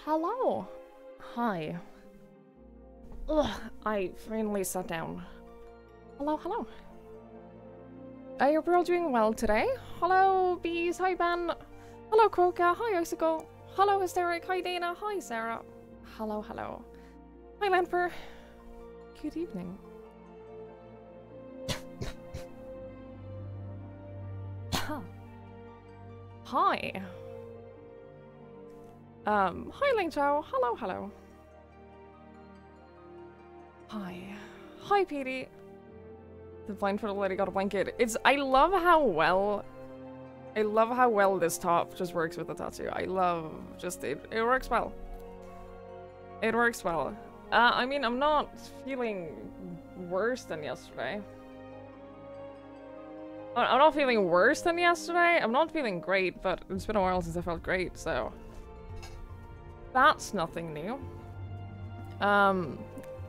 Hello. Hi. Ugh, I finally sat down. Hello, hello. Are you all doing well today? Hello, Bees. Hi, Ben. Hello, Croca. Hi, Icicle. Hello, Hysteric. Hi, Dana. Hi, Sarah. Hello, hello. Hi, Lamper. Good evening. Hi. Hi, Ling Chao. Hello, hello. Hi. Hi, Petey. The blind for the lady got a blanket. I love how well this top just works with the tattoo. I love it works well. It works well. I mean, I'm not feeling worse than yesterday. I'm not feeling worse than yesterday. I'm not feeling great, but it's been a while since I felt great, so that's nothing new. I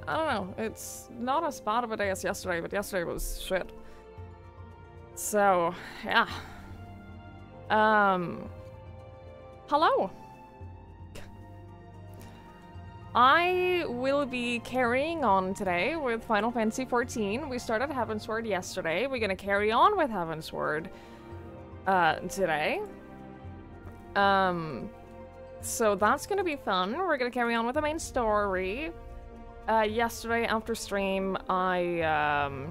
don't know. It's not as bad of a day as yesterday, but yesterday was shit. So, yeah. Hello. I will be carrying on today with Final Fantasy XIV. We started Heavensward yesterday. We're gonna carry on with Heavensward today. So that's gonna be fun. We're gonna carry on with the main story. Yesterday after stream, I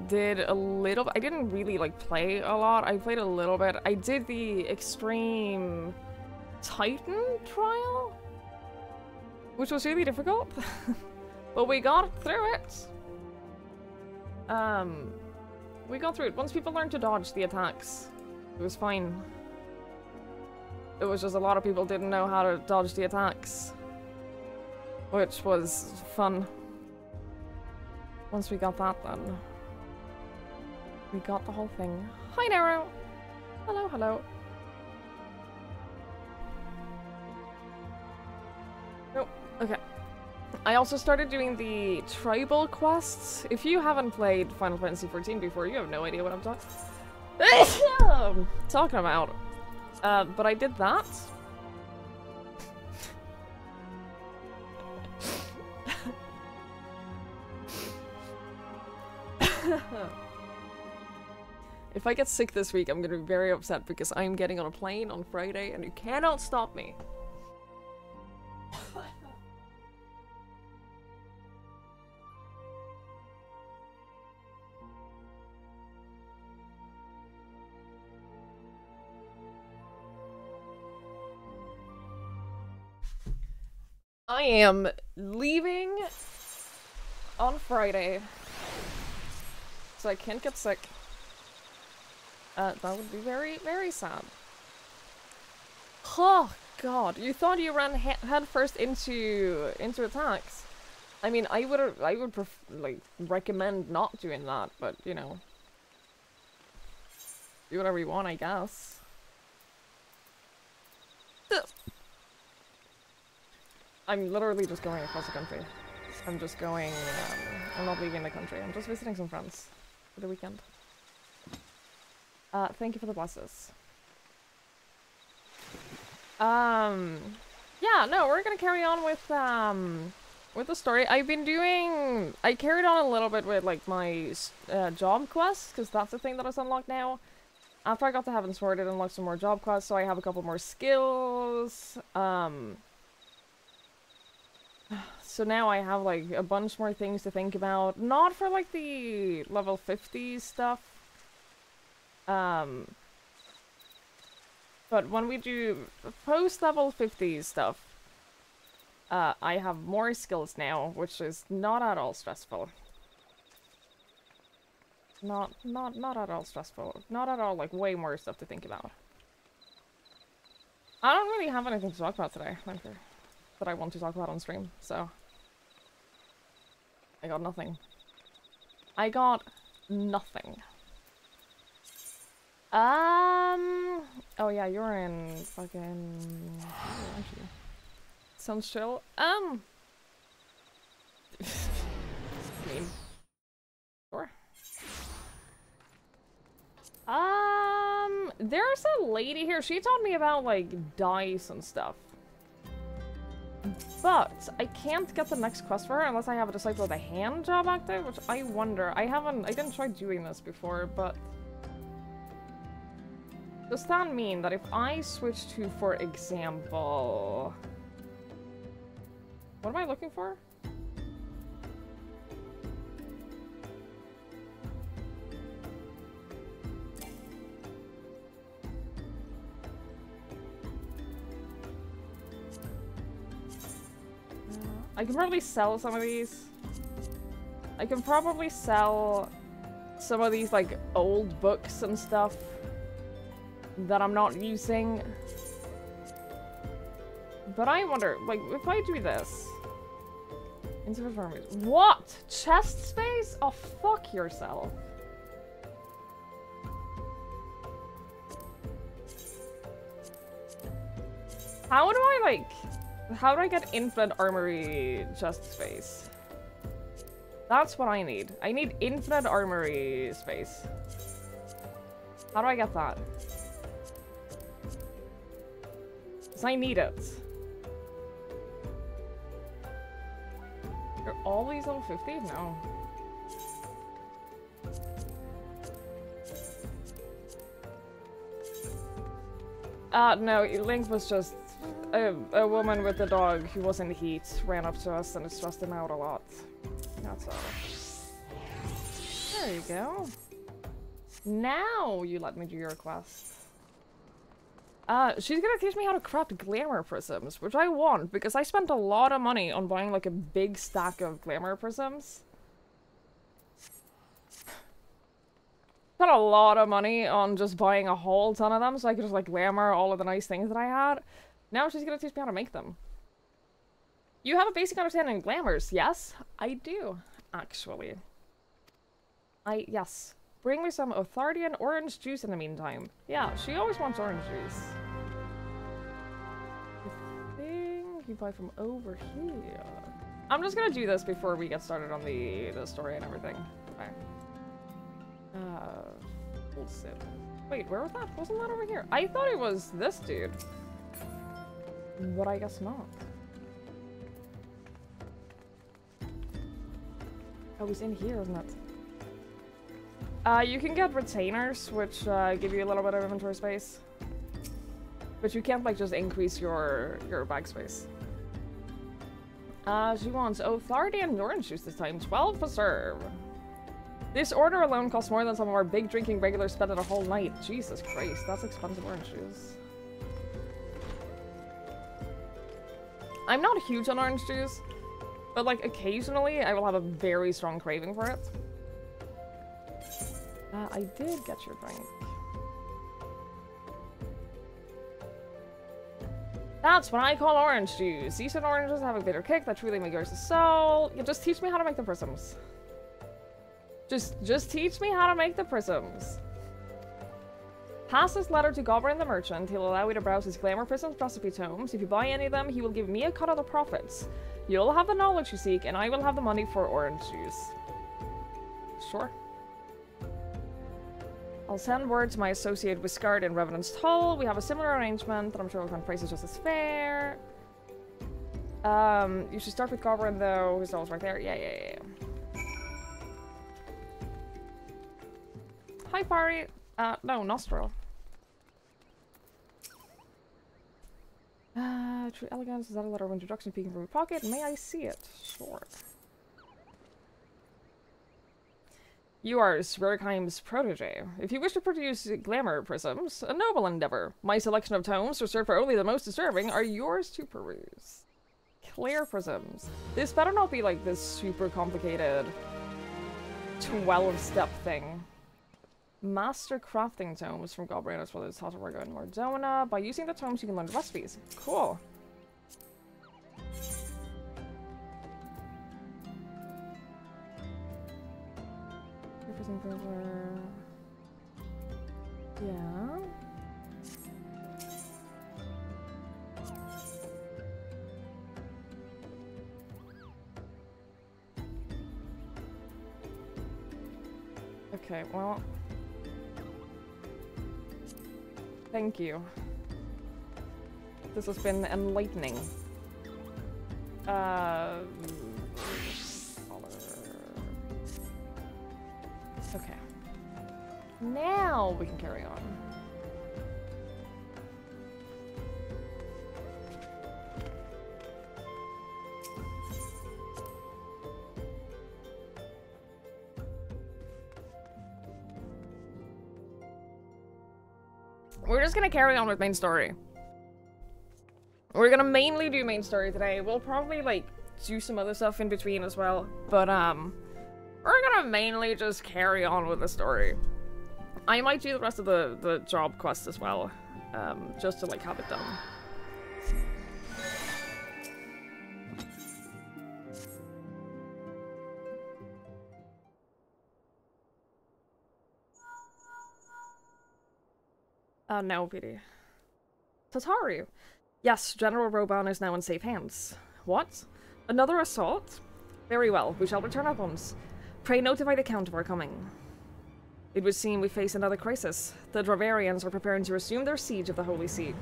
did a little. I didn't really like play a lot. I played a little bit. I did the Extreme Titan trial, which was really difficult, but we got through it. We got through it. Once people learned to dodge the attacks, it was fine. It was just a lot of people didn't know how to dodge the attacks, which was fun. Once we got that done, we got the whole thing. Hi, Nero. Hello, hello. Oh, okay. I also started doing the tribal quests. If you haven't played Final Fantasy XIV before, you have no idea what I'm talking about. But I did that. If I get sick this week, I'm gonna be very upset because I'm getting on a plane on Friday and you cannot stop me. I am leaving on Friday, so I can't get sick. That would be very, very sad. Oh god, you thought you ran head first into attacks? I mean, I would like recommend not doing that, but you know, do whatever you want, I guess. I'm literally just going across the country. I'm just going, I'm not leaving the country. I'm just visiting some friends for the weekend. Thank you for the blesses. Yeah, no, we're gonna carry on with the story. I carried on a little bit with, like, my, job quests, because that's the thing that is unlocked now. After I got to Heavensward, it unlocked some more job quests, so I have a couple more skills. So now I have, like, a bunch more things to think about. Not for, like, the level 50 stuff. But when we do post-level 50 stuff, I have more skills now, which is not at all stressful. Not at all stressful. Not at all, like, way more stuff to think about. I don't really have anything to talk about today, that I want to talk about on stream, so I got nothing. I got nothing. Oh yeah, you're in fucking... Actually, sounds chill. I mean, sure. there's a lady here. She told me about, like, dice and stuff. But I can't get the next quest for her unless I have a Disciple of the Hand job active, which I wonder. I didn't try doing this before, but... Does that mean that if I switch to, for example... What am I looking for? I can probably sell some of these. I can probably sell some of these, like, old books and stuff that I'm not using. But I wonder, like, if I do this... Insufficient armies. What? Chest space? Oh, fuck yourself. How do I, like... How do I get infinite armory chest space? That's what I need. I need infinite armory space. How do I get that? Because I need it. Are all these level 50? No. No, Link was just a woman with a dog who was in the heat, ran up to us and it stressed him out a lot. That's all. There you go. Now you let me do your quest. She's gonna teach me how to craft glamour prisms, which I want, because I spent a lot of money on buying, like, a big stack of glamour prisms. Spent a lot of money on just buying a whole ton of them, so I could just, like, glamour all of the nice things that I had. Now she's gonna teach me how to make them. You have a basic understanding of glamours. Yes, I do, actually. Yes. Bring me some Othardian orange juice in the meantime. Yeah, she always wants orange juice. The thing you buy from over here. I'm just gonna do this before we get started on the story and everything. Okay. Full sip. Wait, where was that? Wasn't that over here? I thought it was this dude. But I guess not. Oh, he's in here, isn't it? You can get retainers, which give you a little bit of inventory space. But you can't, like, just increase your bag space. She wants Othardian orange juice this time. 12 per serve. This order alone costs more than some of our big drinking regulars spend in a whole night. Jesus Christ, that's expensive orange juice. I'm not huge on orange juice, but, like, occasionally I will have a very strong craving for it. I did get your drink. That's what I call orange juice. Seasoned oranges have a bitter kick that truly makes yours a soul. You just teach me how to make the prisms. Just teach me how to make the prisms. Pass this letter to Goblin the merchant. He'll allow you to browse his glamour prisms recipe tomes. If you buy any of them, he will give me a cut of the profits. You'll have the knowledge you seek, and I will have the money for orange juice. Sure. I'll send word to my associate Whiskard in Revenant's Toll. We have a similar arrangement, but I'm sure we'll find prices just as fair. You should start with Goblin, though. His toll's right there. Yeah. Hi, Pari. No, Nostril. True elegance. Is that a letter of introduction peeking from your pocket? May I see it? Sure. You are Sverkheim's protege. If you wish to produce glamour prisms, a noble endeavor. My selection of tomes, reserved for only the most deserving, are yours to peruse. Clear prisms. This better not be like this super complicated 12-step thing. Master crafting tomes from Goblin as well as Tatawarga and Mordona. By using the tomes, you can learn recipes. Cool. Yeah. Okay, well. Thank you. This has been enlightening. Okay. Now we can carry on. We're just gonna carry on with main story. We're gonna mainly do main story today. We'll probably, like, do some other stuff in between as well. But, we're gonna mainly just carry on with the story. I might do the rest of the job quest as well. Just to, like, have it done. No, PD. Tataru. Yes, General Roban is now in safe hands. What? Another assault? Very well, we shall return at once. Pray notify the Count of our coming. It would seem we face another crisis. The Dravarians are preparing to resume their siege of the Holy See.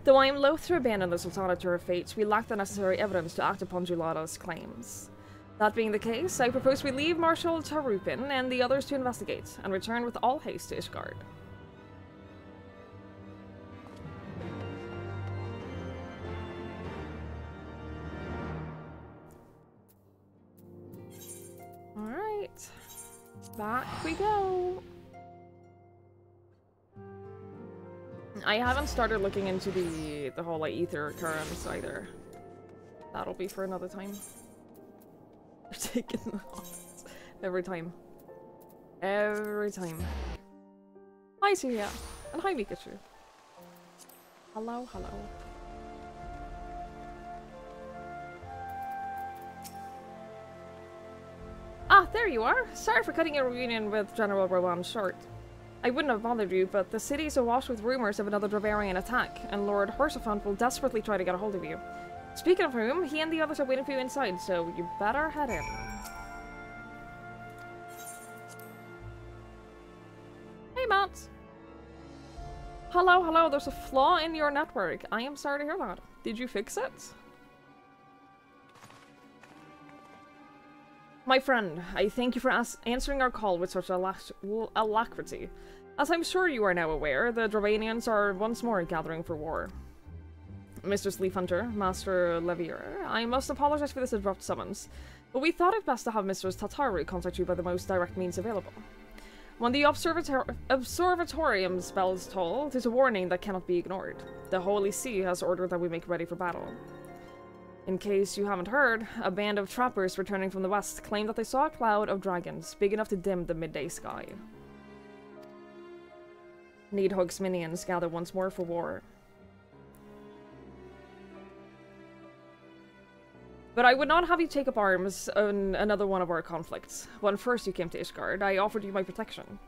Though I am loath to abandon the Sultana to her fate, we lack the necessary evidence to act upon Julada's claims. That being the case, I propose we leave Marshal Tarupin and the others to investigate, and return with all haste to Ishgard. Alright. Back we go. I haven't started looking into the whole, like, ether currents either. That'll be for another time. They're taking the odds. Every time. Every time. Hi, Suya. And hi, Pikachu. Hello, hello. Ah, there you are! Sorry for cutting your reunion with General Roban short. I wouldn't have bothered you, but the city is awash with rumors of another Dravarian attack, and Lord Horsefant will desperately try to get a hold of you. Speaking of whom, he and the others are waiting for you inside, so you better head in. Hey, Matt! Hello, hello, there's a flaw in your network. I am sorry to hear that. Did you fix it? My friend, I thank you for answering our call with such alacrity. As I'm sure you are now aware, the Dravanians are once more gathering for war. Mr. Sleephunter, Master Levier, I must apologize for this abrupt summons, but we thought it best to have Mr. Tataru contact you by the most direct means available. When the observatorium spells toll, it is a warning that cannot be ignored. The Holy See has ordered that we make ready for battle. In case you haven't heard, a band of trappers returning from the west claimed that they saw a cloud of dragons big enough to dim the midday sky. Needhug's minions gather once more for war. But I would not have you take up arms in another one of our conflicts. When first you came to Ishgard, I offered you my protection.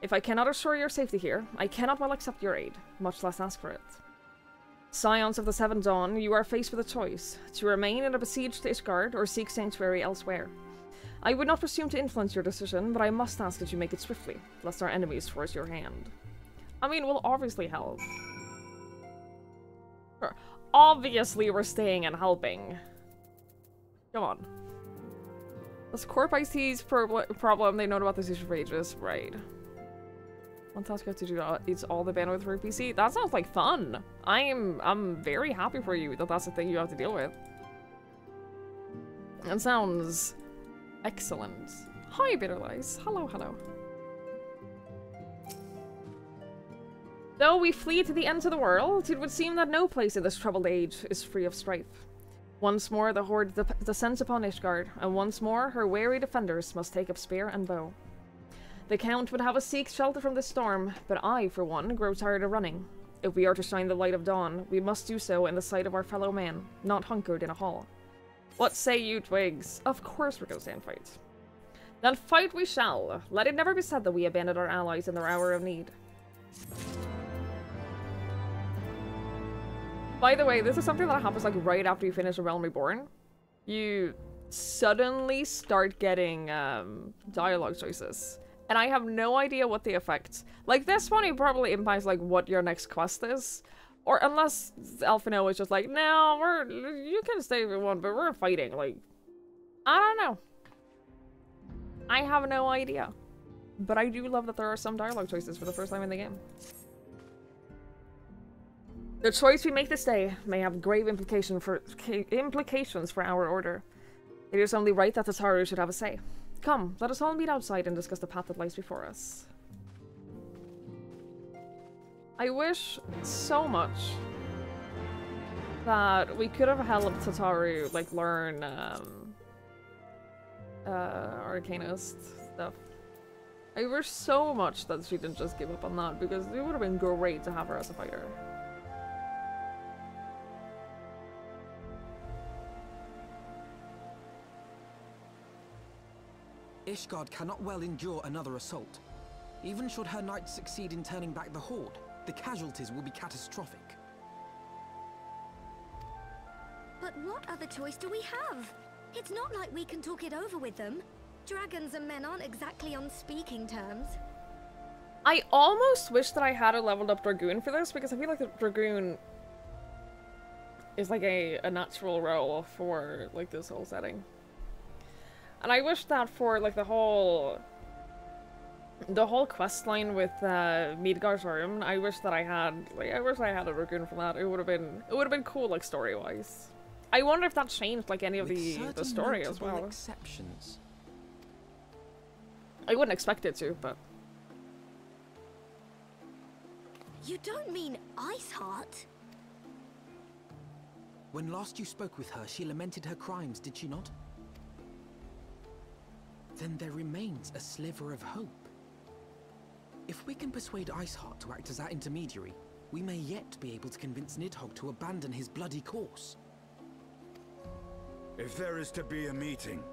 If I cannot assure your safety here, I cannot well accept your aid, much less ask for it. Scions of the Seven Dawn, you are faced with a choice, to remain in a besieged Ishgard or seek sanctuary elsewhere. I would not presume to influence your decision, but I must ask that you make it swiftly, lest our enemies force your hand. I mean, we'll obviously help. Obviously we're staying and helping. Come on. Does Corp IC's problem they known about this issue for ages? Right. One task you have to do eats all the bandwidth for a PC. That sounds like fun. I'm very happy for you that that's the thing you have to deal with. That sounds excellent. Hi, Bitterlice. Hello, hello. Though we flee to the ends of the world, it would seem that no place in this troubled age is free of strife. Once more the Horde descends upon Ishgard, and once more her wary defenders must take up spear and bow. The Count would have us seek shelter from this storm, but I, for one, grow tired of running. If we are to shine the light of dawn, we must do so in the sight of our fellow man, not hunkered in a hall. What say you, Twigs? Of course we're gonna stand fight. Then fight we shall. Let it never be said that we abandoned our allies in their hour of need. By the way, this is something that happens like right after you finish A Realm Reborn. You suddenly start getting dialogue choices. and I have no idea what the effects. Like, this one, it probably implies, like, what your next quest is. Or unless Alphino is just like, no, you can stay if you want, but we're fighting. Like, I don't know. I have no idea. But I do love that there are some dialogue choices for the first time in the game. The choice we make this day may have grave implications for our order. It is only right that Tataru should have a say. Come, let us all meet outside and discuss the path that lies before us. I wish so much that we could have helped Tataru, like, learn, Arcanist stuff. I wish so much that she didn't just give up on that, because it would have been great to have her as a fighter. Ishgard cannot well endure another assault. Even should her knights succeed in turning back the Horde, the casualties will be catastrophic. But what other choice do we have? It's not like we can talk it over with them. Dragons and men aren't exactly on speaking terms. I almost wish that I had a leveled up Dragoon for this, because I feel like the Dragoon is like a natural role for like this whole setting. And I wish that for like the whole quest line with Midgard's room, I wish I had a Dragoon for that. It would have been cool, like, story wise. I wonder if that changed like any of the story as well. Exceptions. I wouldn't expect it to, but You don't mean Iceheart? When last you spoke with her, she lamented her crimes, did she not? Then there remains a sliver of hope. If we can persuade Iceheart to act as our intermediary, we may yet be able to convince Nidhogg to abandon his bloody course. If there is to be a meeting,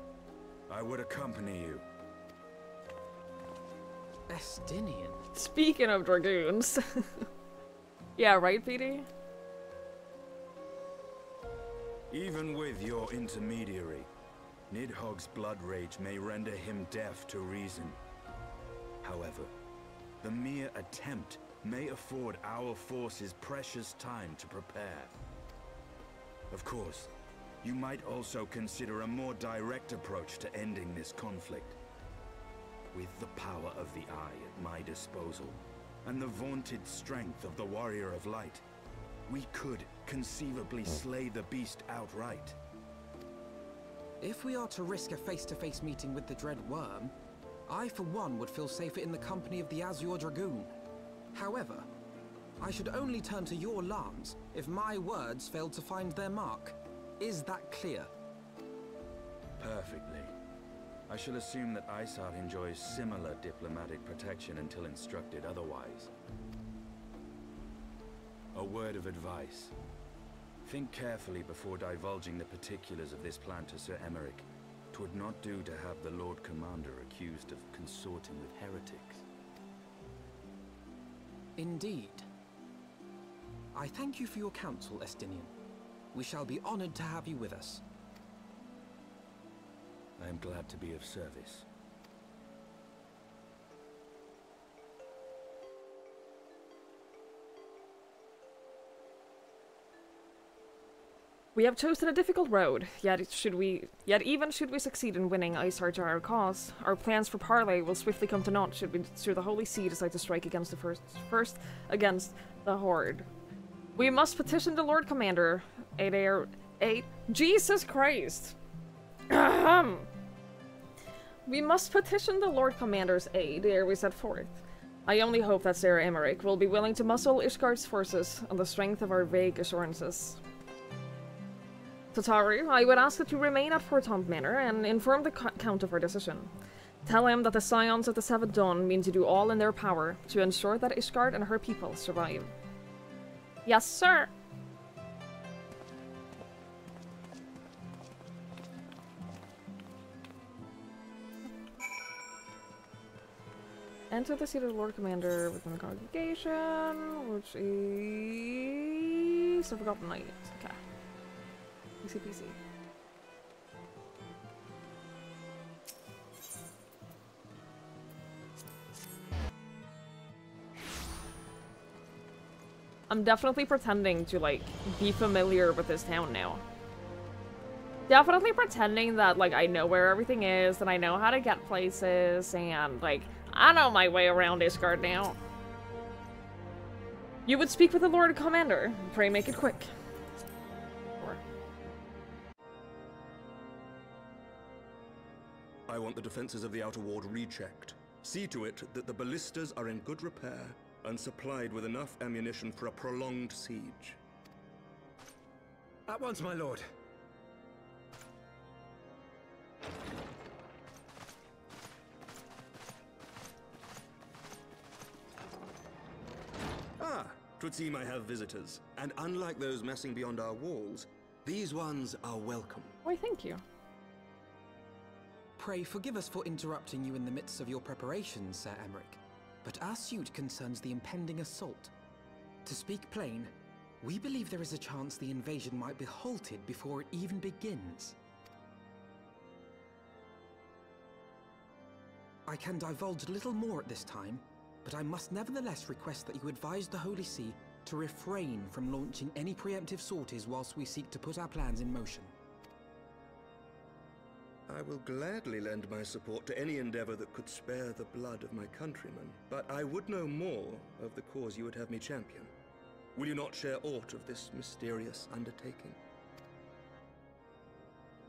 I would accompany you. Estinian. Speaking of Dragoons. Yeah, right, PD? Even with your intermediary, Nidhogg's blood rage may render him deaf to reason. However, the mere attempt may afford our forces precious time to prepare. Of course, you might also consider a more direct approach to ending this conflict. With the power of the Eye at my disposal, and the vaunted strength of the Warrior of Light, we could conceivably slay the beast outright. If we are to risk a face-to-face meeting with the Dread Worm, I for one would feel safer in the company of the Azure Dragoon. However, I should only turn to your lance if my words failed to find their mark. Is that clear? Perfectly. I shall assume that Iceheart enjoys similar diplomatic protection until instructed otherwise. A word of advice. Think carefully before divulging the particulars of this plan to Sir Emmerich. 'Twould not do to have the Lord Commander accused of consorting with heretics. Indeed. I thank you for your counsel, Estinian. We shall be honored to have you with us. I am glad to be of service. We have chosen a difficult road, yet even should we succeed in winning Iceheart to our cause, our plans for parley will swiftly come to naught should the Holy See decide to strike against the first against the Horde. We must petition the Lord Commander, Jesus Christ! We must petition the Lord Commander's aid ere we set forth. I only hope that Sir Emmerich will be willing to muscle Ishgard's forces on the strength of our vague assurances. Tataru, I would ask that you remain at Fortomp Manor and inform the Count of our decision. Tell him that the Scions of the Seventh Dawn mean to do all in their power to ensure that Ishgard and her people survive. Yes, sir! Enter the seat of the Lord Commander within the congregation, which is... I forgot the night. Okay. Easy peasy. I'm definitely pretending to, like, be familiar with this town now. Definitely pretending that, like, I know where everything is, and I know how to get places, and, like, I know my way around Isgard now. You would speak with the Lord Commander. Pray make it quick. I want the defenses of the outer ward rechecked. See to it that the ballistas are in good repair and supplied with enough ammunition for a prolonged siege. At once, my lord. Ah, 'twould seem I have visitors. And unlike those messing beyond our walls, these ones are welcome. Why, thank you. Pray forgive us for interrupting you in the midst of your preparations, Sir Emmerich, but our suit concerns the impending assault. To speak plain, we believe there is a chance the invasion might be halted before it even begins. I can divulge little more at this time, but I must nevertheless request that you advise the Holy See to refrain from launching any preemptive sorties whilst we seek to put our plans in motion. I will gladly lend my support to any endeavor that could spare the blood of my countrymen, but I would know more of the cause you would have me champion. Will you not share aught of this mysterious undertaking?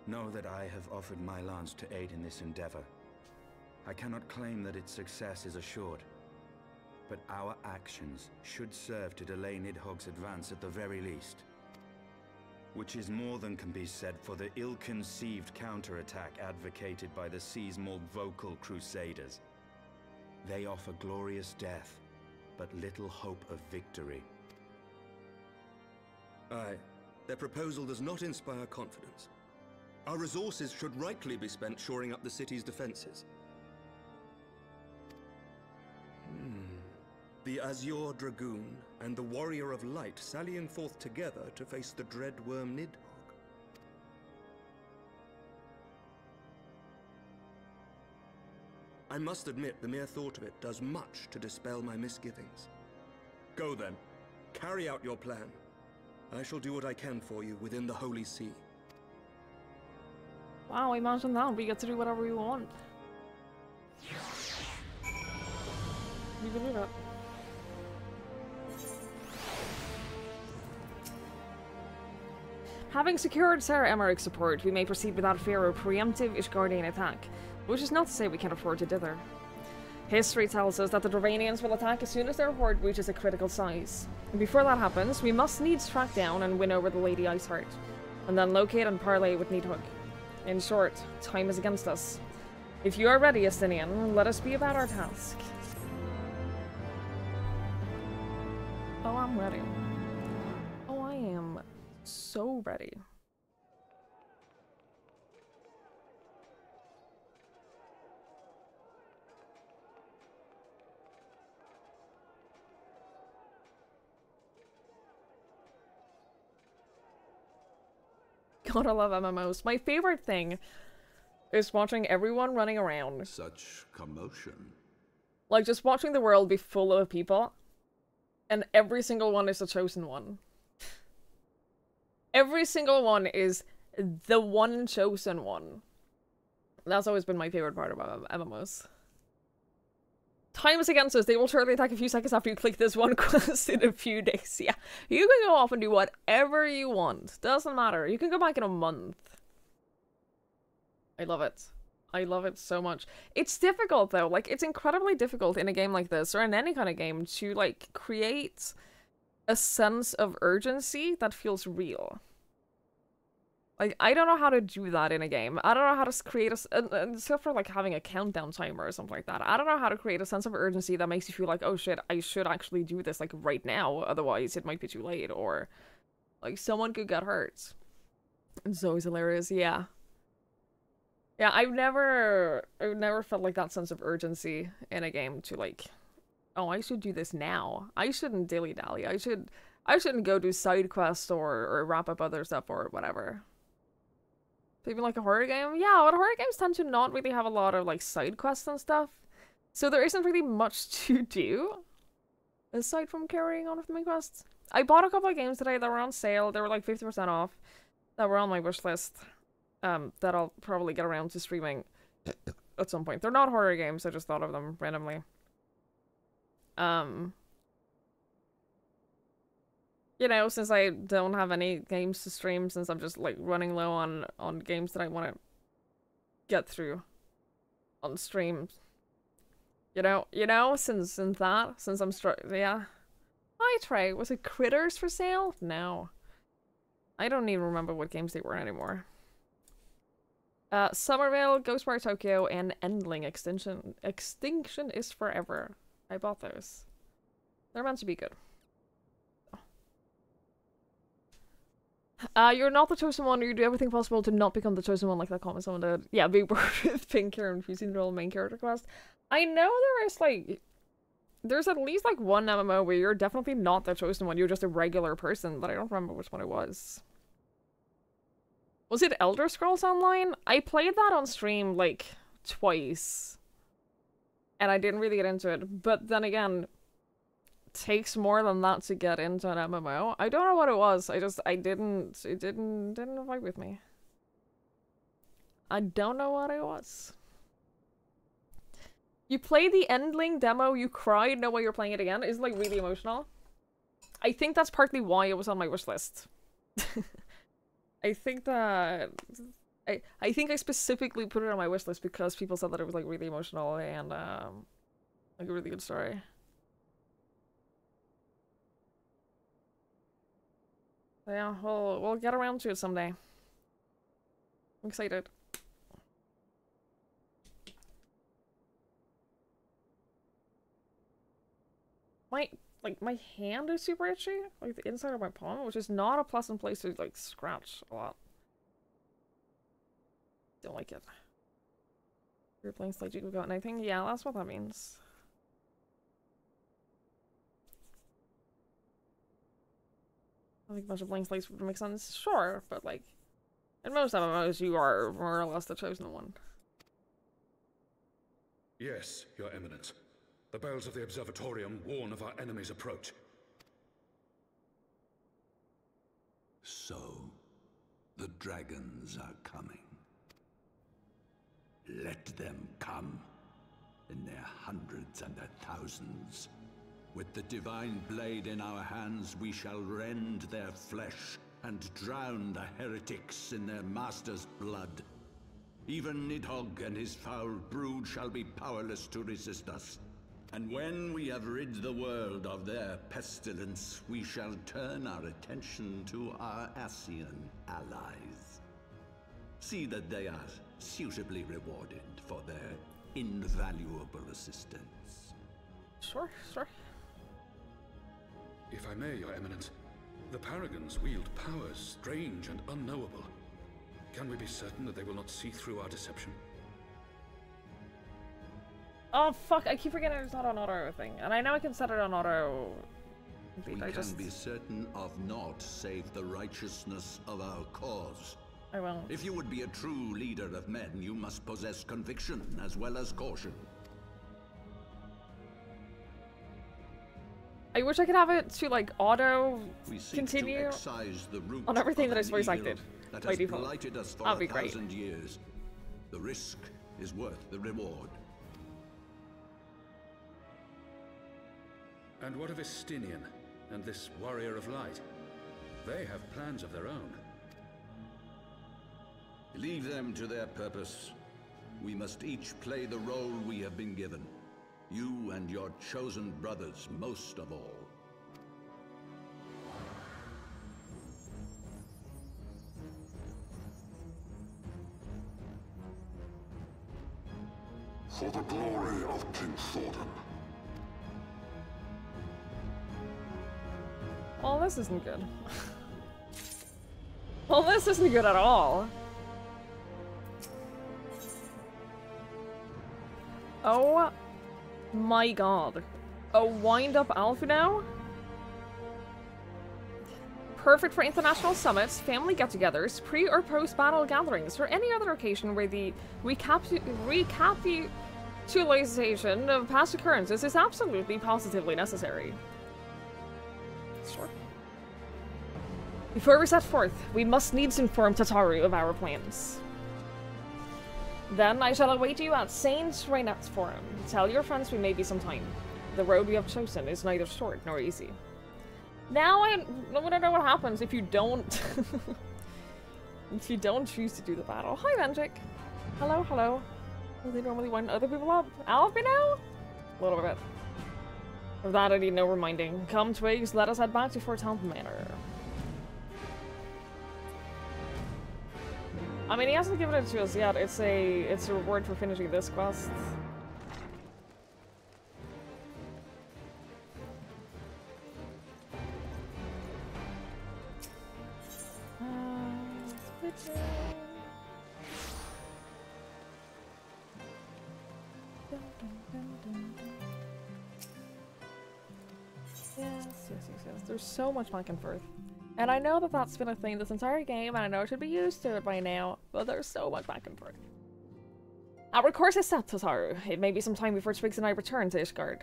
Know that I have offered my lance to aid in this endeavor. I cannot claim that its success is assured, but our actions should serve to delay Nidhogg's advance at the very least. Which is more than can be said for the ill-conceived counterattack advocated by the sea's more vocal crusaders. They offer glorious death, but little hope of victory. Aye, their proposal does not inspire confidence. Our resources should rightly be spent shoring up the city's defenses. The Azure Dragoon and the Warrior of Light sallying forth together to face the dread worm Nidhogg. I must admit the mere thought of it does much to dispel my misgivings. Go then, carry out your plan. I shall do what I can for you within the Holy See. Wow, imagine that. We get to do whatever we want. You believe it? Having secured Sir Emmerich's support, we may proceed without fear of preemptive Ishgardian attack, which is not to say we can afford to dither. History tells us that the Dravanians will attack as soon as their horde reaches a critical size. And before that happens, we must needs track down and win over the Lady Iceheart, and then locate and parley with Nidhogg. In short, time is against us. If you are ready, Estinian, let us be about our task. Oh, I'm ready. Oh, I am so ready. God, I love MMOs. My favorite thing is watching everyone running around. Such commotion. Like, just watching the world be full of people, and every single one is the chosen one. Every single one is the one chosen one. That's always been my favorite part about MMOs. Time is against us. They will surely attack a few seconds after you click this one quest in a few days. Yeah, you can go off and do whatever you want. Doesn't matter. You can go back in a month. I love it. I love it so much. It's difficult though. Like, it's incredibly difficult in a game like this, or in any kind of game, to like create a sense of urgency that feels real. Like, I don't know how to do that in a game. I don't know how to create a... except for, like, having a countdown timer or something like that. I don't know how to create a sense of urgency that makes you feel like, oh shit, I should actually do this, like, right now. Otherwise, it might be too late. Or, like, someone could get hurt. It's always hilarious, yeah. Yeah, I've never felt like that sense of urgency in a game to, like, oh, I should do this now. I shouldn't dilly-dally. I shouldn't go do side quests or wrap up other stuff or whatever. Even like a horror game? Yeah, but horror games tend to not really have a lot of like side quests and stuff. So there isn't really much to do aside from carrying on with the main quests. I bought a couple of games today that were on sale. They were like 50% off. That were on my wish list. That I'll probably get around to streaming at some point. They're not horror games. I just thought of them randomly. You know, since I don't have any games to stream, since I'm just like running low on games that I want to get through on stream. You know, since I'm yeah. Hi Trey, was it Critters for sale? No. I don't even remember what games they were anymore. Somerville, Ghostwire Tokyo, and Endling Extinction. Extinction is Forever. I bought those. They're meant to be good. You're not the chosen one, or you do everything possible to not become the chosen one, like that comment someone did. Yeah, big word with pink hair and fusing role main character quest. I know there is like... There's at least like one MMO where you're definitely not the chosen one, you're just a regular person, but I don't remember which one it was. Was it Elder Scrolls Online? I played that on stream like twice. And I didn't really get into it, but then again... takes more than that to get into an MMO. I don't know what it was. It didn't vibe with me. I don't know what it was. You play the Endling demo, you cried, know why you're playing it again. It's like really emotional. I think that's partly why it was on my wish list. I think that I think I specifically put it on my wish list because people said that it was like really emotional and like a really good story. Yeah, we'll get around to it someday. I'm excited. My hand is super itchy, like the inside of my palm, which is not a pleasant place to like scratch a lot. Don't like it. You're playing Slate you got anything? Yeah, that's what that means. I think a bunch of blank slates would make sense. Sure, but like, in most MMOs, you are more or less the chosen one. Yes, Your Eminence. The bells of the Observatorium warn of our enemy's approach. So, the dragons are coming. Let them come, in their hundreds and their thousands. With the divine blade in our hands, we shall rend their flesh and drown the heretics in their master's blood. Even Nidhogg and his foul brood shall be powerless to resist us. And when we have rid the world of their pestilence, we shall turn our attention to our Ascian allies. See that they are suitably rewarded for their invaluable assistance. Sure. If I may, Your Eminence, the Paragons wield powers strange and unknowable. Can we be certain that they will not see through our deception? Oh fuck, I keep forgetting it's not an auto thing. And I know I can set it on auto. We can be certain of naught save the righteousness of our cause. I will. If you would be a true leader of men, you must possess conviction as well as caution. I wish I could have it to like auto continue to excise the root on everything that is voice acted that by has default. blighted us for That'd be 1,000 years. The risk is worth the reward. And what of Estinian and this warrior of light? They have plans of their own. Leave them to their purpose. We must each play the role we have been given. You and your chosen brothers most of all. For the glory of King Thordan. Well, this isn't good. Well, this isn't good at all. Oh my god. A wind-up alpha now? Perfect for international summits, family get-togethers, pre- or post-battle gatherings, or any other occasion where the recapitulation of past occurrences is absolutely positively necessary. Sure. Before we set forth, we must needs inform Tataru of our plans. Then I shall await you at Saint Reynet's Forum. Tell your friends we may be some time. The road we have chosen is neither short nor easy. Now I want to know what happens if you don't... if you don't choose to do the battle. Hi, Venjik. Hello, hello. Do they normally wind other people up? Alfie now? A little bit. Of that I need no reminding. Come, Twigs, let us head back to Fort Temple Manor. I mean, he hasn't given it to us yet. It's a reward for finishing this quest. Yes. There's so much back and forth. And I know that that's been a thing this entire game, and I know I should be used to it by now, but there's so much back and forth. Our course is set, Tataru. It may be some time before Twigs and I return to Ishgard.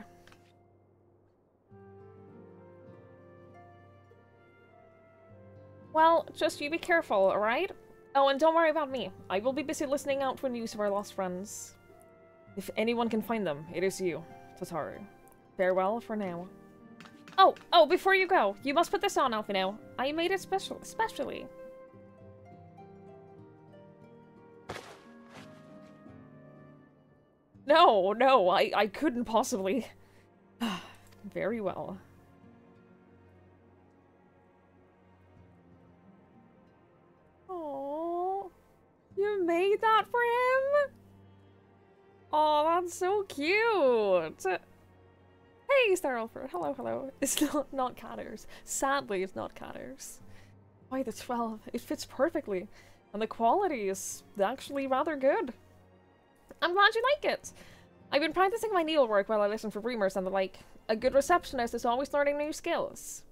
Well, just you be careful, alright? Oh, and don't worry about me. I will be busy listening out for news of our lost friends. If anyone can find them, it is you, Tataru. Farewell for now. Oh, before you go, you must put this on, Alfino. I made it specially. No, I couldn't possibly. Very well. Oh, you made that for him? Oh, that's so cute. Hey, Star Alfred. Hello. It's not Catters. Sadly, it's not Catters. By the 12, it fits perfectly. And the quality is actually rather good. I'm glad you like it. I've been practicing my needlework while I listen for rumors and the like. A good receptionist is always learning new skills.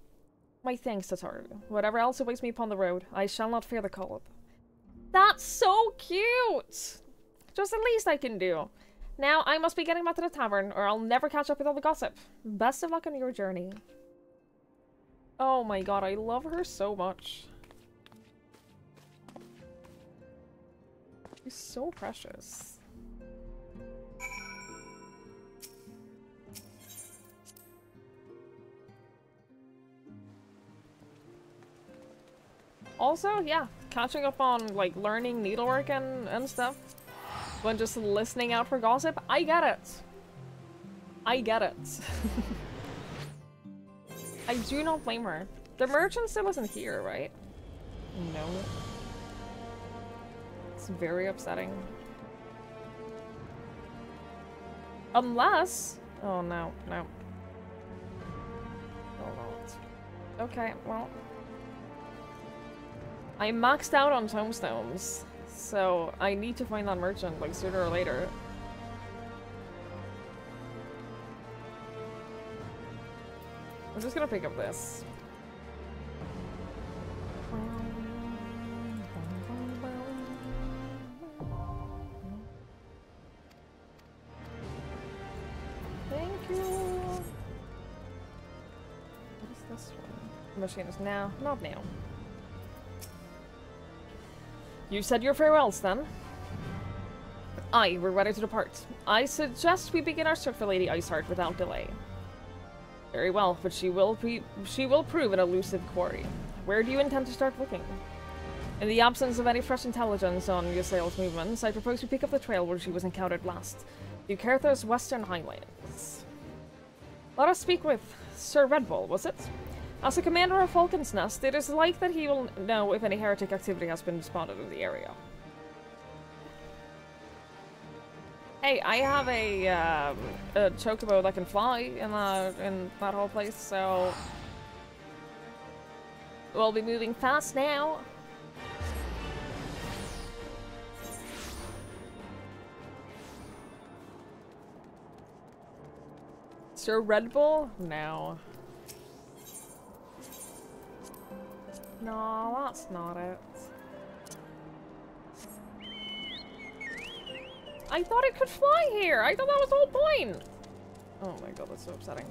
My thanks, Tataru. Whatever else awaits me upon the road, I shall not fear the cold. That's so cute! Just the least I can do. Now, I must be getting back to the tavern, or I'll never catch up with all the gossip. Best of luck on your journey. Oh my god, I love her so much. She's so precious. Also, yeah, catching up on, like, learning needlework and stuff. When just listening out for gossip, I get it. I do not blame her. The merchant still isn't here, right? No. It's very upsetting. Unless... Oh, no. Oh, no. Okay, well... I maxed out on tomestones. So, I need to find that merchant, like, sooner or later. I'm just gonna pick up this. Thank you! What is this one? Machine is now. Not now. You said your farewells, then? Aye, we're ready to depart. I suggest we begin our search for Lady Iceheart without delay. Very well, but she will prove an elusive quarry. Where do you intend to start looking? In the absence of any fresh intelligence on Ysael's movements, I propose we pick up the trail where she was encountered last. The Cartha's Western Highlands. Let us speak with Sir Red Bull, was it? As a commander of Falcon's Nest, it is like that he will know if any heretic activity has been spotted in the area. Hey, I have a chocobo that can fly in that whole place, so we'll be moving fast now. Sir Red Bull? No. No, that's not it. I thought it could fly here! I thought that was the whole point! Oh my god, that's so upsetting.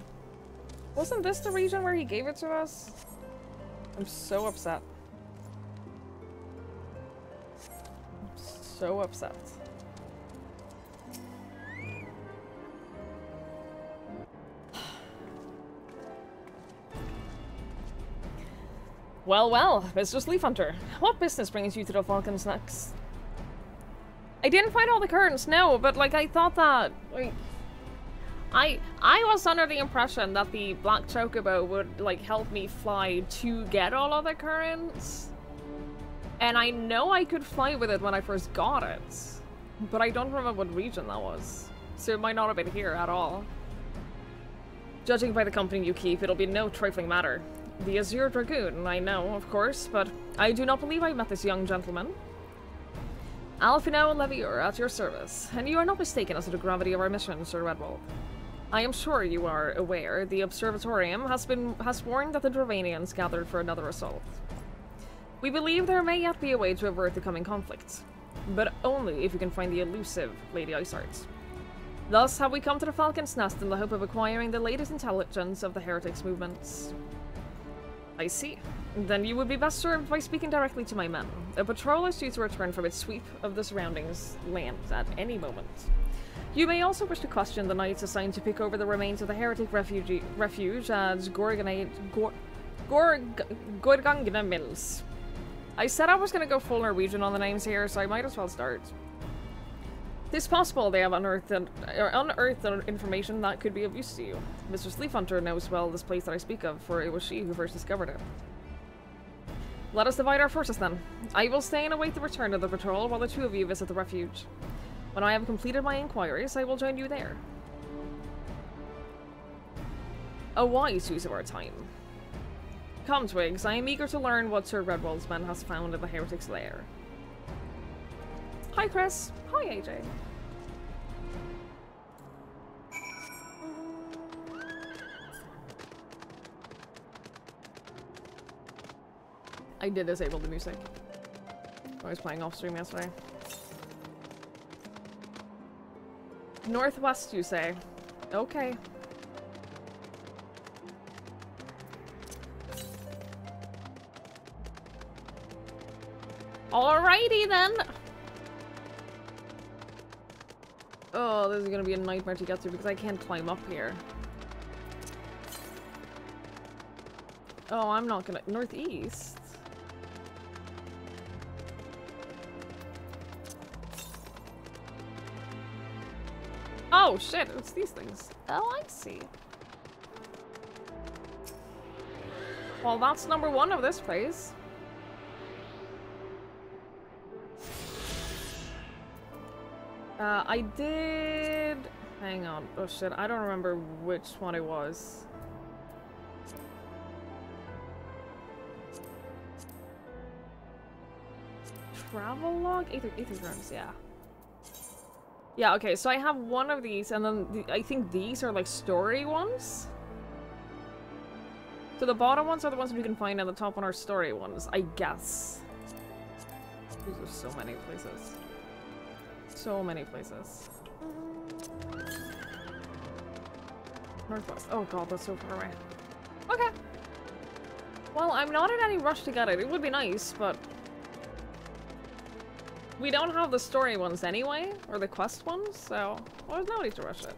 Wasn't this the region where he gave it to us? I'm so upset. so upset. Well, well, Mr. Sleep Hunter, what business brings you to the Falcon's Necks? I didn't find all the currents, no, but like I thought that like I was under the impression that the black chocobo would like help me fly to get all of the currents. And I know I could fly with it when I first got it, but I don't remember what region that was. So it might not have been here at all. Judging by the company you keep, it'll be no trifling matter. The Azure Dragoon, I know, of course, but I do not believe I met this young gentleman. Alphino Levier, at your service, and you are not mistaken as to the gravity of our mission, Sir Redwall. I am sure you are aware the Observatorium has warned that the Dravanians gathered for another assault. We believe there may yet be a way to avert the coming conflict, but only if you can find the elusive Lady Iceheart. Thus have we come to the Falcon's Nest in the hope of acquiring the latest intelligence of the Heretics' movements. I see. Then you would be best served by speaking directly to my men. A patrol is due to return from its sweep of the surroundings land at any moment. You may also wish to question the knights assigned to pick over the remains of the heretic refuge at Gorgangna Mills. I said I was going to go full Norwegian on the names here, so I might as well start. It's possible they have unearthed information that could be of use to you. Mr. Sleep Hunter knows well this place that I speak of, for it was she who first discovered it. Let us divide our forces then. I will stay and await the return of the patrol while the two of you visit the refuge. When I have completed my inquiries, I will join you there. A wise use of our time. Come, Twigs, I am eager to learn what Sir Redwall's men has found in the Heretic's lair. Hi, Chris. Hi, AJ. I did disable the music. I was playing off stream yesterday. Northwest, you say? Okay. Alrighty then! Oh, this is gonna be a nightmare to get to because I can't climb up here. Oh, I'm not gonna... Northeast? Oh shit, it's these things. Oh, I see. Well, that's number one of this place. I did... Hang on. Oh shit, I don't remember which one it was. Travel log? Aethergrams, yeah. Yeah, okay, so I have one of these, and then I think these are like story ones? So the bottom ones are the ones we can find, and the top one are story ones, I guess. These are so many places. So many places. Northwest. Oh god, that's so far away. Okay. Well, I'm not in any rush to get it. It would be nice, but... we don't have the story ones anyway, or the quest ones, so... well, there's no need to rush it.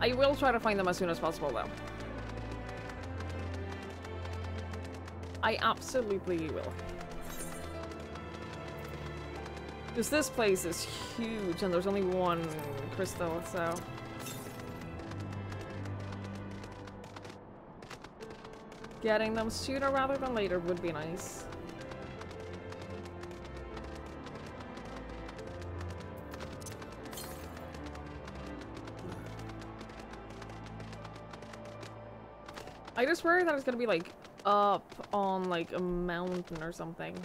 I will try to find them as soon as possible, though. I absolutely will. Because this place is huge and there's only one crystal, so... getting them sooner rather than later would be nice. I just worry that it's gonna be like up on like a mountain or something.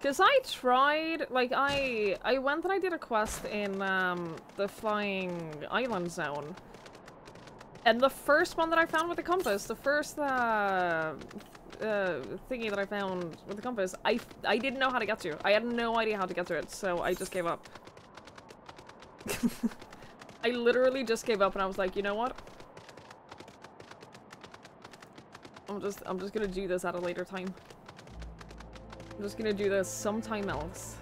Cause I tried, like I went and I did a quest in the Flying Island Zone. And the first one that I found with the compass, the first thingy that I found with the compass, I didn't know how to get to. I had no idea how to get to it, so I just gave up. I literally just gave up and I was like, you know what? I'm just gonna do this at a later time. I'm just gonna do this sometime else.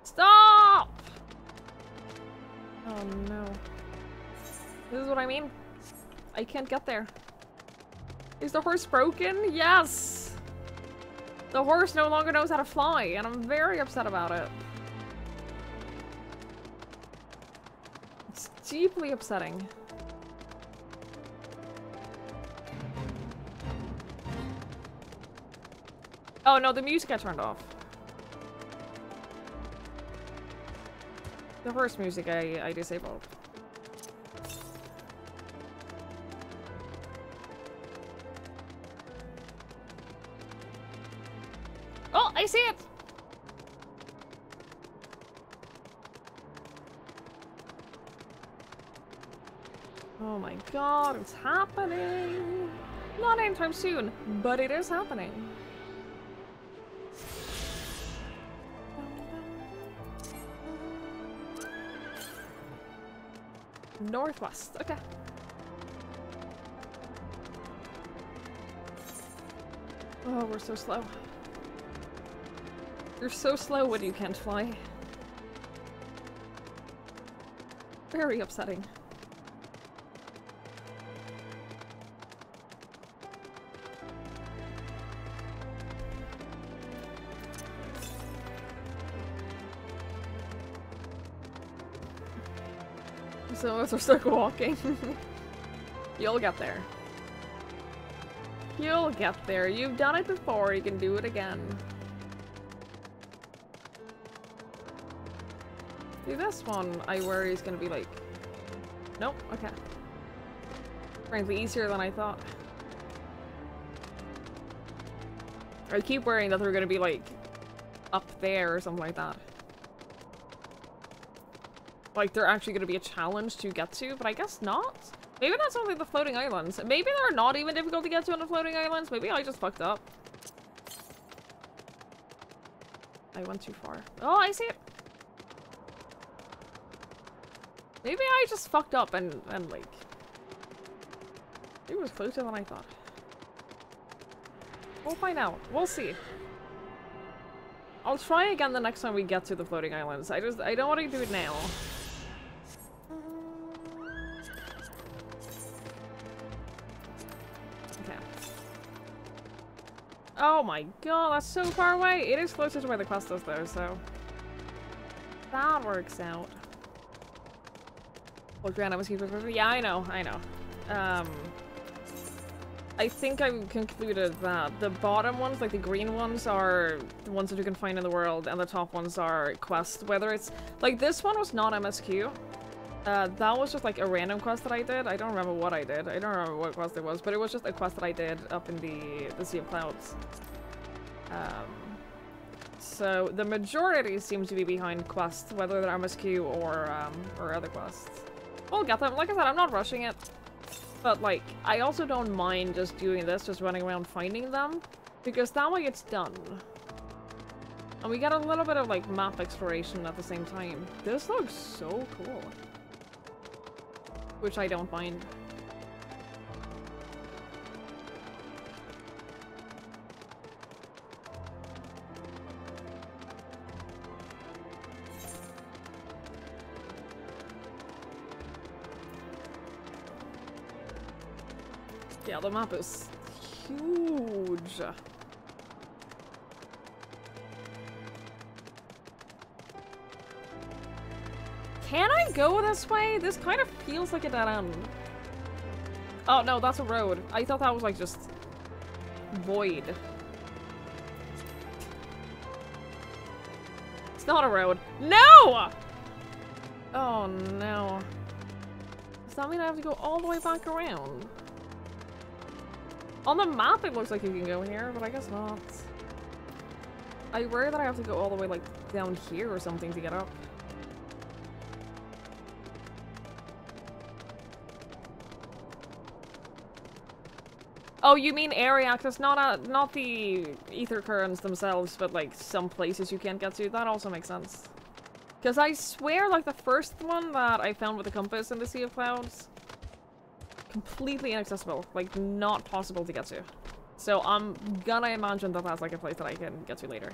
Stop! Oh no. This is what I mean. I can't get there. Is the horse broken? Yes! The horse no longer knows how to fly, and I'm very upset about it. It's deeply upsetting. Oh no, the music I turned off. The horse music I disabled. Oh, I see it! Oh my god, it's happening! Not anytime soon, but it is happening. Northwest, okay. Oh, we're so slow. You're so slow when you can't fly. Very upsetting. Some of us are stuck walking. You'll get there. You'll get there. You've done it before, you can do it again. See, this one, I worry is gonna be like... Nope, okay. Frankly, easier than I thought. I keep worrying that they're gonna be like... up there or something like that. Like, they're actually gonna be a challenge to get to, but I guess not? Maybe that's only the floating islands. Maybe they're not even difficult to get to on the floating islands. Maybe I just fucked up. I went too far. Oh, I see it! Maybe I just fucked up and like... It was closer than I thought. We'll find out. We'll see. I'll try again the next time we get to the floating islands. I don't want to do it now. Okay. Oh my god, that's so far away! It is closer to where the quest is though, so... That works out. Well, Grand, I was keeping perfect. Yeah, I know. I think I've concluded that the bottom ones, like the green ones, are the ones that you can find in the world, and the top ones are quest. Whether it's... Like, this one was not MSQ. That was just like a random quest that I did. I don't remember what I did. I don't remember what quest it was, but it was just a quest that I did up in the Sea of Clouds. So the majority seems to be behind quests, whether they're MSQ or other quests. We'll get them. Like I said, I'm not rushing it. But, like, I also don't mind just doing this, just running around finding them. Because that way it's done. And we get a little bit of, like, map exploration at the same time. This looks so cool. Which I don't mind. Yeah, the map is huge. Can I go this way? This kind of feels like a dead end. Oh no, that's a road. I thought that was like just void. It's not a road. No! Oh no. Does that mean I have to go all the way back around? On the map, it looks like you can go here, but I guess not. I worry that I have to go all the way, like, down here or something to get up. Oh, you mean area access, not the ether currents themselves, but, like, some places you can't get to. That also makes sense. Because I swear, like, the first one that I found with the compass in the Sea of Clouds completely inaccessible. Like, not possible to get to. So I'm gonna imagine that that's like a place that I can get to later.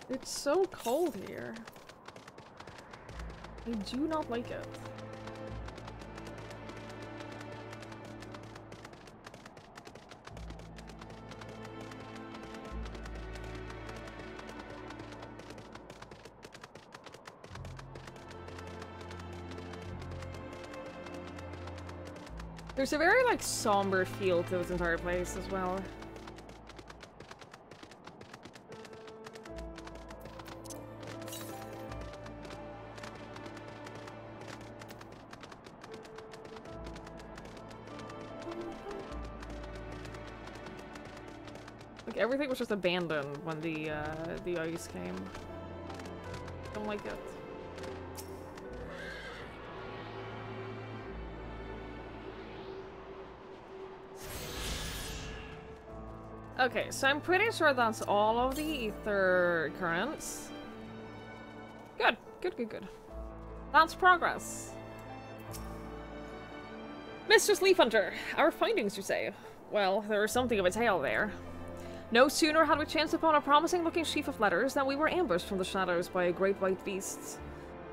It's so cold here. I do not like it. There's a very, like, somber feel to this entire place as well. Like, everything was just abandoned when the ice came. Don't like it. Okay, so I'm pretty sure that's all of the ether currents. Good, good, good, good. That's progress. Mistress Leaf Hunter, our findings, you say? Well, there was something of a tale there. No sooner had we chanced upon a promising-looking sheaf of letters than we were ambushed from the shadows by a great white beast.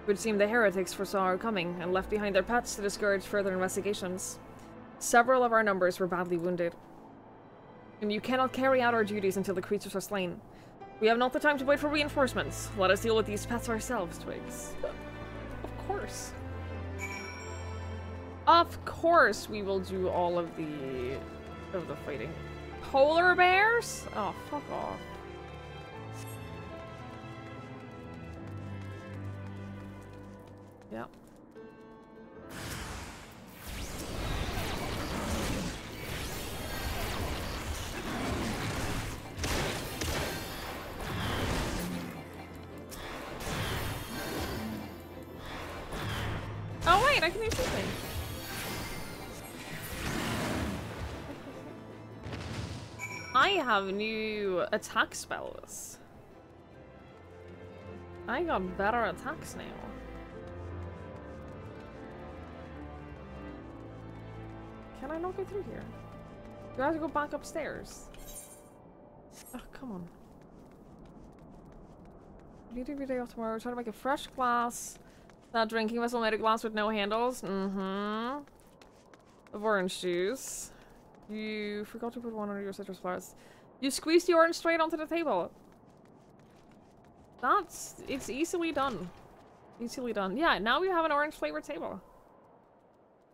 It would seem the heretics foresaw our coming and left behind their pets to discourage further investigations. Several of our numbers were badly wounded. And you cannot carry out our duties until the creatures are slain. We have not the time to wait for reinforcements. Let us deal with these pets ourselves, Twigs. Of course. Of course we will do all of the fighting. Polar bears? Oh, fuck off. Yep. Oh wait, I can use something. I have new attack spells. I got better attacks now. Can I not get through here? Do I have to go back upstairs? Oh, come on. Need every day off tomorrow. Try to make a fresh glass. That drinking vessel made of glass with no handles. Mm-hmm. Of orange juice. You forgot to put one under your citrus flowers. You squeezed the orange straight onto the table. It's easily done. Easily done. Yeah, now we have an orange flavored table.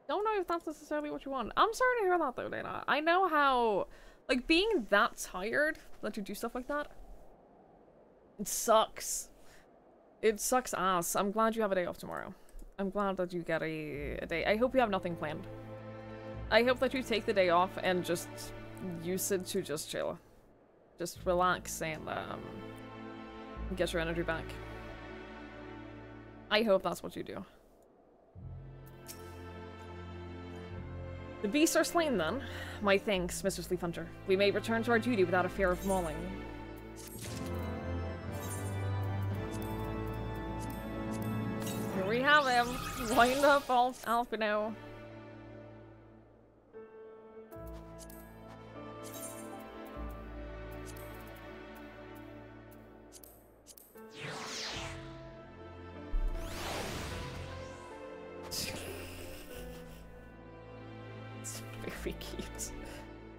Don't know if that's necessarily what you want. I'm sorry to hear that though, Dana. I know how, like, being that tired that you do stuff like that, it sucks. It sucks ass. I'm glad you have a day off tomorrow. I'm glad that you get a day. I hope you have nothing planned. I hope that you take the day off and just use it to just chill. Just relax and get your energy back. I hope that's what you do. The beasts are slain then. My thanks, Mr. Sleep Hunter. We may return to our duty without a fear of mauling. Here we have him. Wind up, Alpino. Very cute.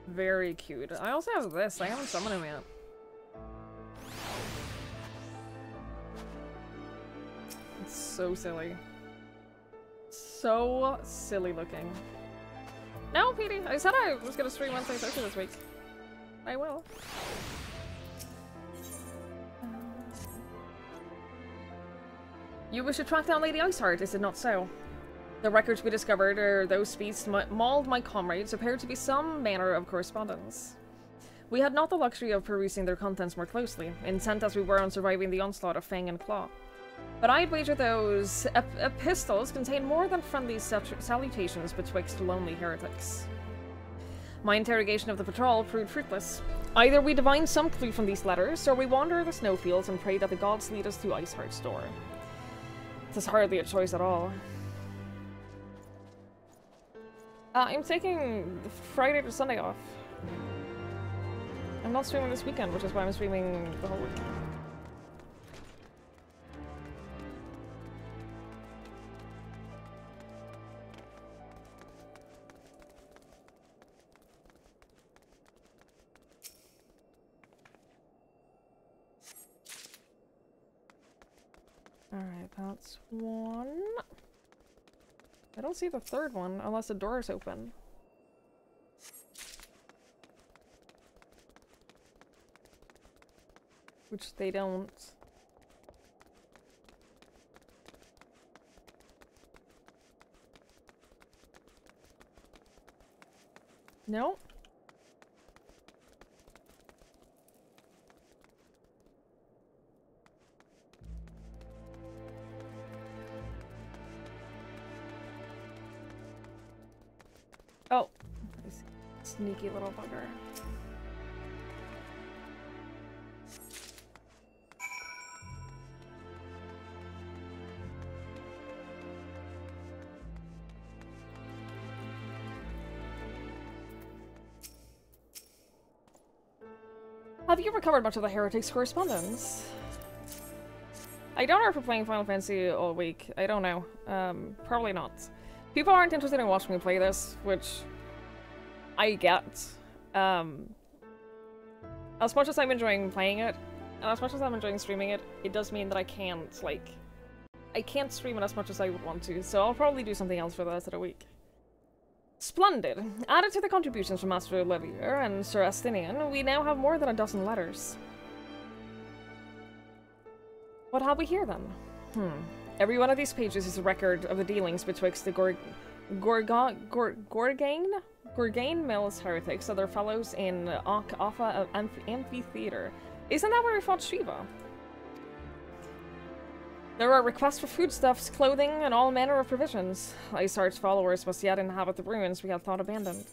Very cute. I also have this. I haven't summoned him yet. It's so silly. So silly looking. No, Petey. I said I was gonna stream Wednesday, Thursday this week. I will. You wish to track down Lady Iceheart, is it not so? The records we discovered, or those beasts mauled my comrades, appeared to be some manner of correspondence. We had not the luxury of perusing their contents more closely, intent as we were on surviving the onslaught of Fang and Claw. But I'd wager those epistles contain more than friendly salutations betwixt lonely heretics. My interrogation of the patrol proved fruitless. Either we divine some clue from these letters, or we wander the snowfields and pray that the gods lead us to Iceheart's door. This is hardly a choice at all. I'm taking Friday to Sunday off. I'm not streaming this weekend, which is why I'm streaming the whole week. Alright, that's one. I don't see the third one, unless the door is open. Which they don't. No? Oh, sneaky little bugger. Have you recovered much of the Heretics correspondence? I don't know if we're playing Final Fantasy all week. I don't know. Probably not. People aren't interested in watching me play this, which I get. As much as I'm enjoying playing it, and as much as I'm enjoying streaming it, it does mean that I can't, like, I can't stream it as much as I would want to, so I'll probably do something else for the rest of the week. Splendid! Added to the contributions from Master Olivier and Sir Estinian, we now have more than a dozen letters. What have we here, then? Every one of these pages is a record of the dealings betwixt the Gorgain Mills heretics and their fellows in Alpha Amphitheater. Isn't that where we fought Shiva? There are requests for foodstuffs, clothing, and all manner of provisions. Iceheart's followers must yet inhabit the ruins we had thought abandoned.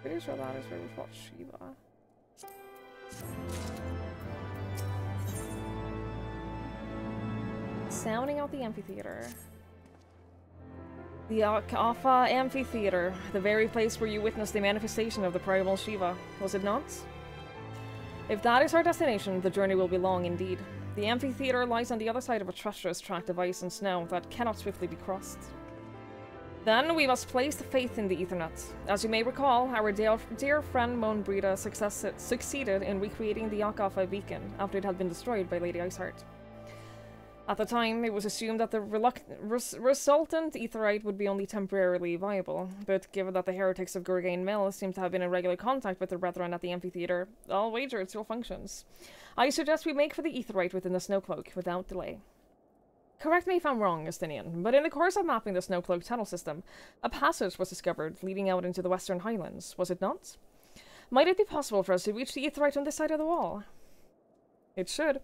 Pretty sure that is where we fought Shiva. Sounding out the amphitheater. The Alpha Amphitheater, the very place where you witnessed the manifestation of the primal Shiva, was it not? If that is our destination, the journey will be long indeed. The amphitheater lies on the other side of a treacherous tract of ice and snow that cannot swiftly be crossed. Then we must place the faith in the Ethernet. As you may recall, our dear friend Moan Brita succeeded in recreating the Alpha beacon after it had been destroyed by Lady Iceheart. At the time, it was assumed that the resultant aetherite would be only temporarily viable, but given that the heretics of Gorgain Mill seem to have been in regular contact with their brethren at the amphitheater, I'll wager it still functions. I suggest we make for the aetherite within the Snowcloak without delay. Correct me if I'm wrong, Estinian, but in the course of mapping the Snowcloak tunnel system, a passage was discovered leading out into the Western Highlands, was it not? Might it be possible for us to reach the aetherite on this side of the wall? It should.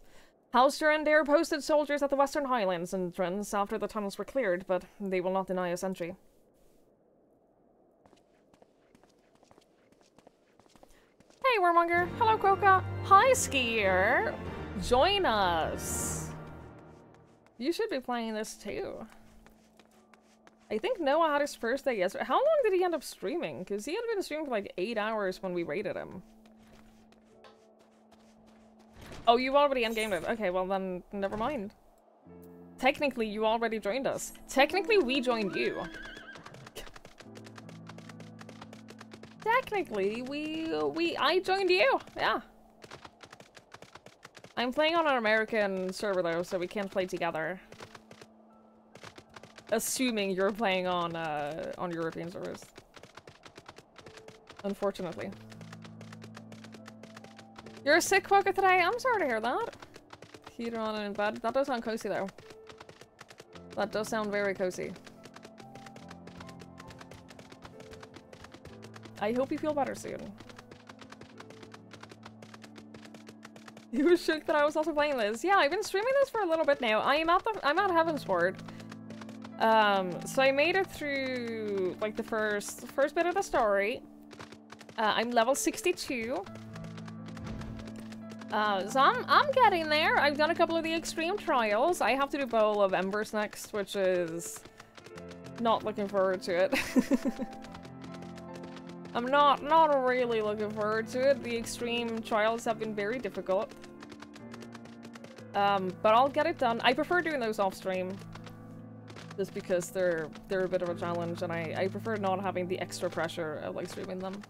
Halster and Dare posted soldiers at the Western Highlands entrance after the tunnels were cleared, but they will not deny us entry. Hey, Warmonger! Hello, Croca! Hi, Skier! Join us! You should be playing this too. I think Noah had his first day yesterday. How long did he end up streaming? Because he had been streaming for like 8 hours when we raided him. Oh, you already endgamed it. Okay, well then, never mind. Technically, you already joined us. Technically, we joined you. Technically, I joined you. Yeah. I'm playing on an American server though, so we can't play together. Assuming you're playing on European servers. Unfortunately. You're sick, Quokka, today? I'm sorry to hear that. Heater on and in bed. That does sound cozy, though. That does sound very cozy. I hope you feel better soon. You were shook that I was also playing this. Yeah, I've been streaming this for a little bit now. I'm at heavensward. So I made it through like the first bit of the story. I'm level 62. So I'm getting there. I've done a couple of the extreme trials. I have to do Bowl of Embers next, which is not looking forward to it. I'm not really looking forward to it. The extreme trials have been very difficult. But I'll get it done. I prefer doing those off stream. Just because they're a bit of a challenge, and I prefer not having the extra pressure of like streaming them.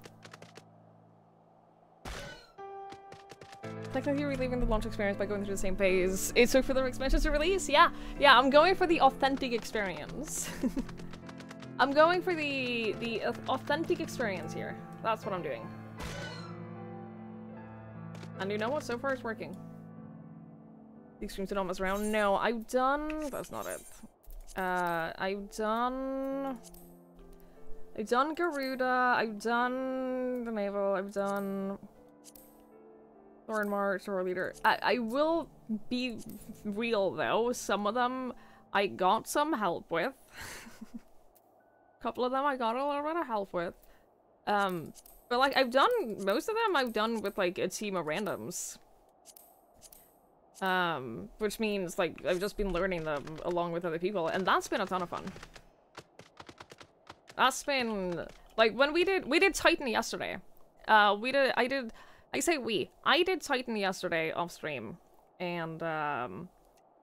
Technically reliving the launch experience by going through the same phase. It's so for the expansions to release? Yeah, I'm going for the authentic experience. I'm going for the authentic experience here. That's what I'm doing. And you know what? So far it's working. The extreme autonomous round? No, I've done... That's not it. I've done Garuda, I've done the Naval, I've done Thorn March, or Leader. I will be real though, some of them I got some help with. A couple of them I got a little bit of help with. But like I've done, most of them I've done with like a team of randoms. Which means like I've just been learning them along with other people, and that's been a ton of fun. That's been like when we did Titan yesterday. I did Titan yesterday off stream, and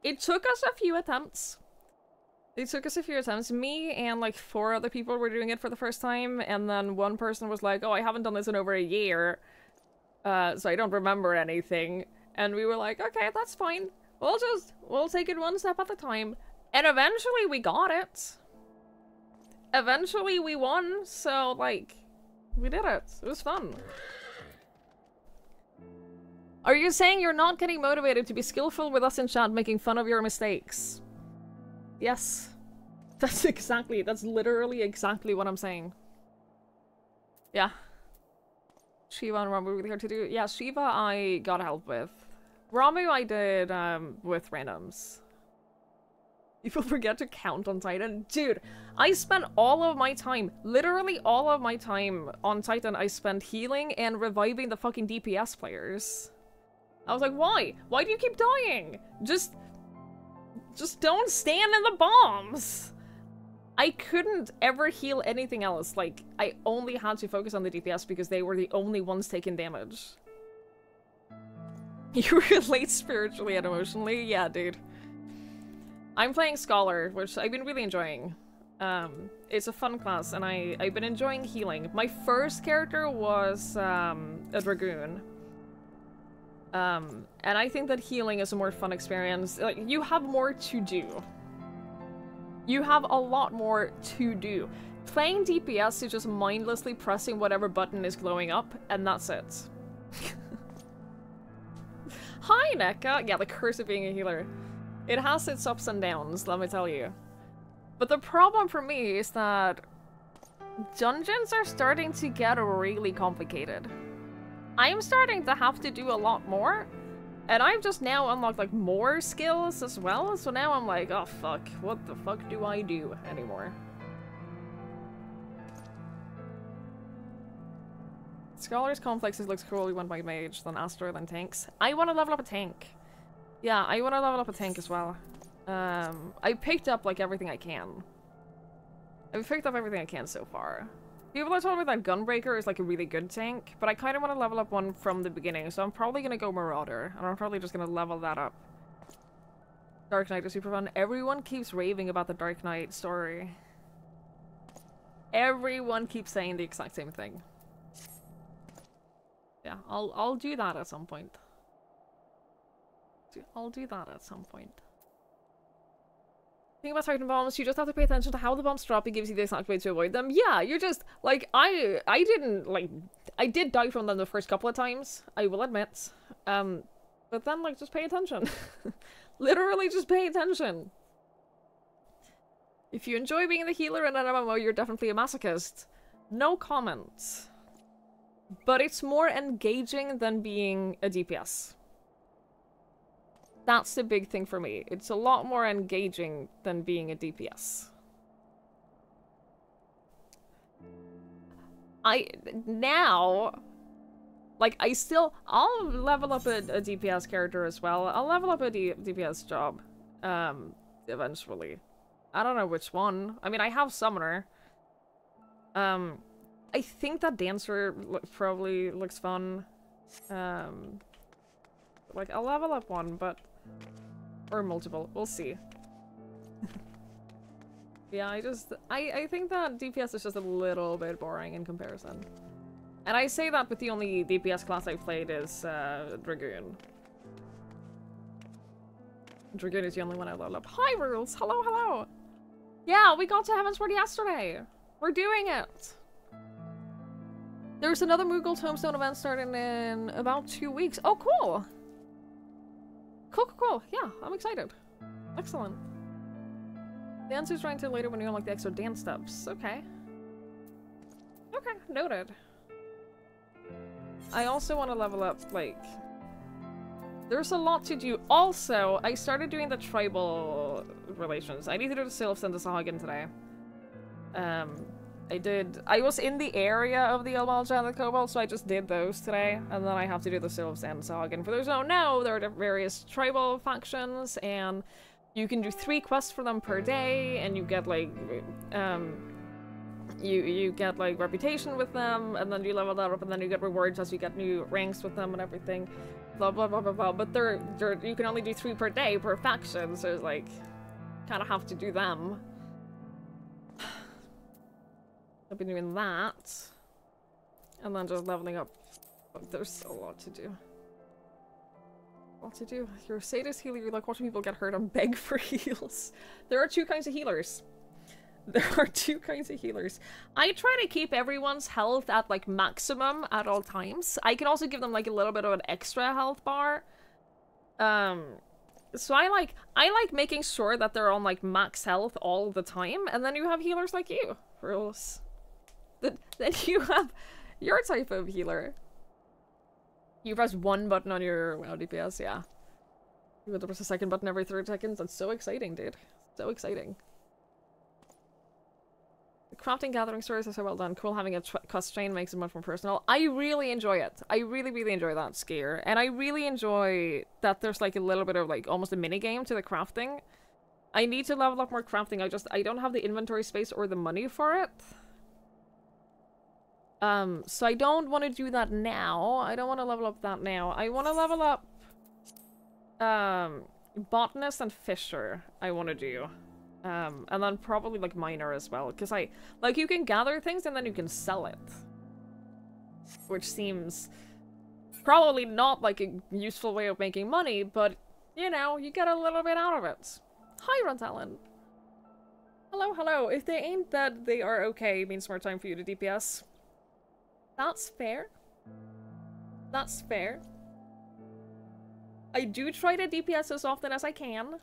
it took us a few attempts. Me and like 4 other people were doing it for the first time, and then one person was like, "Oh, I haven't done this in over a year, so I don't remember anything." And we were like, okay, that's fine. We'll take it one step at a time. And eventually we got it. Eventually we won, so like, we did it. It was fun. Are you saying you're not getting motivated to be skillful with us in chat making fun of your mistakes? Yes. That's literally exactly what I'm saying. Yeah. Shiva and Ramu really hard to do. Yeah, Shiva I got help with. Ramu I did with randoms. People forget to count on Titan. Dude, I spent all of my time, literally all of my time on Titan, I spent healing and reviving the fucking DPS players. I was like, why? Why do you keep dying? Just don't stand in the bombs. I couldn't ever heal anything else. Like, I only had to focus on the DPS because they were the only ones taking damage. You relate spiritually and emotionally? Yeah, dude. I'm playing Scholar, which I've been really enjoying. It's a fun class, and I've been enjoying healing. My first character was a Dragoon. And I think that healing is a more fun experience. Like, you have more to do. You have a lot more to do. Playing DPS is just mindlessly pressing whatever button is glowing up, and that's it. Hi, NECA! Yeah, the curse of being a healer. It has its ups and downs, let me tell you. But the problem for me is that dungeons are starting to get really complicated. I'm starting to have to do a lot more, and I've just now unlocked like more skills as well, so now I'm like, oh fuck, what the fuck do I do anymore? Scholar's complexes looks cool, we went by mage, then Astro, then tanks. I want to level up a tank. Yeah, I want to level up a tank as well. I picked up like everything I can. I've picked up everything I can so far. People have told me that Gunbreaker is like a really good tank, but I kind of want to level up one from the beginning, so I'm probably going to go Marauder, and I'm probably just going to level that up. Dark Knight is super fun. Everyone keeps raving about the Dark Knight story. Everyone keeps saying the exact same thing. Yeah, I'll do that at some point. I'll do that at some point. Thing about Titan bombs, you just have to pay attention to how the bombs drop. It gives you the exact way to avoid them. Yeah, you're just like I didn't like I did die from them the first couple of times, I will admit. But then like just pay attention. Literally just pay attention. If you enjoy being the healer in an MMO, you're definitely a masochist. No comment. But it's more engaging than being a DPS. That's the big thing for me. It's a lot more engaging than being a DPS. now, like, I'll level up a DPS character as well. I'll level up a DPS job, eventually. I don't know which one. I mean, I have Summoner. I think that Dancer probably looks fun. Like, I'll level up one, but... Or multiple. We'll see. Yeah, I think that DPS is just a little bit boring in comparison. And I say that with the only DPS class I played is Dragoon. Dragoon is the only one I leveled up. Hi, Rules! Hello, hello! Yeah, we got to Heavensward yesterday! We're doing it! There's another Moogle Tombstone event starting in about 2 weeks. Oh, cool! Cool, cool, cool. Yeah, I'm excited. Excellent. The answer's trying to later when you unlock the extra dance steps. Okay. Okay, noted. I also want to level up, like... There's a lot to do. Also, I started doing the tribal relations. I need to do the Sylphs and the Sahagin today. I was in the area of the Elmalja and the Kobold, so I just did those today. And then I have to do the Sylphs and Sahagin. For those who don't know, there are various tribal factions, and you can do 3 quests for them per day, and you get, like, you get, like, reputation with them, and then you level that up, and then you get rewards as you get new ranks with them and everything. Blah, blah, blah, blah, blah. But you can only do 3 per day per faction, so it's, like, kind of have to do them. I've been doing that. And then just leveling up. There's a lot to do. What to do? You're a sadist healer, you like watching people get hurt and beg for heals. There are 2 kinds of healers. There are 2 kinds of healers. I try to keep everyone's health at, like, maximum at all times. I can also give them, like, a little bit of an extra health bar. So I like making sure that they're on, like, max health all the time, and then you have healers like you. Rules. Then you have your type of healer. You press 1 button on your WoW DPS, yeah. You have to press a 2nd button every 30 seconds. That's so exciting, dude. So exciting. The crafting gathering stories are so well done. Cool, having a quest chain makes it much more personal. I really enjoy it. I really, really enjoy that skier. And I really enjoy that there's, like, a little bit of, like, almost a mini-game to the crafting. I need to level up more crafting. I don't have the inventory space or the money for it. So I don't want to do that now. I don't want to level up that now. I want to level up, botanist and fisher, I want to do. And then probably, like, miner as well. Because like, you can gather things and then you can sell it. Which seems probably not, like, a useful way of making money, but, you know, you get a little bit out of it. Hi, Runtalon. Hello, hello. If they ain't dead, they are okay. It means more time for you to DPS. That's fair. That's fair. I do try to DPS as often as I can.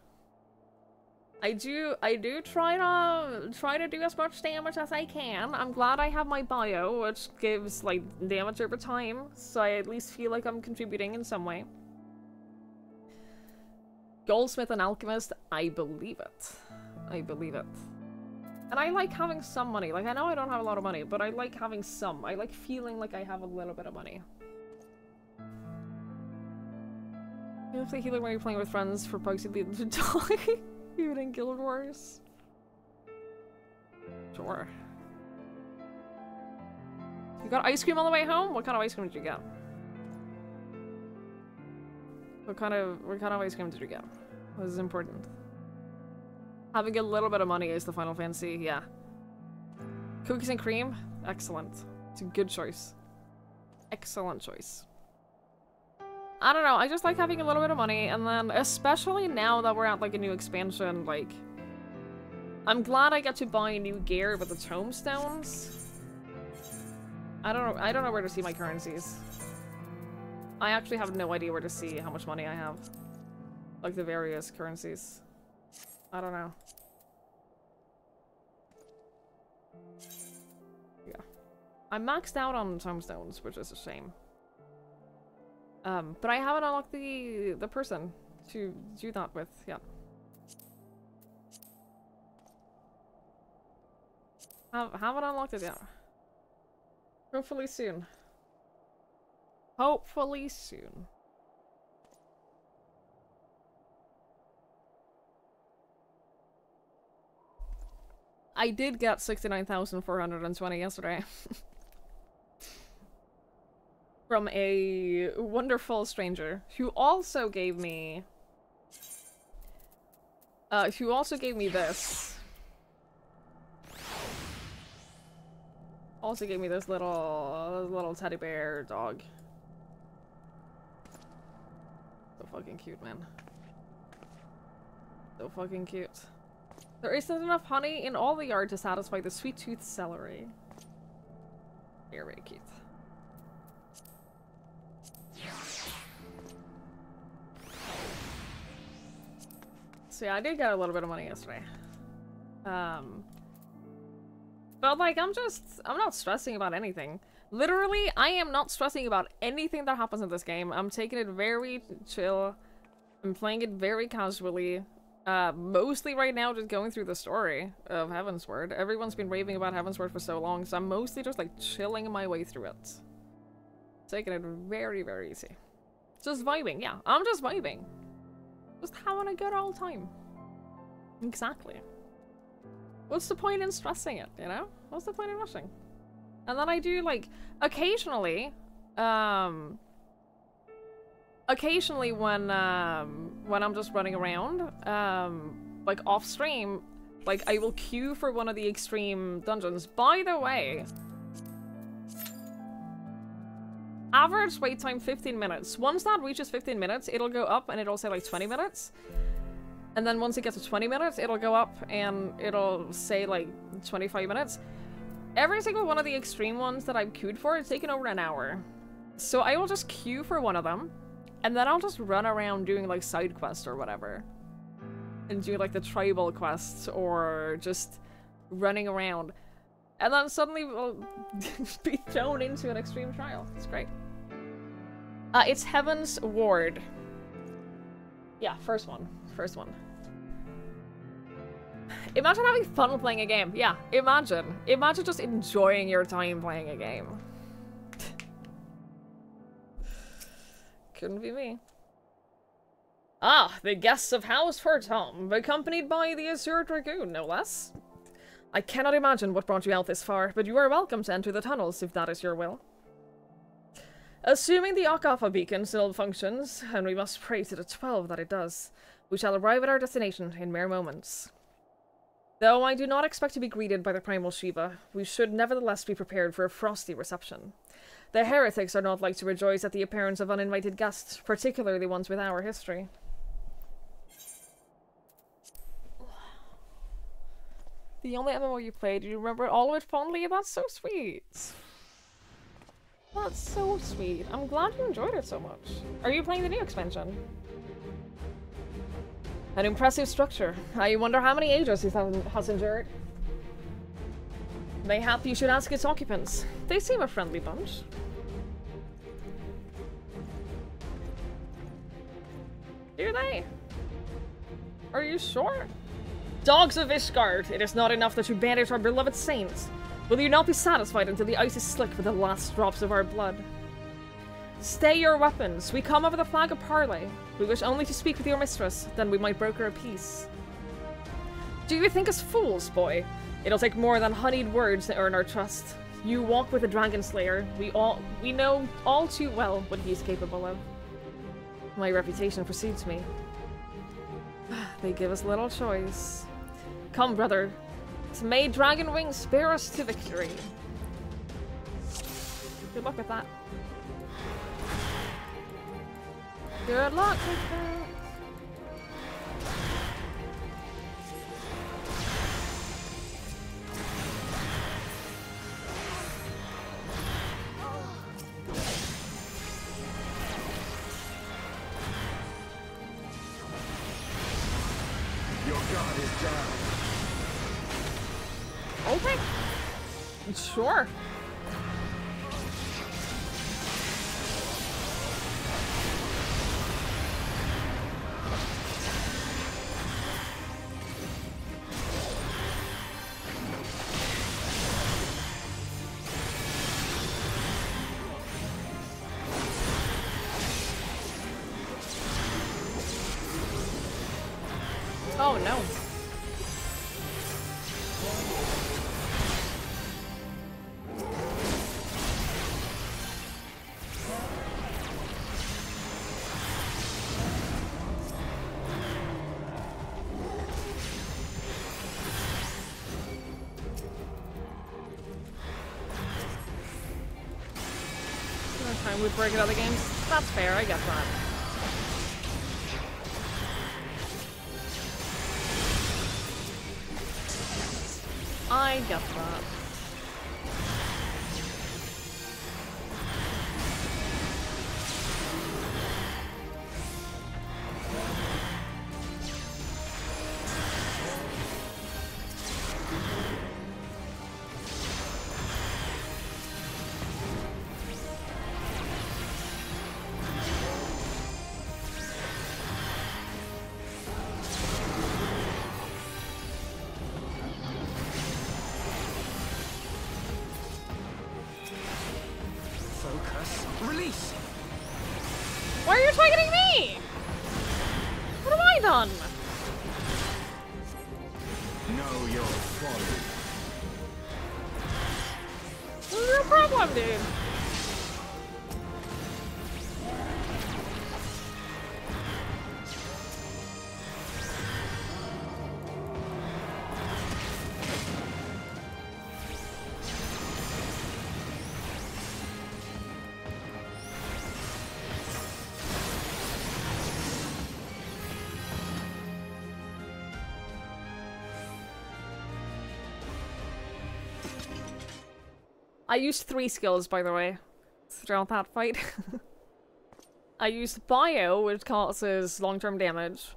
I do try to do as much damage as I can. I'm glad I have my bio, which gives, like, damage over time, so I at least feel like I'm contributing in some way. Goldsmith and alchemist, I believe it. I believe it. And I like having some money. Like, I know I don't have a lot of money, but I like having some. I like feeling like I have a little bit of money. You play healer when you're playing with friends for bugs to lead them to die. Even in Guild Wars. Sure. You got ice cream on the way home? What kind of ice cream did you get? What kind of ice cream did you get? What is important? Having a little bit of money is the Final Fantasy, yeah. Cookies and cream? Excellent. It's a good choice. Excellent choice. I don't know, I just like having a little bit of money, and then especially now that we're at, like, a new expansion, like, I'm glad I get to buy new gear with the tombstones. I don't know where to see my currencies. I actually have no idea where to see how much money I have. Like, the various currencies. I don't know. Yeah. I'm maxed out on tombstones, which is a shame. But I haven't unlocked the person to do that with yet. Haven't unlocked it yet. Hopefully soon. Hopefully soon. I did get 69,420 yesterday. From a wonderful stranger who also gave me this. Also gave me this little teddy bear dog. So fucking cute, man. So fucking cute. There isn't enough honey in all the yard to satisfy the sweet-toothed celery. Very cute. So yeah, I did get a little bit of money yesterday. But like, I'm not stressing about anything. Literally, I am not stressing about anything that happens in this game. I'm taking it very chill. I'm playing it very casually. Mostly right now just going through the story of Heavensward. Everyone's been raving about Heavensward for so long, so I'm mostly just like chilling my way through it. Taking it very, very easy. Just vibing, yeah. I'm just vibing. Just having a good old time. Exactly. What's the point in stressing it, you know? What's the point in rushing? And then I do, like, occasionally when I'm just running around, like, off-stream, like, I will queue for one of the extreme dungeons. By the way, average wait time 15 minutes. Once that reaches 15 minutes, it'll go up and it'll say, like, 20 minutes. And then once it gets to 20 minutes, it'll go up and it'll say, like, 25 minutes. Every single one of the extreme ones that I've queued for, it's taken over an hour. So I will just queue for one of them, and then I'll just run around doing, like, side quests or whatever. And do, like, the tribal quests, or just running around. And then suddenly we'll be thrown into an extreme trial. It's great. It's heavensward. Yeah, first one. First one. Imagine having fun playing a game. Yeah, imagine. Imagine just enjoying your time playing a game. Couldn't be me. Ah, the guests of House for Tom, accompanied by the Azure Dragoon, no less. I cannot imagine what brought you out this far, but you are welcome to enter the tunnels if that is your will. Assuming the Akafa beacon still functions, and we must pray to the 12 that it does, we shall arrive at our destination in mere moments. Though I do not expect to be greeted by the primal Shiva, we should nevertheless be prepared for a frosty reception. The heretics are not like to rejoice at the appearance of uninvited guests, particularly ones with our history. The only MMO you played, you remember all of it fondly? That's so sweet. That's so sweet. I'm glad you enjoyed it so much. Are you playing the new expansion? An impressive structure. I wonder how many ages it has endured. Mayhap you should ask its occupants. They seem a friendly bunch. Do they? Are you sure? Dogs of Ishgard, it is not enough that you banish our beloved saints. Will you not be satisfied until the ice is slick with the last drops of our blood? Stay your weapons. We come over the flag of parley. We wish only to speak with your mistress, then we might broker a peace. Do you think us fools, boy? It'll take more than honeyed words to earn our trust. You walk with the Dragon Slayer. We know all too well what he's capable of. My reputation precedes me. They give us little choice. Come, brother. May Dragon Wings spare us to victory. Good luck with that. Good luck with that. Your god is down. Okay. Sure. Oh no. Time we break it other games. That's fair, I get that. I get that. Release! Why are you targeting me? What have I done? Know your folly. What's your problem, dude? I used 3 skills, by the way, throughout that fight. I used Bio, which causes long-term damage.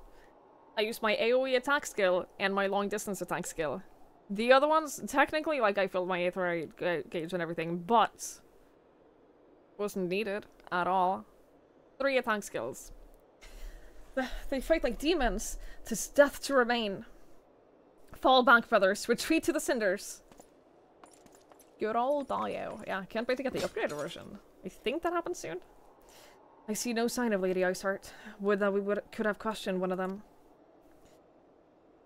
I used my AoE attack skill and my long-distance attack skill. The other ones, technically, like, I filled my Aether gauge and everything, but wasn't needed at all. 3 attack skills. They fight like demons. 'Tis death to remain. Fall back, brothers. Retreat to the cinders. Good old Dio. Yeah, can't wait to get the upgraded version. I think that happens soon. I see no sign of Lady Iceheart. Would that we could have questioned one of them.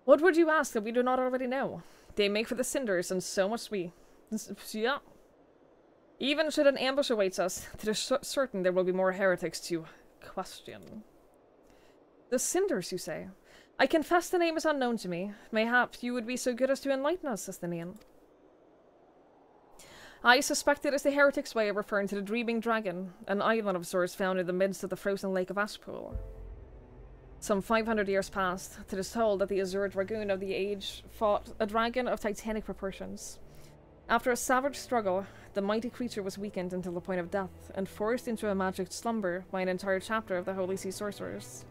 What would you ask that we do not already know? They make for the cinders, and so must we. Yeah. Even should an ambush awaits us, it is certain there will be more heretics to question. The cinders, you say? I confess the name is unknown to me. Mayhap you would be so good as to enlighten us, Sestinian. I suspect it is the heretics' way of referring to the Dreaming Dragon, an island of sorts found in the midst of the frozen lake of Ashpool. Some 500 years past, it is told that the Azure Dragoon of the age fought a dragon of titanic proportions. After a savage struggle, the mighty creature was weakened until the point of death, and forced into a magic slumber by an entire chapter of the Holy Sea Sorcerers.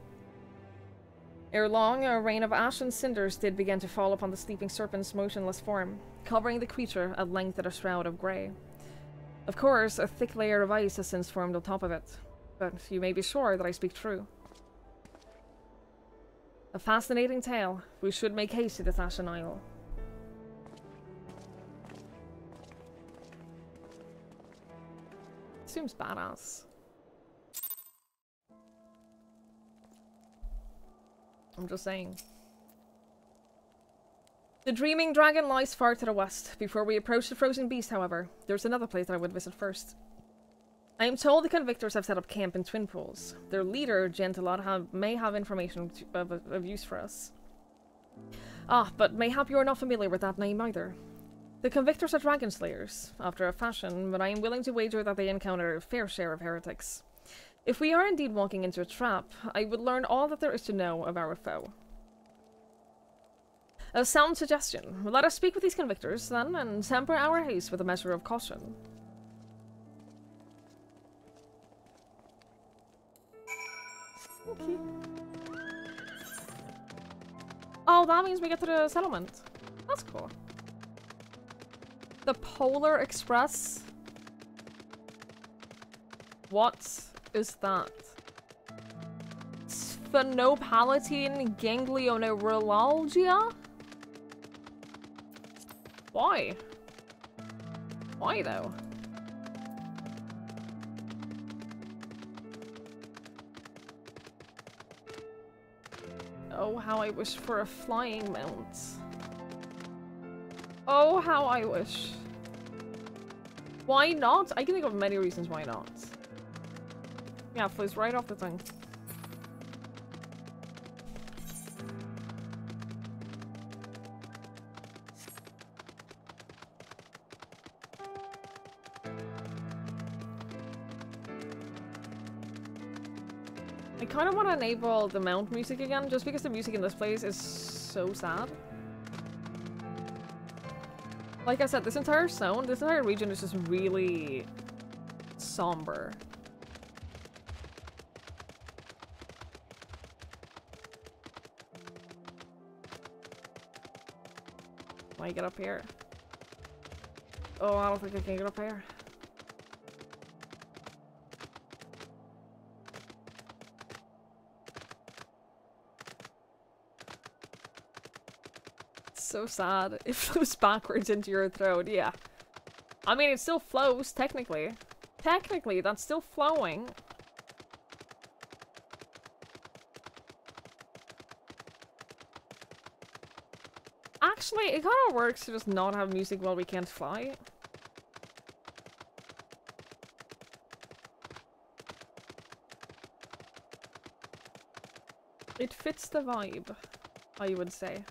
Ere long, a rain of ash and cinders did begin to fall upon the sleeping serpent's motionless form, covering the creature at length in a shroud of grey. Of course, a thick layer of ice has since formed on top of it, but you may be sure that I speak true. A fascinating tale. We should make haste to this Ashen Isle. Seems badass. I'm just saying. The Dreaming Dragon lies far to the west. Before we approach the Frozen Beast, however, there's another place that I would visit first. I am told the Convictors have set up camp in Twin Pools. Their leader, Gentilot, may have information of use for us. Ah, but mayhap you are not familiar with that name either. The Convictors are dragon slayers, after a fashion, but I am willing to wager that they encounter a fair share of heretics. If we are indeed walking into a trap, I would learn all that there is to know of our foe. A sound suggestion. Let us speak with these Convictors, then, and temper our haste with a measure of caution. Okay. Oh, that means we get to the settlement. That's cool. The Polar Express? What is that? Sphenopalatine ganglioneuralgia? Why? Why though? Oh, how I wish for a flying mount. Oh, how I wish. Why not? I can think of many reasons why not. Yeah, flies right off the tongue. I kind of want to enable the mount music again, just because the music in this place is so sad. Like I said, this entire zone, this entire region is just really somber. Can I get up here? Oh, I don't think I can get up here. So sad. It flows backwards into your throat, yeah. I mean, it still flows, technically. Technically, that's still flowing. Actually, it kind of works to just not have music while we can't fly. It fits the vibe, I would say.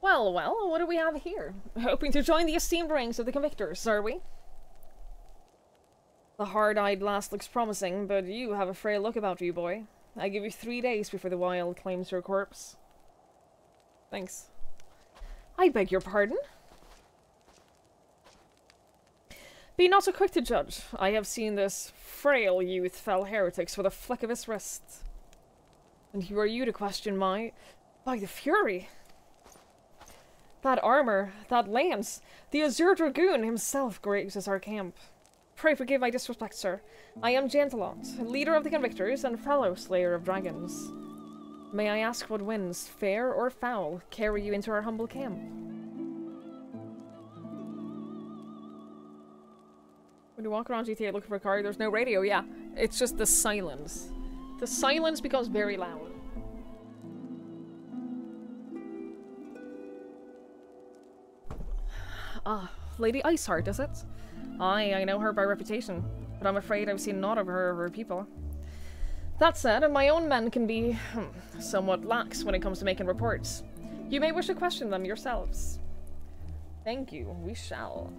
Well, well, what do we have here? Hoping to join the esteemed ranks of the convictors, are we? The hard-eyed lass looks promising, but you have a frail look about you, boy. I give you 3 days before the Wild claims your corpse. Thanks. I beg your pardon? Be not so quick to judge. I have seen this frail youth fell heretics with a flick of his wrist. And who are you to question my... By the Fury! That armor, that lance, the Azure Dragoon himself graces our camp. Pray forgive my disrespect, sir. I am Gentilot, leader of the Convictors and fellow slayer of dragons. May I ask what winds, fair or foul, carry you into our humble camp? When you walk around GTA looking for a car, there's no radio, yeah. It's just the silence. The silence becomes very loud. Ah, Lady Iceheart, is it? Aye, I know her by reputation, but I'm afraid I've seen naught of her or her people. That said, my own men can be somewhat lax when it comes to making reports. You may wish to question them yourselves. Thank you, we shall.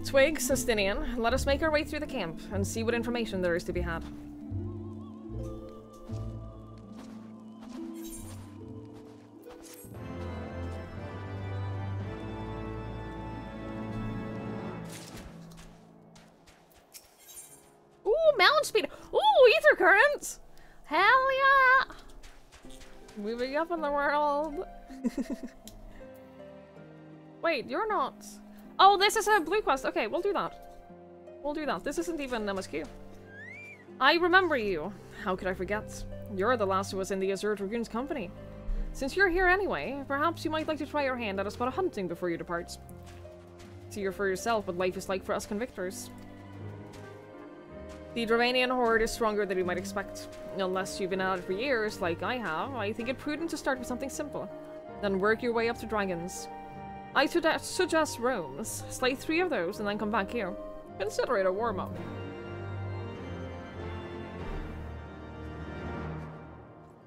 Twig, Sustinian, let us make our way through the camp and see what information there is to be had. Ooh, mountain speed! Ooh, ether currents! Hell yeah! Moving up in the world. Wait, you're not... Oh, this is a blue quest. Okay, we'll do that. We'll do that. This isn't even MSQ. I remember you. How could I forget? You're the last who was in the Azure Dragoon's company. Since you're here anyway, perhaps you might like to try your hand at a spot of hunting before you depart. See for yourself what life is like for us convictors. The Dravanian horde is stronger than you might expect. Unless you've been at it for years, like I have, I think it prudent to start with something simple. Then work your way up to dragons. I suggest roams. Slay 3 of those and then come back here. Consider it a warm-up.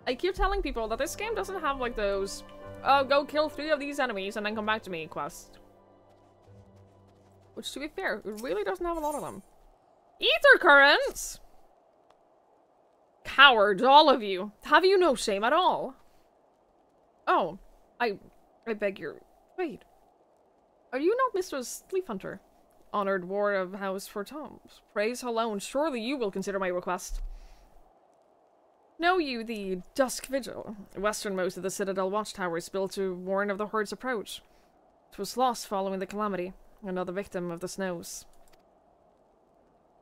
I keep telling people that this game doesn't have like those, oh, go kill 3 of these enemies and then come back to me quest. Which, to be fair, it really doesn't have a lot of them. Ether currents! Cowards, all of you. Have you no shame at all? Oh, I beg your... Wait. Are you not Mr. Sleep Hunter? Honored ward of House for Toms. Praise alone, surely you will consider my request. Know you the Dusk Vigil, westernmost of the Citadel watchtowers built to warn of the horde's approach? 'Twas lost following the calamity, another victim of the snows.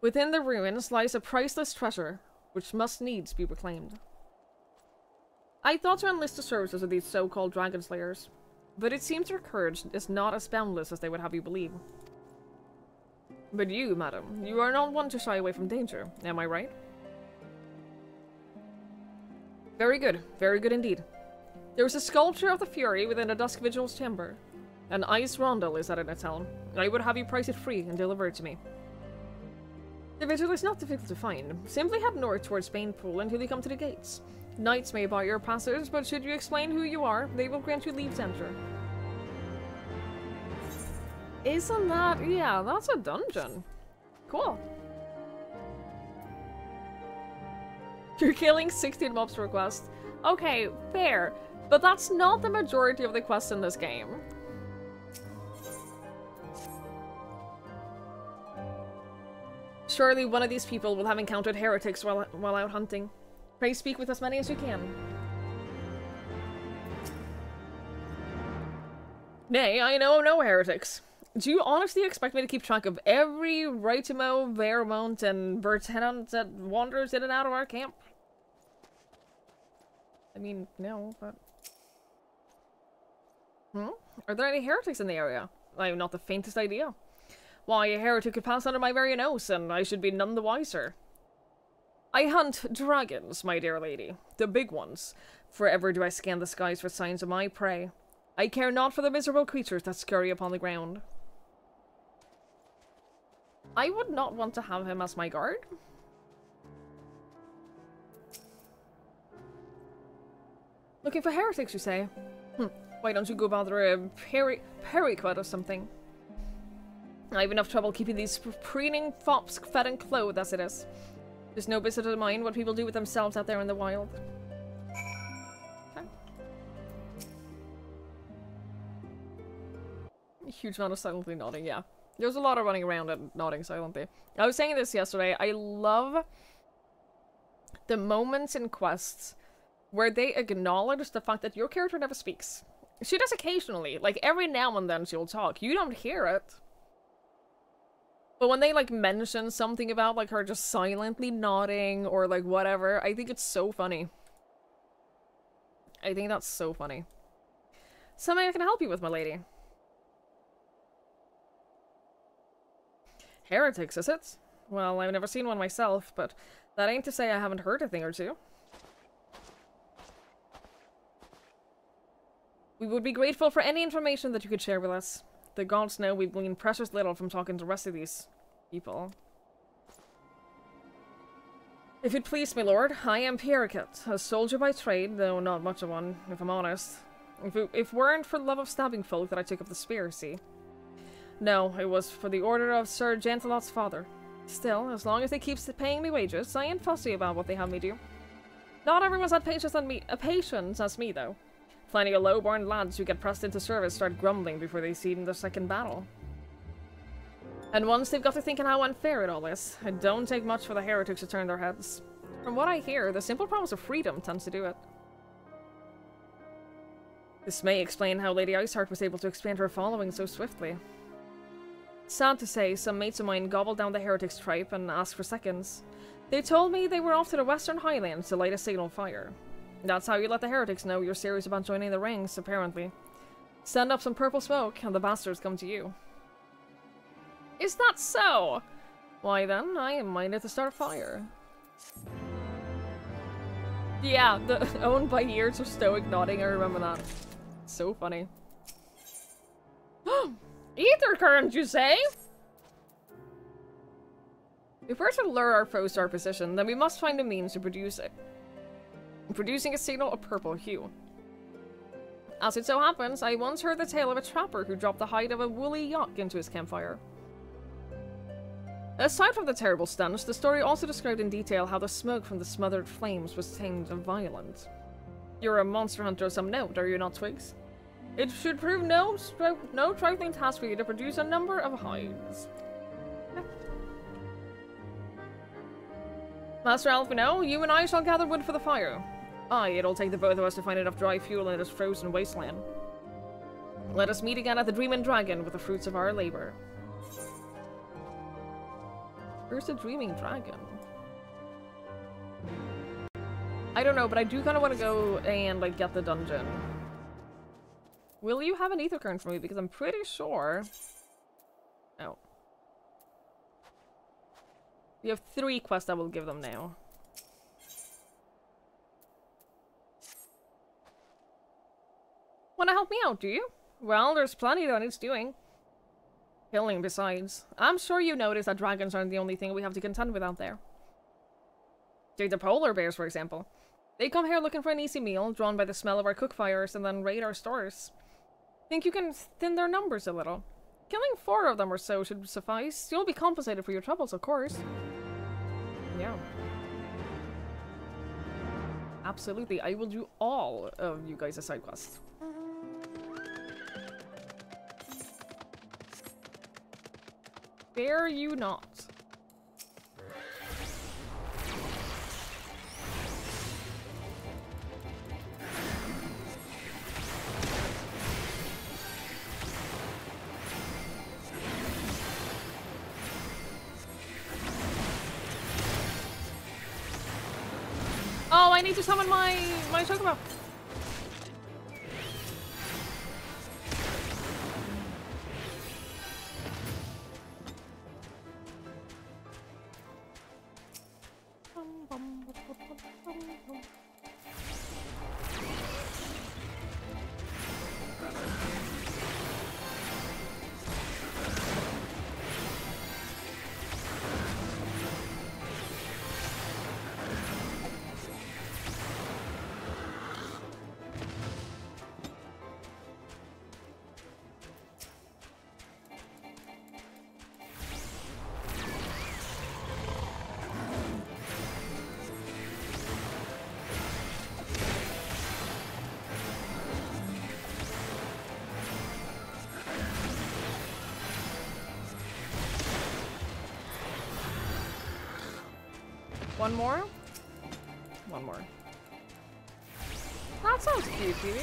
Within the ruins lies a priceless treasure, which must needs be reclaimed. I thought to enlist the services of these so-called dragon slayers, but it seems their courage is not as boundless as they would have you believe. But you, madam, you are not one to shy away from danger, am I right? Very good indeed. There is a sculpture of the Fury within a Dusk Vigil's chamber. An ice rondel is at in its helm. I would have you price it free and deliver it to me. The Vigil is not difficult to find. Simply head north towards Banepool until you come to the gates. Knights may buy your passage, but should you explain who you are, they will grant you leave to enter. Isn't that... yeah, that's a dungeon. Cool. You're killing 16 mobs per quest. Okay, fair. But that's not the majority of the quests in this game. Surely one of these people will have encountered heretics while out hunting. Pray speak with as many as you can. Nay, I know no heretics. Do you honestly expect me to keep track of every Rightimo, Vermont, and Vertenant that wanders in and out of our camp? I mean, no, but... Are there any heretics in the area? I have not the faintest idea. Why, a heretic could pass under my very nose, and I should be none the wiser. I hunt dragons, my dear lady. The big ones. Forever do I scan the skies for signs of my prey. I care not for the miserable creatures that scurry upon the ground. I would not want to have him as my guard. Looking for heretics, you say? Why don't you go bother a periquet or something? I have enough trouble keeping these preening fops fed and clothed as it is. There's no business of mine what people do with themselves out there in the wild. Okay. A huge amount of silently nodding, yeah. There's a lot of running around and nodding silently. I was saying this yesterday, I love the moments in quests where they acknowledge the fact that your character never speaks. She does occasionally, like every now and then she'll talk. You don't hear it. But when they, like, mention something about, like, her just silently nodding or, like, whatever, I think it's so funny. I think that's so funny. Something I can help you with, my lady. Heretics, is it? Well, I've never seen one myself, but that ain't to say I haven't heard a thing or two. We would be grateful for any information that you could share with us. The gods know we've gleaned precious little from talking to the rest of these people. If it please, my lord, I am Periquet, a soldier by trade, though not much of one, if I'm honest. If it weren't for love of stabbing folk that I took up the spear, see? No, it was for the order of Sir Gentilot's father. Still, as long as they keep paying me wages, I ain't fussy about what they have me do. Not everyone's had patience as me, though. Plenty of low-born lads who get pressed into service start grumbling before they see in the second battle. And once they've got to thinking how unfair it all is, it don't take much for the heretics to turn their heads. From what I hear, the simple promise of freedom tends to do it. This may explain how Lady Iceheart was able to expand her following so swiftly. Sad to say, some mates of mine gobbled down the heretics' tripe and asked for seconds. They told me they were off to the Western Highlands to light a signal fire. That's how you let the heretics know you're serious about joining the ranks, apparently. Send up some purple smoke, and the bastards come to you. Is that so? Why then, I am minded to start a fire. Yeah, the owned by years of stoic nodding, I remember that. So funny. Ether current, you say? If we're to lure our foes to our position, then we must find a means to produce it. Producing a signal of purple hue. As it so happens, I once heard the tale of a trapper who dropped the hide of a woolly yak into his campfire. Aside from the terrible stench, the story also described in detail how the smoke from the smothered flames was tamed and violent. You're a monster hunter of some note, are you not, Twigs? It should prove no trifling task for you to produce a number of hides. Master Alphino, you and I shall gather wood for the fire. Aye, it'll take the both of us to find enough dry fuel in this frozen wasteland. Let us meet again at the Dreaming Dragon with the fruits of our labor. Where's the Dreaming Dragon? I don't know, but I do kind of want to go and, like, get the dungeon. Will you have an ether current for me? Because I'm pretty sure... Oh. We have 3 quests I will give them now. Wanna help me out, do you? Well, there's plenty that needs doing. Killing, besides. I'm sure you noticed that dragons aren't the only thing we have to contend with out there. Take the polar bears, for example. They come here looking for an easy meal, drawn by the smell of our cook fires, and then raid our stores. Think you can thin their numbers a little? Killing 4 of them or so should suffice. You'll be compensated for your troubles, of course. Yeah. Absolutely, I will do all of you guys' side quests. Dare you not? Oh, I need to summon my chocobo. One more? One more. That sounds cute, Phoebe.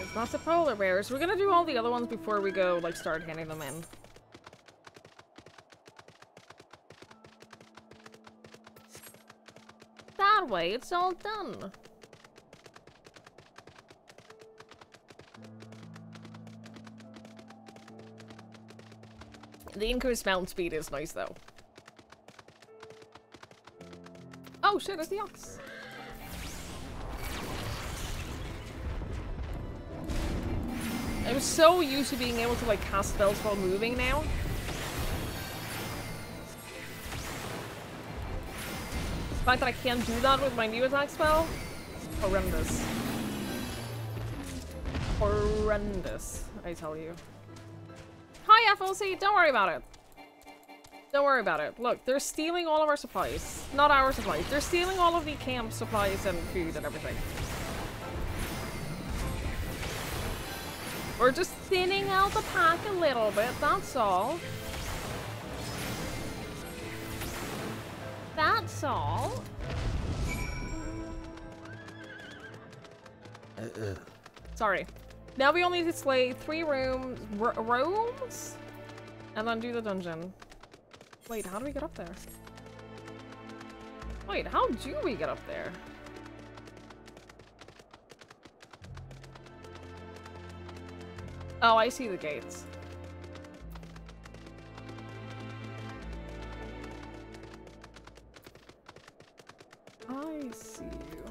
It's not the polar bears. We're gonna do all the other ones before we go, like, start handing them in. That way, it's all done. The increased mount speed is nice, though. Oh shit, it's the ox. I'm so used to being able to, like, cast spells while moving now. The fact that I can't do that with my new attack spell? Horrendous. Horrendous, I tell you. Hi, FLC! Don't worry about it. Don't worry about it. Look, they're stealing all of our supplies. Not our supplies. They're stealing all of the camp supplies and food and everything. We're just thinning out the pack a little bit, that's all. That's all. Sorry. Now we only need to slay 3 rooms, and then do the dungeon. Wait, how do we get up there? Wait, how do we get up there? Oh, I see the gates. I see you.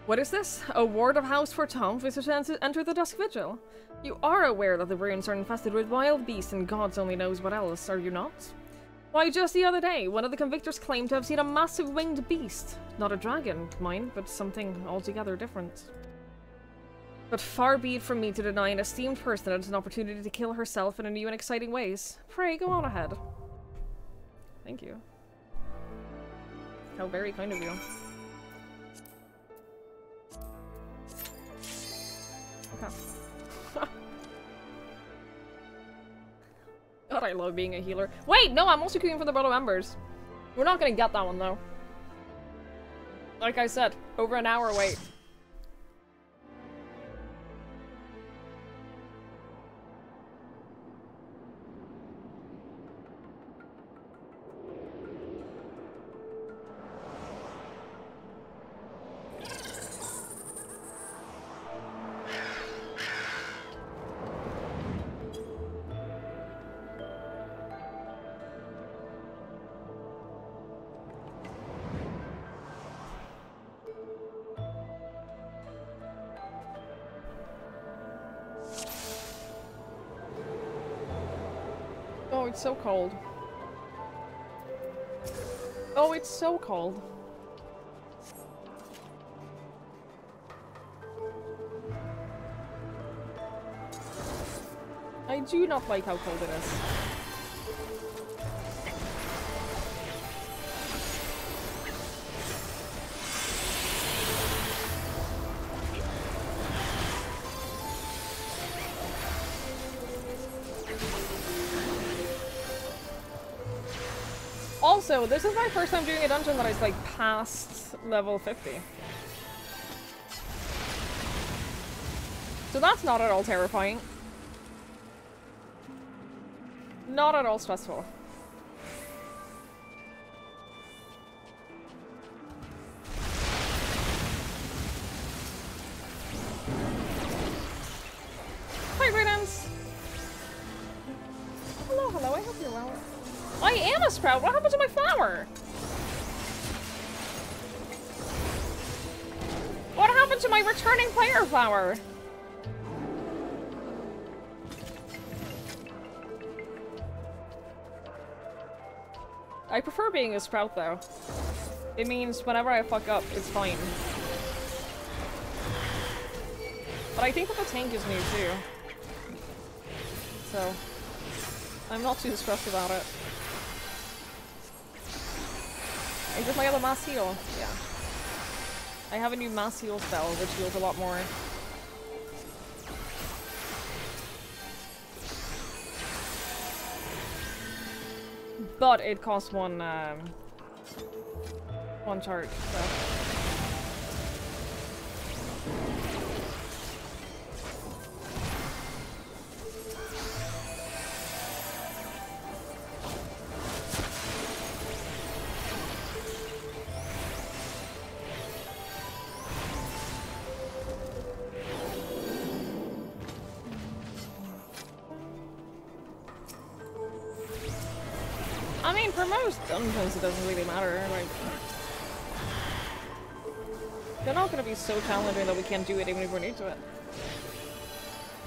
What is this? A ward of House for Tom visitors enter the Dusk Vigil. You are aware that the ruins are infested with wild beasts and gods only knows what else, are you not? Why, just the other day, one of the convictors claimed to have seen a massive winged beast. Not a dragon, mind, but something altogether different. But far be it from me to deny an esteemed person an opportunity to kill herself in new and exciting ways. Pray, go on ahead. Thank you. How very kind of you. Okay. God, I love being a healer. Wait, no, I'm also queuing for the Bottle of Embers. We're not gonna get that one, though. Like I said, over an hour wait. Oh, it's so cold. Oh, it's so cold. I do not like how cold it is. Also, this is my first time doing a dungeon that is like past level 50. So that's not at all terrifying. Not at all stressful. Hi, Greetings! Hello, hello, I hope you're well. I am a sprout! What happened to my flower? What happened to my returning player flower? I prefer being a sprout, though. It means whenever I fuck up, it's fine. But I think that the tank is new, too. So, I'm not too stressed about it. Is this my other mass heal? Yeah. I have a new mass heal spell, which heals a lot more. But it costs one charge, so. I mean, for most dungeons it doesn't really matter, like... They're not gonna be so challenging that we can't do it even if we're new to it.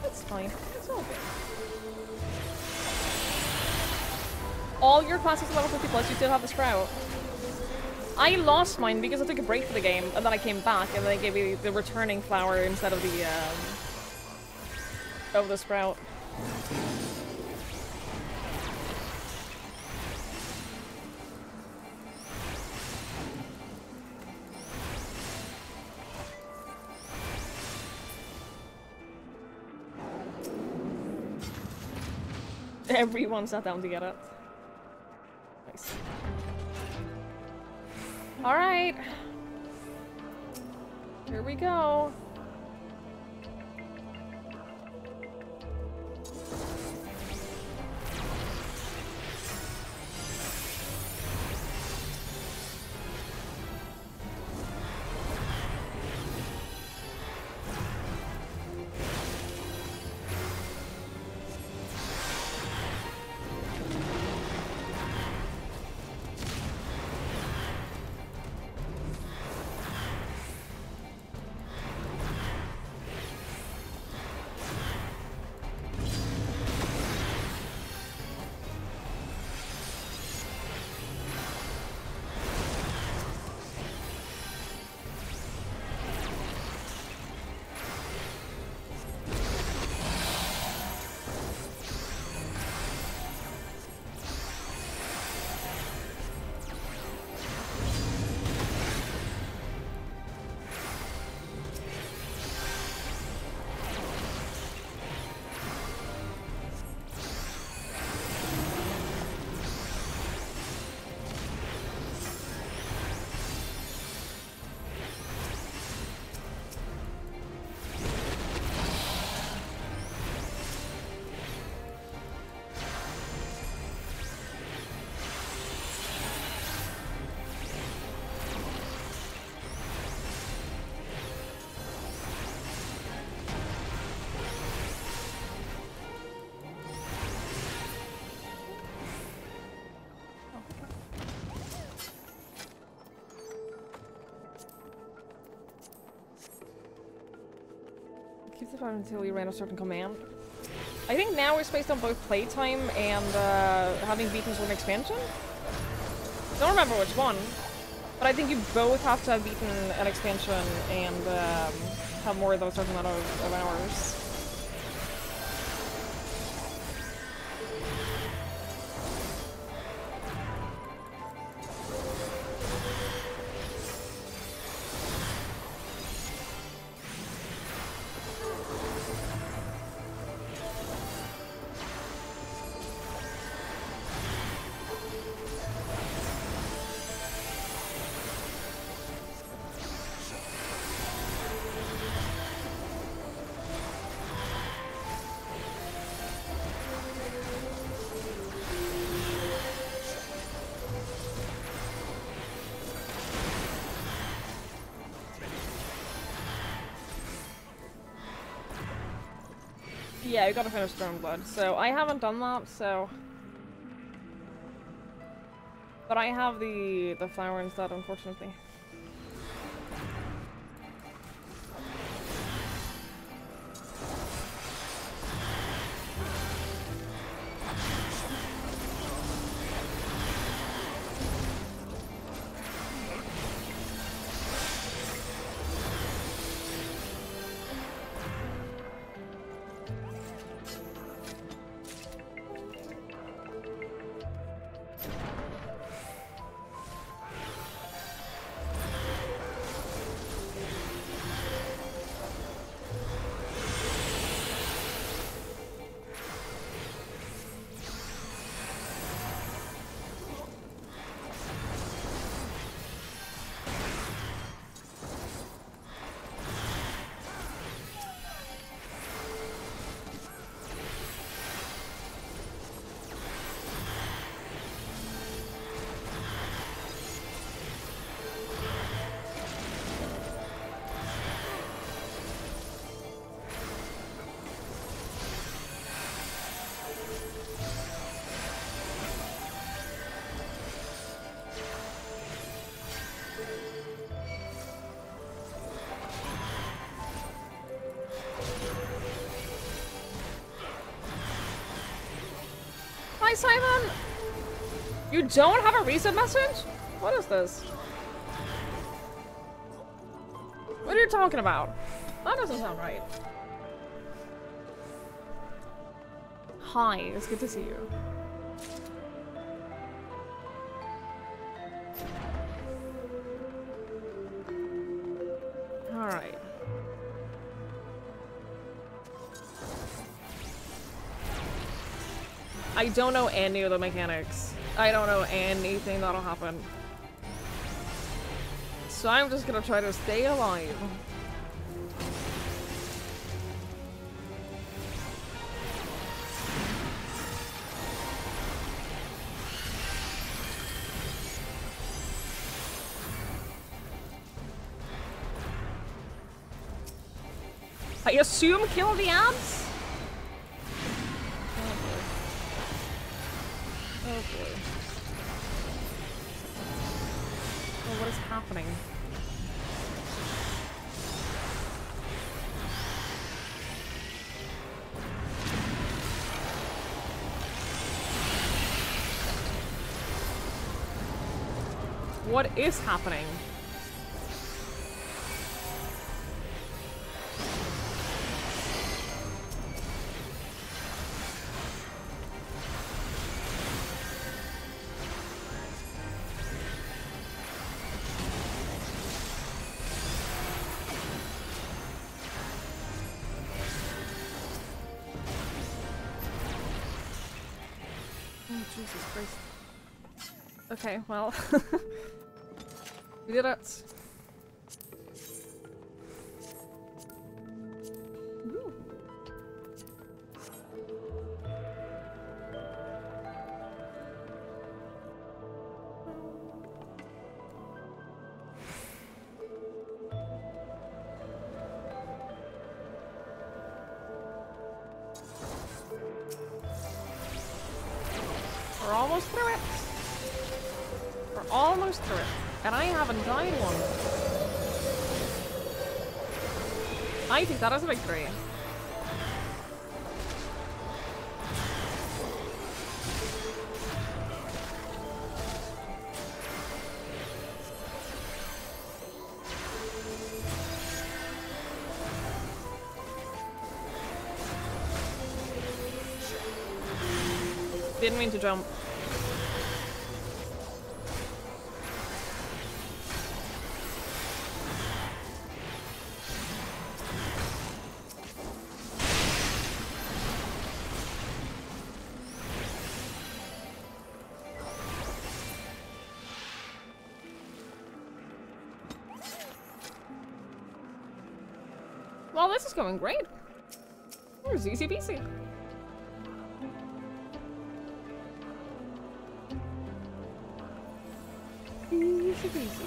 That's fine. It's all good. All your classes are level 50 plus, you still have the sprout. I lost mine because I took a break for the game, and then I came back, and they gave me the returning flower instead of the sprout. Everyone sat down to get it. Nice. Alright. Here we go. specify until you ran a certain command. I think now it's based on both playtime and having beaten certain expansion. Don't remember which one, but I think you both have to have beaten an expansion and have more than a certain amount of hours. Yeah, you gotta finish Stormblood. So I haven't done that, so... But I have the flower instead, unfortunately. Hi, Simon! You don't have a recent message? What is this? What are you talking about? That doesn't sound right. Hi, it's good to see you. Alright. I don't know any of the mechanics. I don't know anything that'll happen. So I'm just gonna try to stay alive. I assume kill the ads? Oh boy. Oh, what is happening? What is happening? Jesus Christ. Okay, well. We did it. Woo. We're almost through it. We're almost through it. And I haven't died one. I think that is a victory. Didn't mean to jump. Well, this is going great. Where's easy peasy? Easy peasy.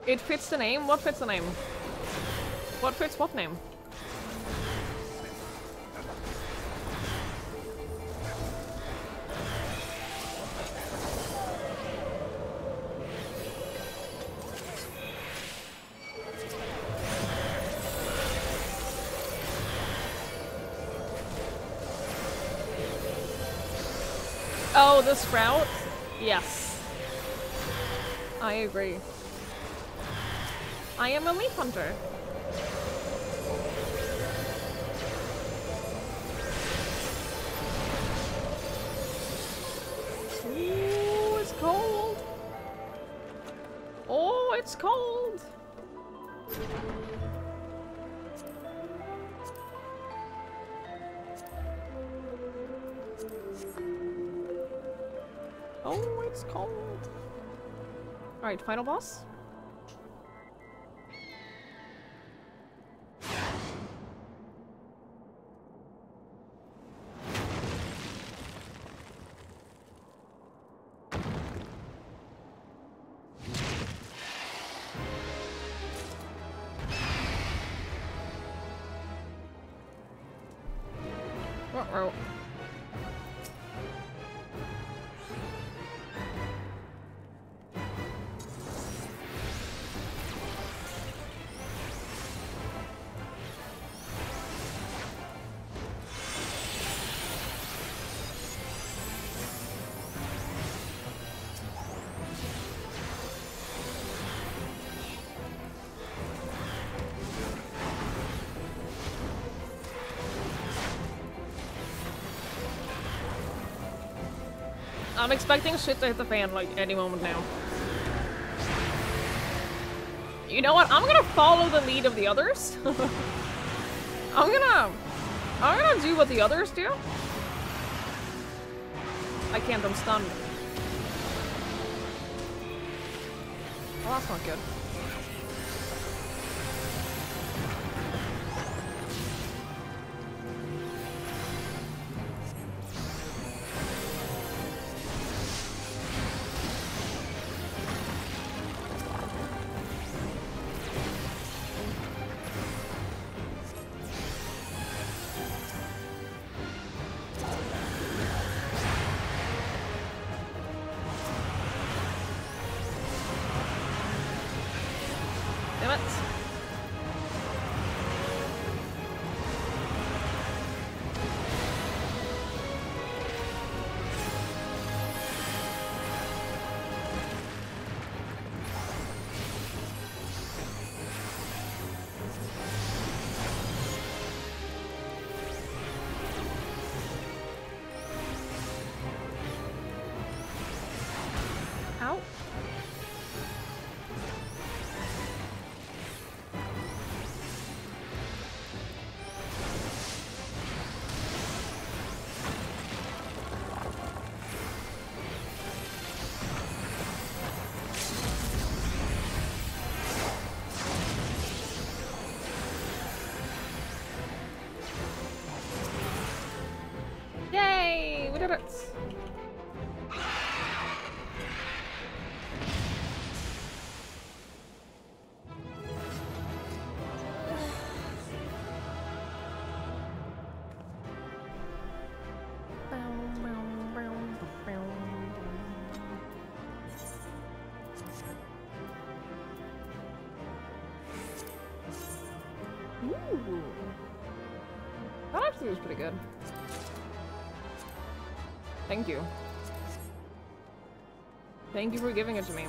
It fits the name? What fits the name? What fits what name? Oh, the sprout? Yes. I agree. I am a leaf hunter. Ooh, it's cold. Oh, it's cold. Oh, it's cold. Alright, final boss. Uh-oh. I'm expecting shit to hit the fan like any moment now. You know what? I'm gonna follow the lead of the others. I'm gonna do what the others do. I can't, I'm stunned. Well, that's not good. Damn it. Ow. Yay! We did it! It was pretty good. Thank you. Thank you for giving it to me.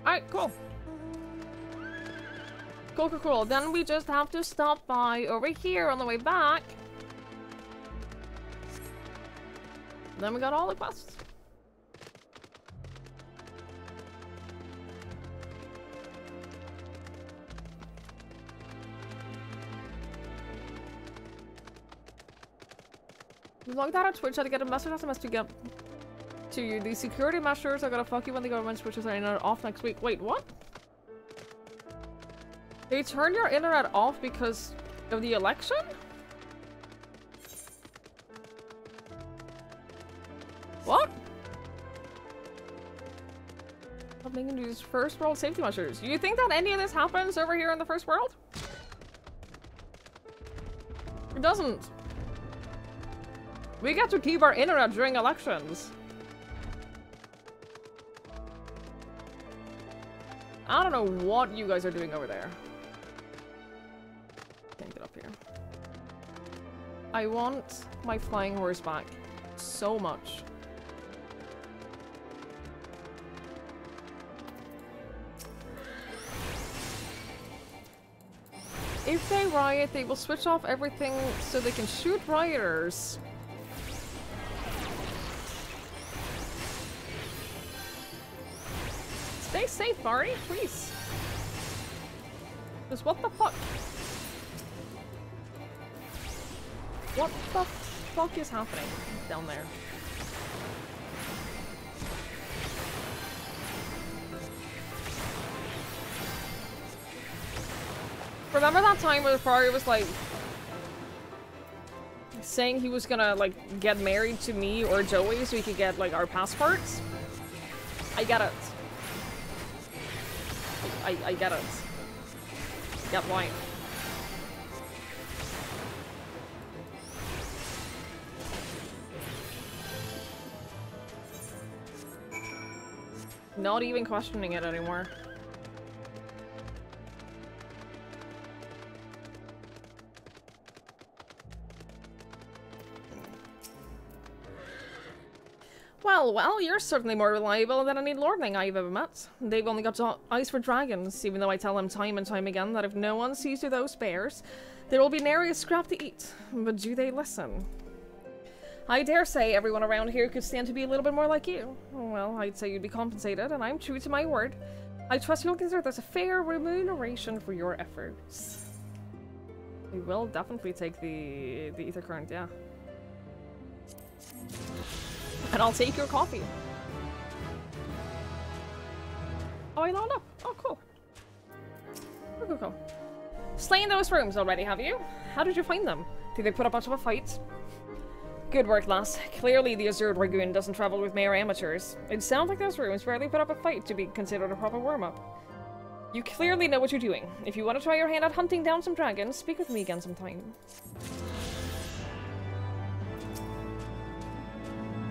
Alright, cool. Cool, cool, cool. Then we just have to stop by over here on the way back. Then we got all the quests. You logged out of Twitch, had to get a message SMS to get to you. The security measures are gonna fuck you when the government switches their internet off next week. Wait, what? They turn your internet off because of the election? What? Something to use first world safety measures. Do you think that any of this happens over here in the first world? It doesn't. We get to keep our internet during elections. I don't know what you guys are doing over there. Can't get up here. I want my flying horse back so much. If they riot, they will switch off everything so they can shoot rioters. Stay safe, Barney, please. Just what the fuck? What the fuck is happening down there? Remember that time where the Ferrari was like saying he was gonna like get married to me or Joey so we could get like our passports? I get it. I get it. Get why. Not even questioning it anymore. Well, you're certainly more reliable than any lordling I've ever met. They've only got eyes for dragons, even though I tell them time and time again that if no one sees to those bears, there will be nary a scrap to eat. But do they listen? I dare say everyone around here could stand to be a little bit more like you. Well, I'd say you'd be compensated, and I'm true to my word. I trust you'll consider this a fair remuneration for your efforts. We will definitely take the ether current, yeah. And I'll take your coffee. Oh, I leveled up. Oh, cool. Cool, cool, cool. Slain those rooms already, have you? How did you find them? Did they put up much of a fight? Good work, lass. Clearly the Azure Dragoon doesn't travel with mere amateurs. It sounds like those rooms rarely put up a fight to be considered a proper warm-up. You clearly know what you're doing. If you want to try your hand at hunting down some dragons, speak with me again sometime.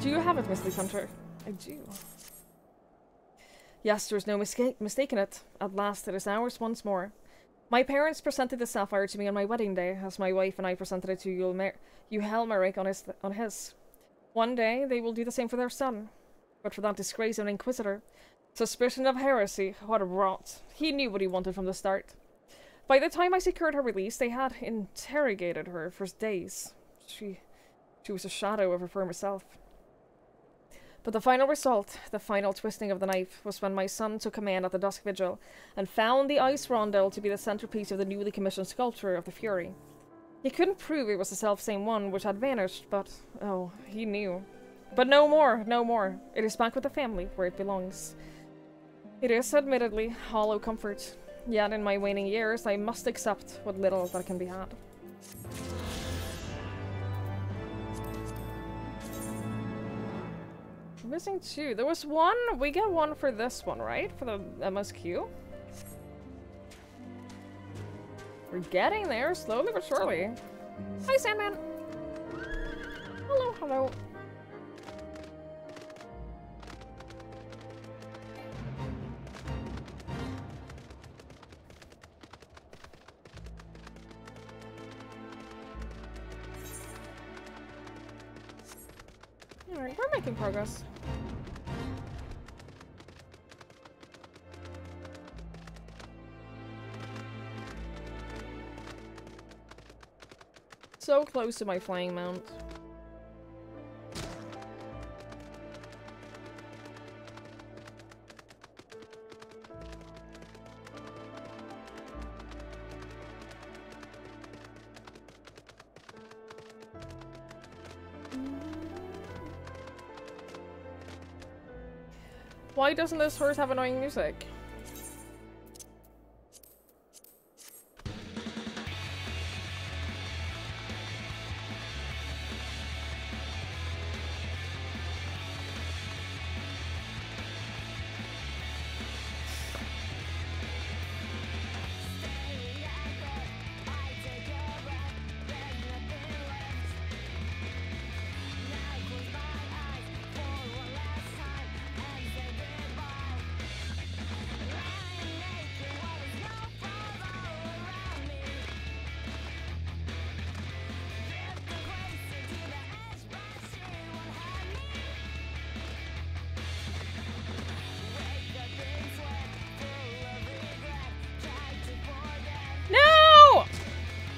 Do you have it, Miss Leaf Hunter? I do. Yes, there's no mistaking it. At last, it is ours once more. My parents presented the sapphire to me on my wedding day, as my wife and I presented it to Uhelmeric on his. One day, they will do the same for their son. But for that disgrace of an inquisitor, suspicion of heresy, what a rot. He knew what he wanted from the start. By the time I secured her release, they had interrogated her for days. She was a shadow of her former self. But the final result, the final twisting of the knife, was when my son took command at the Dusk Vigil and found the ice rondel to be the centerpiece of the newly commissioned sculpture of the Fury. He couldn't prove it was the self-same one which had vanished, but, oh, he knew. But no more, no more. It is back with the family, where it belongs. It is, admittedly, hollow comfort. Yet in my waning years, I must accept what little that can be had. Missing two. There was one. We get one for this one, right? For the MSQ. We're getting there, slowly but surely. Hi, Sandman. Hello, hello. Alright, we're making progress. So close to my flying mount. Why doesn't this horse have annoying music?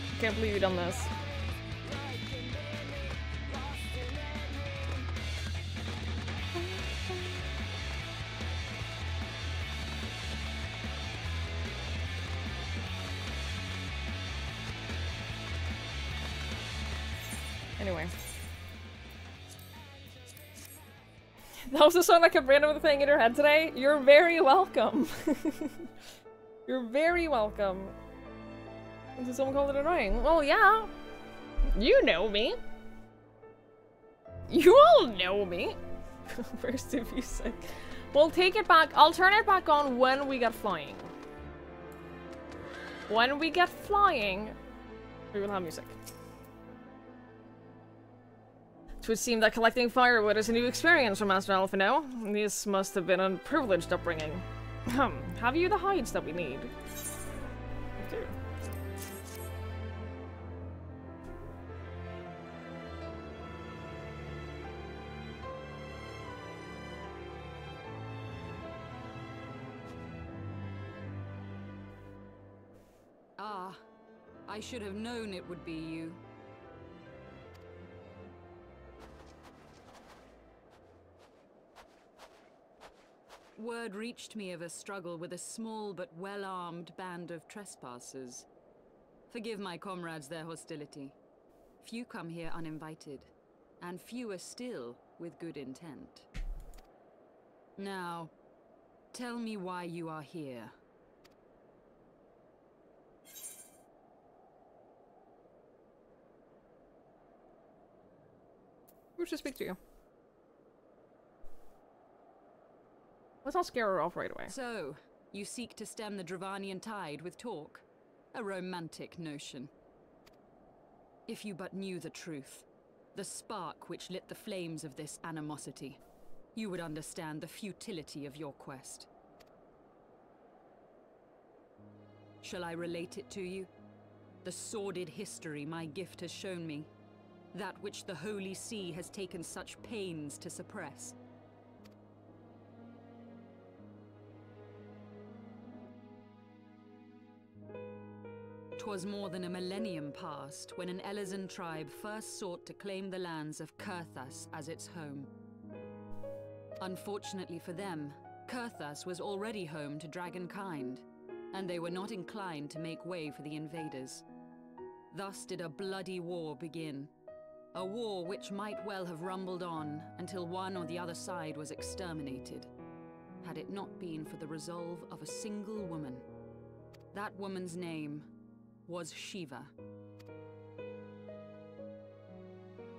I can't believe you've done this. Anyway. That was the song that kept randomly playing in your head today? You're very welcome. You're very welcome. Did someone call it annoying? Well, yeah. You know me. You all know me. First if you say. We'll take it back. I'll turn it back on when we get flying. When we get flying, we will have music. It would seem that collecting firewood is a new experience for Master Alphino. This must have been a privileged upbringing. Have you the hides that we need? I do. Ah, I should have known it would be you. Word reached me of a struggle with a small but well-armed band of trespassers. Forgive my comrades their hostility. Few come here uninvited, and fewer still with good intent. Now, tell me why you are here. Who should speak to you? Let's not scare her off right away. So, you seek to stem the Dravanian tide with talk? A romantic notion. If you but knew the truth, the spark which lit the flames of this animosity, you would understand the futility of your quest. Shall I relate it to you? The sordid history my gift has shown me. That which the Holy See has taken such pains to suppress. 'Twas more than a millennium past when an Elizan tribe first sought to claim the lands of Kurthas as its home. Unfortunately for them, Kurthas was already home to dragonkind, and they were not inclined to make way for the invaders. Thus did a bloody war begin. A war which might well have rumbled on until one or the other side was exterminated, had it not been for the resolve of a single woman. That woman's name was Shiva.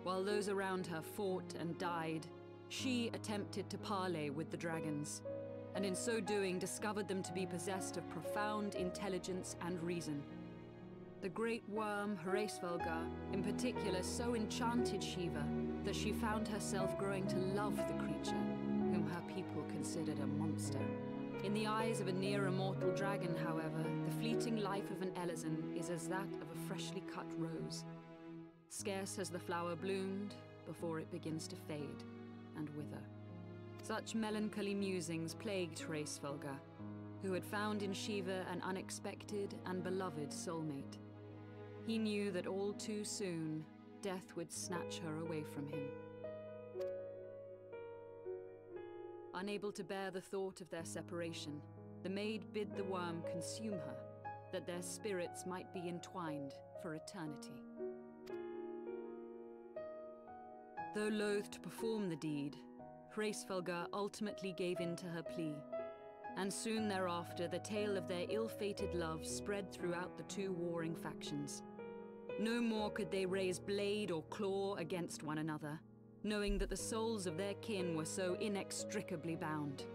While those around her fought and died, she attempted to parley with the dragons, and in so doing discovered them to be possessed of profound intelligence and reason. The great worm Hraesvelgar, in particular, so enchanted Shiva that she found herself growing to love the creature, whom her people considered a monster. In the eyes of a near-immortal dragon, however, the fleeting life of an Elizan is as that of a freshly cut rose. Scarce has the flower bloomed before it begins to fade. and wither. Such melancholy musings plagued Hraesvelga, who had found in Shiva an unexpected and beloved soulmate. He knew that all too soon, death would snatch her away from him. Unable to bear the thought of their separation, the maid bid the worm consume her, that their spirits might be entwined for eternity. Though loath to perform the deed, Hraesvelga ultimately gave in to her plea, and soon thereafter the tale of their ill-fated love spread throughout the two warring factions. No more could they raise blade or claw against one another, knowing that the souls of their kin were so inextricably bound.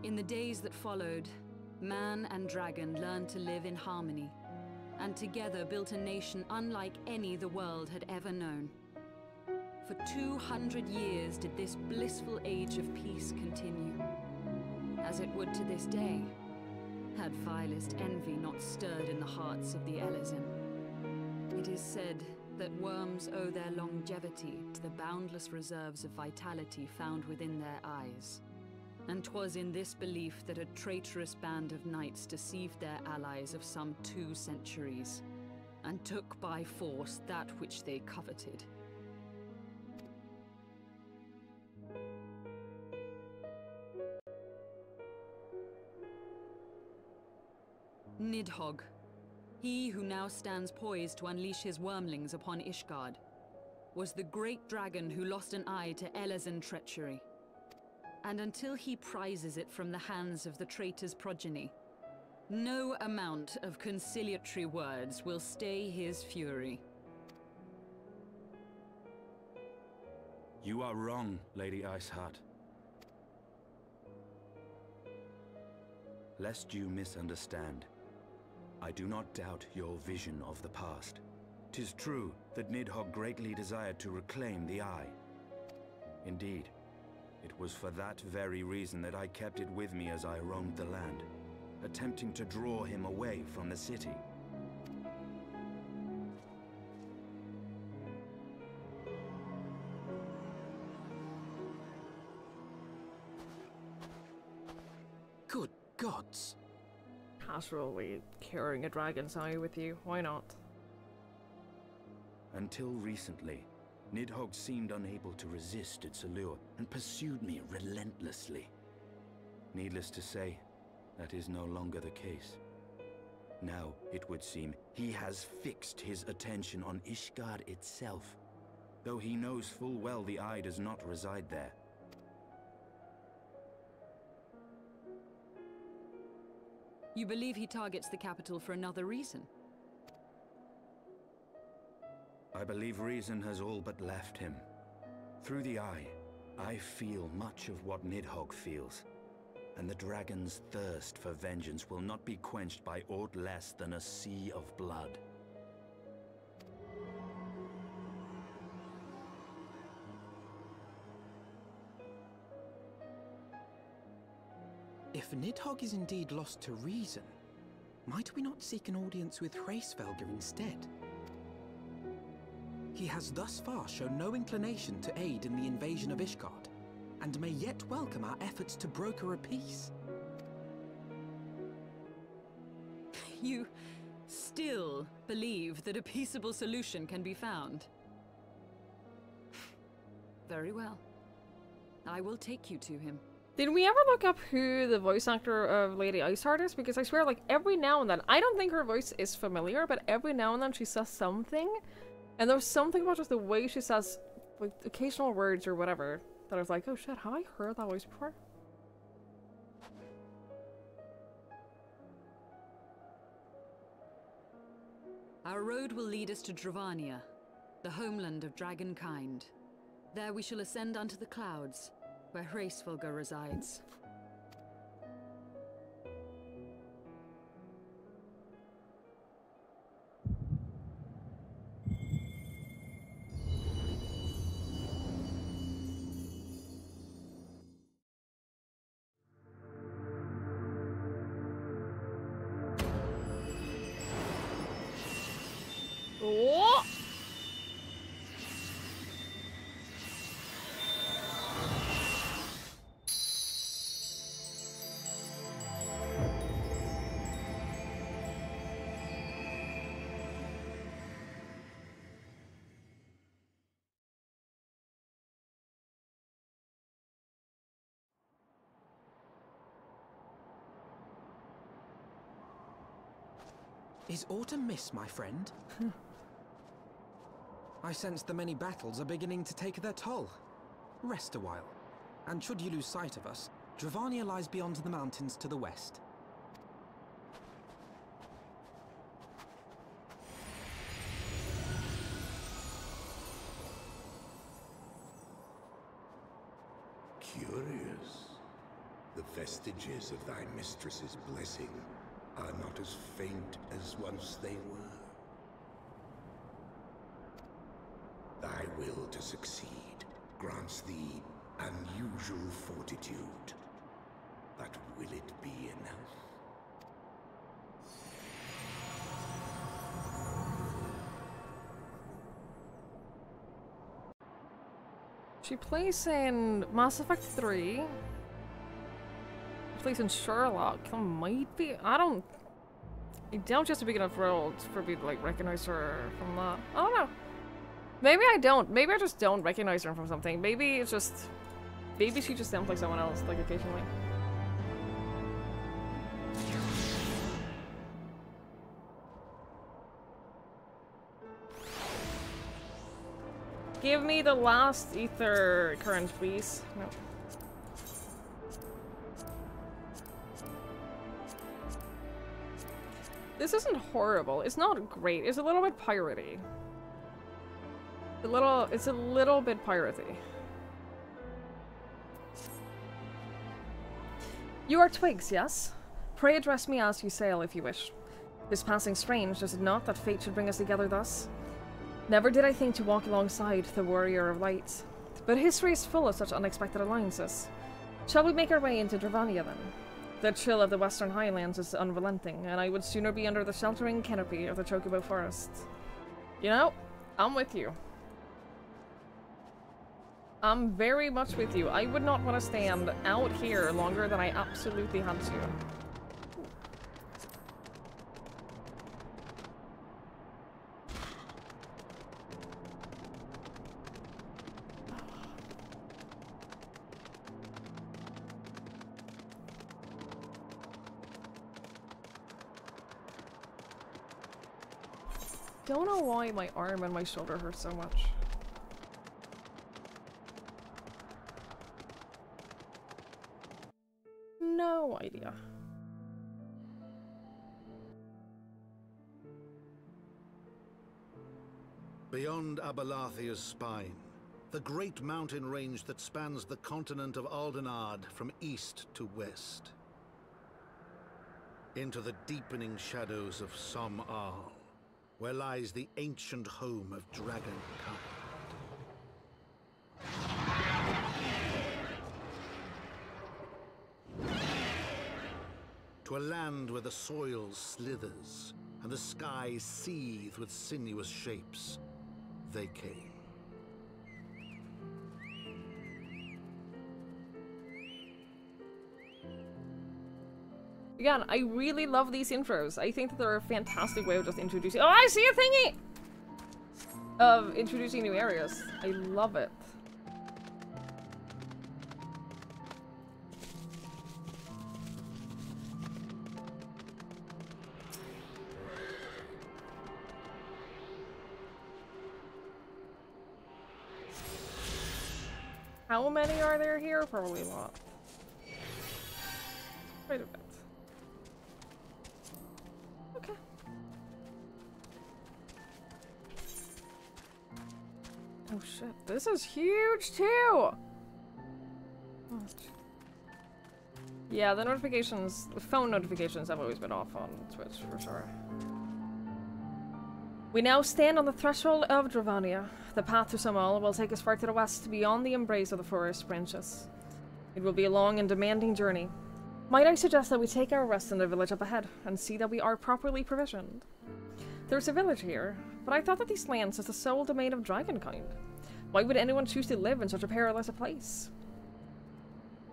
In the days that followed, man and dragon learned to live in harmony, and together built a nation unlike any the world had ever known. For 200 years did this blissful age of peace continue, as it would to this day, had vilest envy not stirred in the hearts of the Elezen. It is said that worms owe their longevity to the boundless reserves of vitality found within their eyes. And 'twas in this belief that a traitorous band of knights deceived their allies of some 2 centuries, and took by force that which they coveted. Nidhogg, he who now stands poised to unleash his wormlings upon Ishgard, was the great dragon who lost an eye to Elezen treachery. And until he prizes it from the hands of the traitor's progeny, no amount of conciliatory words will stay his fury. You are wrong, Lady Iceheart. Lest you misunderstand, I do not doubt your vision of the past. 'Tis true that Nidhogg greatly desired to reclaim the Eye. Indeed, it was for that very reason that I kept it with me as I roamed the land, attempting to draw him away from the city. Good gods! Casually carrying a dragon's eye with you, why not? Until recently, Nidhogg seemed unable to resist its allure and pursued me relentlessly. Needless to say, that is no longer the case. Now, it would seem, he has fixed his attention on Ishgard itself, though he knows full well the Eye does not reside there. You believe he targets the capital for another reason? I believe reason has all but left him. Through the Eye, I feel much of what Nidhogg feels, and the dragon's thirst for vengeance will not be quenched by aught less than a sea of blood. If Nidhogg is indeed lost to reason, might we not seek an audience with Hraesvelga instead? He has thus far shown no inclination to aid in the invasion of Ishgard, and may yet welcome our efforts to broker a peace. You still believe that a peaceable solution can be found? Very well. I will take you to him. Did we ever look up who the voice actor of Lady Iceheart is? Because I swear, like, every now and then, I don't think her voice is familiar, but every now and then she says something, and there's something about just the way she says, like, occasional words or whatever, that I was like, oh shit, have I heard that voice before? Our road will lead us to Dravania, the homeland of dragonkind. There we shall ascend unto the clouds, where Hraesvelga resides. Oh! Is autumn mist, my friend? I sense the many battles are beginning to take their toll. Rest a while, and should you lose sight of us, Dravania lies beyond the mountains to the west. Curious. The vestiges of thy mistress's blessing are not as faint as once they were. Thy will to succeed grants thee unusual fortitude. But will it be enough? She plays in Mass Effect 3. She plays in Sherlock. That might be. I don't just a big enough role for me to like recognize her from that. I don't know. Maybe I don't. Maybe I just don't recognize her from something. Maybe it's just. Maybe she just sounds like someone else, like occasionally. Give me the last ether current, please. No. This isn't horrible. It's not great. It's a little bit piratey. It's a little bit piratey. You are Twigs, yes? Pray address me as you sail if you wish. This passing strange, does it not, that fate should bring us together thus? Never did I think to walk alongside the warrior of light, but history is full of such unexpected alliances. Shall we make our way into Dravania then? The chill of the western highlands is unrelenting, and I would sooner be under the sheltering canopy of the Chocobo Forest. You know, I'm with you. I'm very much with you. I would not want to stand out here longer than I absolutely had to. Don't know why my arm and my shoulder hurt so much. No idea. Beyond Abalathia's spine, the great mountain range that spans the continent of Aldenard from east to west. Into the deepening shadows of Som-Al, where lies the ancient home of dragonkind. To a land where the soil slithers and the skies seethe with sinuous shapes, they came. Again, I really love these intros. I think that they're a fantastic way of just introducing— oh, I see a thingy! Of introducing new areas. I love it. How many are there here? Probably a lot. Quite a bit. Okay. Oh shit, this is huge too! Oh. Yeah, the notifications, the phone notifications have always been off on Twitch for sure. We now stand on the threshold of Dravania. The path to Som-Al will take us far to the west, beyond the embrace of the forest branches. It will be a long and demanding journey. Might I suggest that we take our rest in the village up ahead, and see that we are properly provisioned? There's a village here, but I thought that these lands is the sole domain of dragonkind. Why would anyone choose to live in such a perilous place?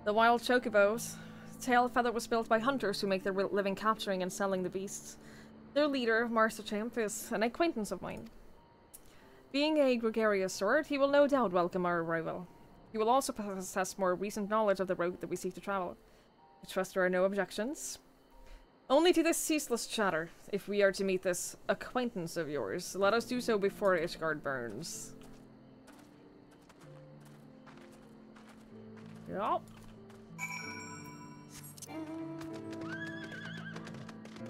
The wild chocobos. Tailfeather was built by hunters who make their living capturing and selling the beasts. Their leader, Master Champ, is an acquaintance of mine. Being a gregarious sort, he will no doubt welcome our arrival. He will also possess more recent knowledge of the route that we seek to travel. I trust there are no objections. Only to this ceaseless chatter, if we are to meet this acquaintance of yours. Let us do so before Ishgard burns. Yup.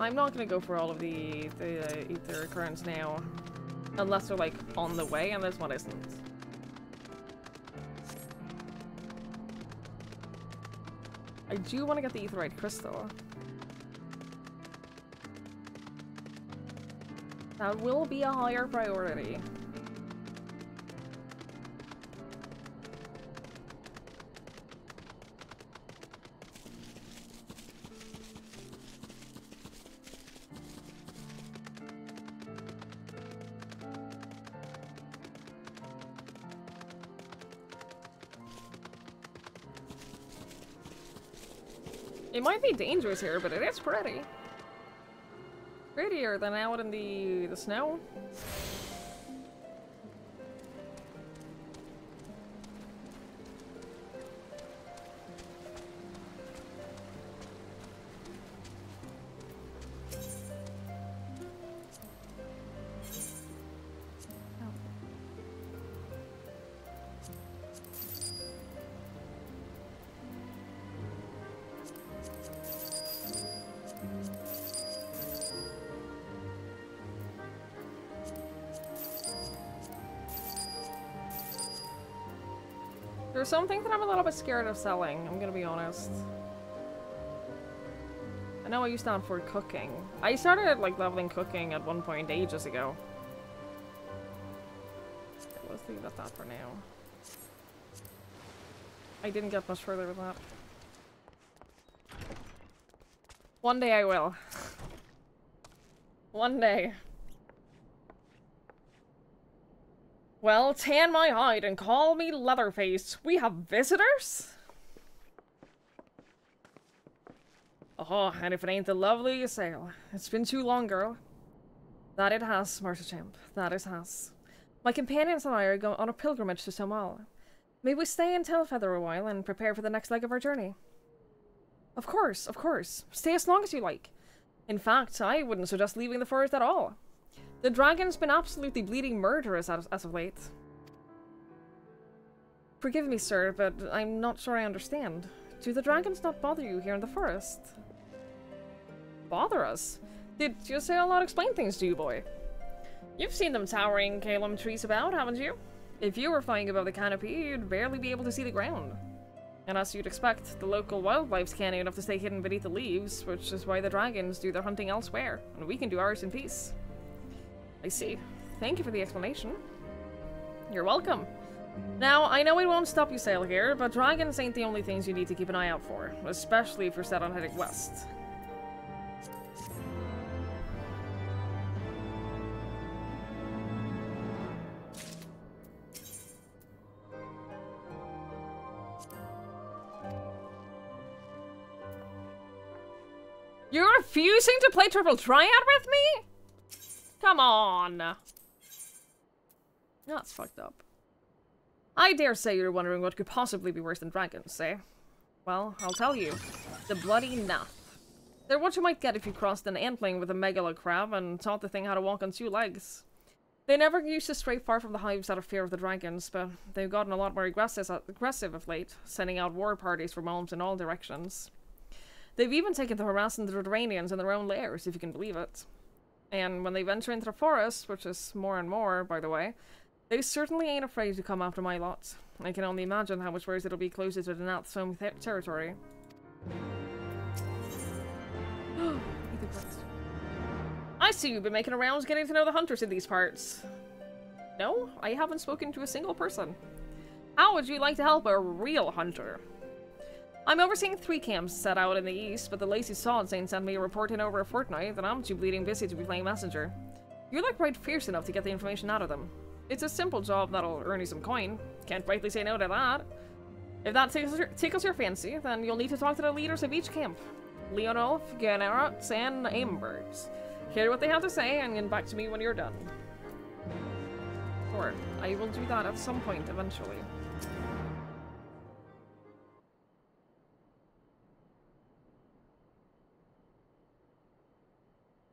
I'm not gonna go for all of the ether currents now. Unless they're like on the way, and this one isn't. I do want to get the aetheryte crystal. That will be a higher priority. It might be dangerous here, but it is pretty. Prettier than out in the snow. There's something that I'm a little bit scared of selling, I'm gonna be honest. I know I used that for cooking. I started like leveling cooking at one point ages ago. Let's leave it at that for now. I didn't get much further with that. One day I will. One day. Well, tan my hide and call me Leatherface. We have visitors? Oh, and if it ain't the lovely Ysayle. It's been too long, girl. That it has, Martachamp. That it has. My companions and I are going on a pilgrimage to Somal. May we stay in Tailfeather a while and prepare for the next leg of our journey? Of course, of course. Stay as long as you like. In fact, I wouldn't suggest leaving the forest at all. The dragon's been absolutely bleeding murderous as of late. Forgive me, sir, but I'm not sure I understand. Do the dragons not bother you here in the forest? Bother us? Did Ysayle not explain things to you, boy? You've seen them towering Calum trees about, haven't you? If you were flying above the canopy, you'd barely be able to see the ground. And as you'd expect, the local wildlife's canny enough to stay hidden beneath the leaves, which is why the dragons do their hunting elsewhere, and we can do ours in peace. I see. Thank you for the explanation. You're welcome. Now, I know it won't stop you sail here, but dragons ain't the only things you need to keep an eye out for, especially if you're set on heading west. You're refusing to play Triple Triad with me? Come on. That's fucked up. I dare say you're wondering what could possibly be worse than dragons, eh? Well, I'll tell you. The bloody Nath. They're what you might get if you crossed an antling with a megalo crab and taught the thing how to walk on two legs. They never used to stray far from the hives out of fear of the dragons, but they've gotten a lot more aggressive of late, sending out war parties for realms in all directions. They've even taken to harassing the Redranians in their own lairs, if you can believe it. And when they venture into the forest, which is more and more, by the way, they certainly ain't afraid to come after my lot. I can only imagine how much worse it'll be closer to the Nath's home territory. I see you've been making rounds getting to know the hunters in these parts. No, I haven't spoken to a single person. How would you like to help a real hunter? I'm overseeing 3 camps set out in the east, but the lazy sods ain't sent me a report in over a fortnight, and I'm too bleeding busy to be playing messenger. You're like right fierce enough to get the information out of them. It's a simple job that'll earn you some coin. Can't rightly say no to that. If that tickles your fancy, then you'll need to talk to the leaders of each camp. Leonolf, Gannerot, and Aimbergs. Hear what they have to say and get back to me when you're done. Or, I will do that at some point eventually.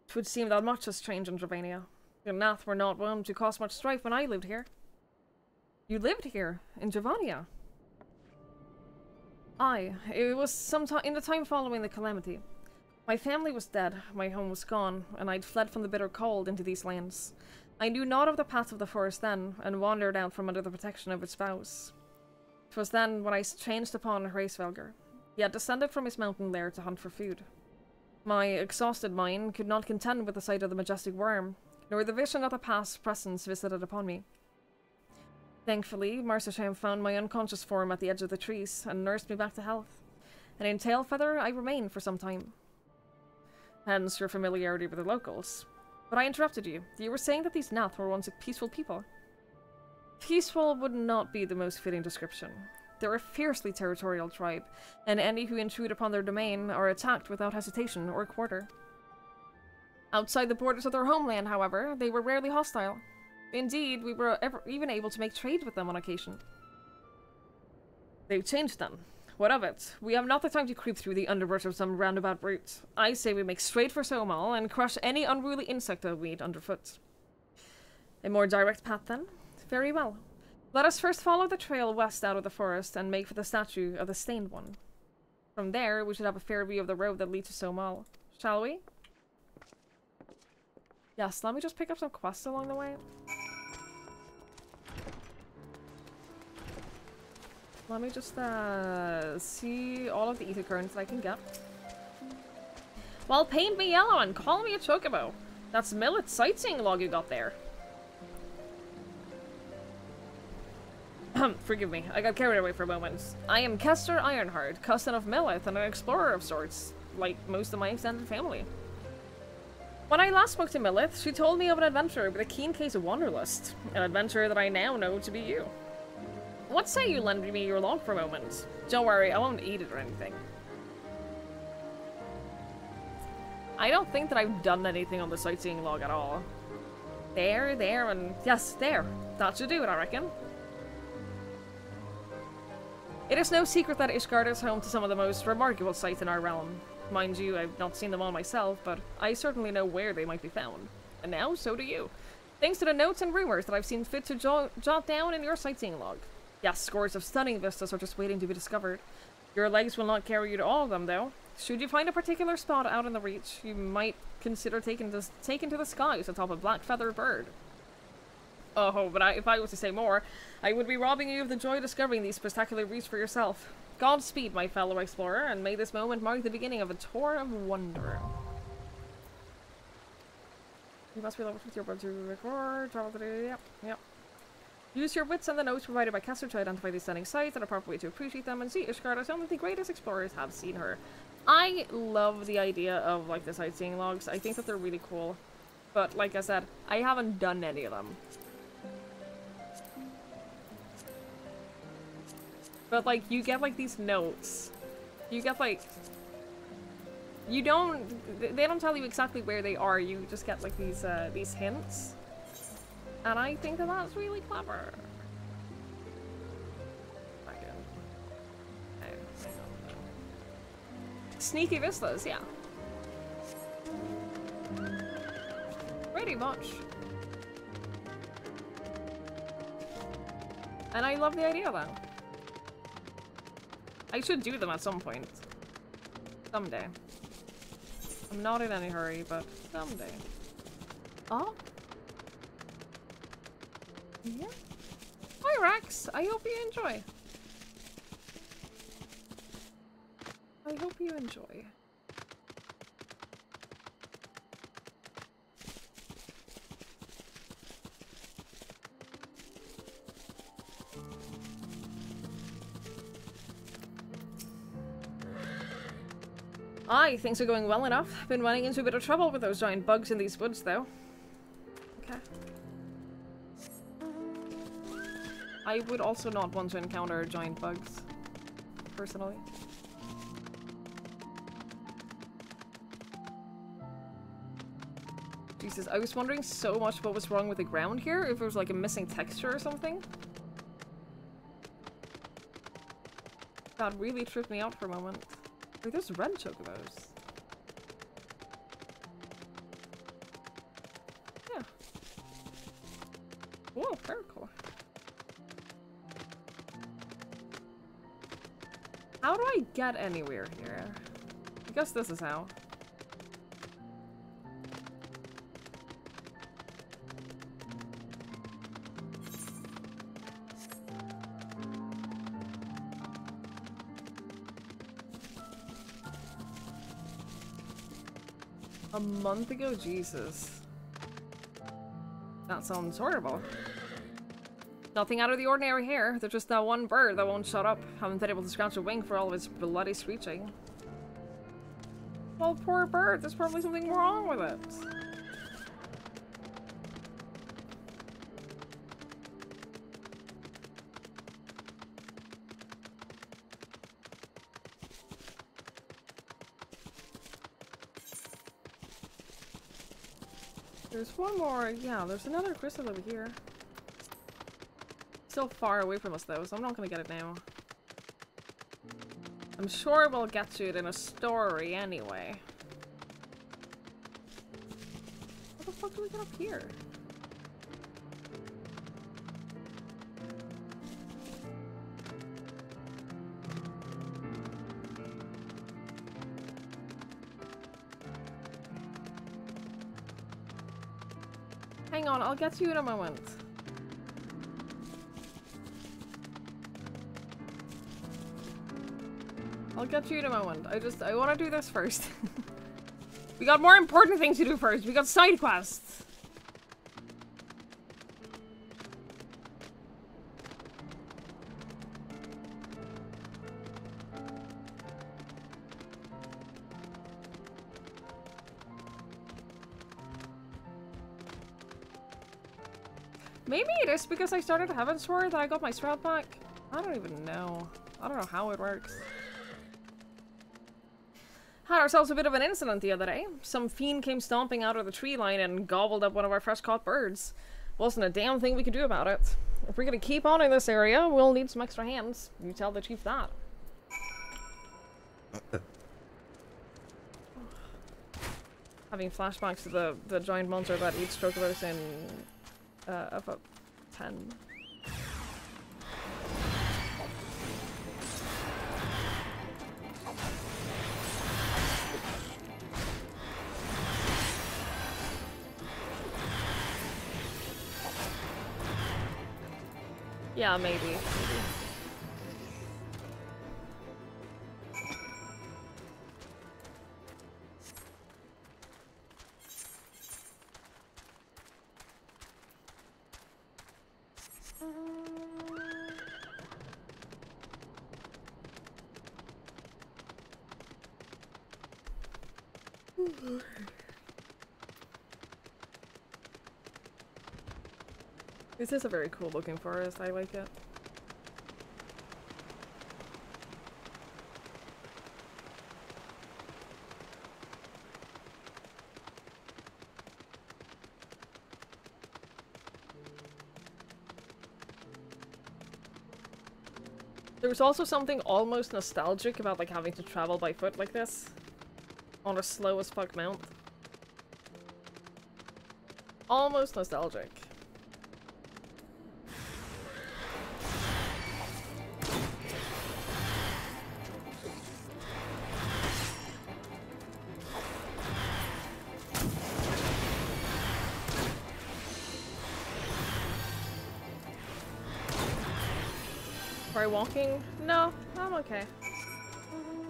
It would seem that much has changed in Dravania. The Nath were not one to cause much strife when I lived here. You lived here, in Dravania? Aye, it was sometime in the time following the calamity. My family was dead, my home was gone, and I'd fled from the bitter cold into these lands. I knew naught of the path of the forest then, and wandered out from under the protection of its boughs. 'Twas then when I chanced upon Hraesvelgr. He had descended from his mountain lair to hunt for food. My exhausted mind could not contend with the sight of the majestic worm, nor the vision of the past presence visited upon me. Thankfully, Marsham found my unconscious form at the edge of the trees, and nursed me back to health. And in Tailfeather I remained for some time. Hence your familiarity with the locals. But I interrupted you. You were saying that these Nath were once a peaceful people. Peaceful would not be the most fitting description. They're a fiercely territorial tribe, and any who intrude upon their domain are attacked without hesitation or quarter. Outside the borders of their homeland, however, they were rarely hostile. Indeed, we were even able to make trade with them on occasion. They've changed them. What of it? We have not the time to creep through the underbrush of some roundabout route. I say we make straight for Somal and crush any unruly insect that we eat underfoot. A more direct path, then? Very well. Let us first follow the trail west out of the forest and make for the statue of the Stained One. From there, we should have a fair view of the road that leads to Somal. Shall we? Yes, let me just pick up some quests along the way. Let me just see all of the ether currents that I can get. Well, paint me yellow and call me a chocobo. That's Millet's sightseeing log you got there. Forgive me, I got carried away for a moment. I am Kester Ironheart, cousin of Millet and an explorer of sorts, like most of my extended family. When I last spoke to Millet, she told me of an adventure with a keen case of wanderlust, an adventure that I now know to be you. What say you lend me your log for a moment? Don't worry, I won't eat it or anything. I don't think that I've done anything on the sightseeing log at all. There, and yes, there. That should do it, I reckon. It is no secret that Ishgard is home to some of the most remarkable sights in our realm. Mind you, I've not seen them all myself, but I certainly know where they might be found. And now, so do you. Thanks to the notes and rumors that I've seen fit to jot down in your sightseeing log. Yes, scores of stunning vistas are just waiting to be discovered. Your legs will not carry you to all of them, though. Should you find a particular spot out in the reach, you might consider taking to the skies atop a black-feathered bird. Oh, but if I was to say more, I would be robbing you of the joy of discovering these spectacular routes for yourself. Godspeed, my fellow explorer, and may this moment mark the beginning of a tour of wonder. You must be level 50 or to record, travel today, yep. Use your wits and the notes provided by Kester to identify these stunning sights and a proper way to appreciate them, and see Ishgard as some of the greatest explorers have seen her. I love the idea of, like, the sightseeing logs. I think that they're really cool. But, like I said, I haven't done any of them. But, like, you get, like, these notes. You get, like... You don't... They don't tell you exactly where they are. You just get, like, these hints. And I think that that's really clever. Sneaky vistas, yeah. Pretty much. And I love the idea of that. I should do them at some point. Someday. I'm not in any hurry, but someday. Oh? Yeah. Hi, Rex. I hope you enjoy. I hope you enjoy. Aye, things are going well enough. Been running into a bit of trouble with those giant bugs in these woods, though. Okay. I would also not want to encounter giant bugs, personally. Jesus, I was wondering so much what was wrong with the ground here, if it was like a missing texture or something. That really tripped me out for a moment. Like, there's red chocobos. Cool, very cool. How do I get anywhere here? I guess this is how. A month ago? Jesus. That sounds horrible. Nothing out of the ordinary here. There's just that one bird that won't shut up. Haven't been able to scratch a wing for all of its bloody screeching. Well, poor bird. There's probably something wrong with it. There's one more. Yeah, there's another crystal over here. Still far away from us though, so I'm not gonna get it now. I'm sure we'll get to it in a story anyway. How the fuck do we get up here? Hang on, I'll get to you in a moment. I'll get to you in a moment. I want to do this first. We got more important things to do first. We got side quests. Maybe it is because I started heavensward that I got my sprout back. I don't even know. I don't know how it works. Had ourselves a bit of an incident the other day. Some fiend came stomping out of the tree line and gobbled up one of our fresh caught birds. Wasn't a damn thing we could do about it. If we're gonna keep on in this area, we'll need some extra hands. You tell the chief that. Having flashbacks to the giant monster that eats chocobos in about 10. Yeah, maybe. This is a very cool looking forest. I like it. There was also something almost nostalgic about like having to travel by foot like this on a slow as fuck mount. Almost nostalgic. Try walking? No, I'm okay.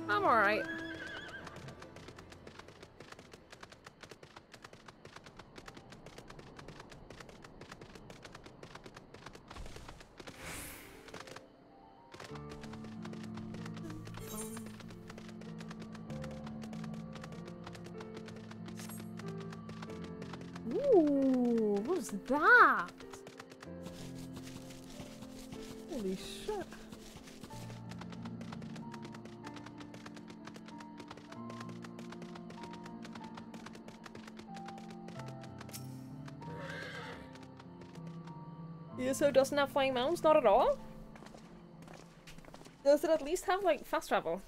I'm alright. Ooh, what was that? Holy shit. ESO doesn't have flying mounts? Not at all? Does it at least have, like, fast travel?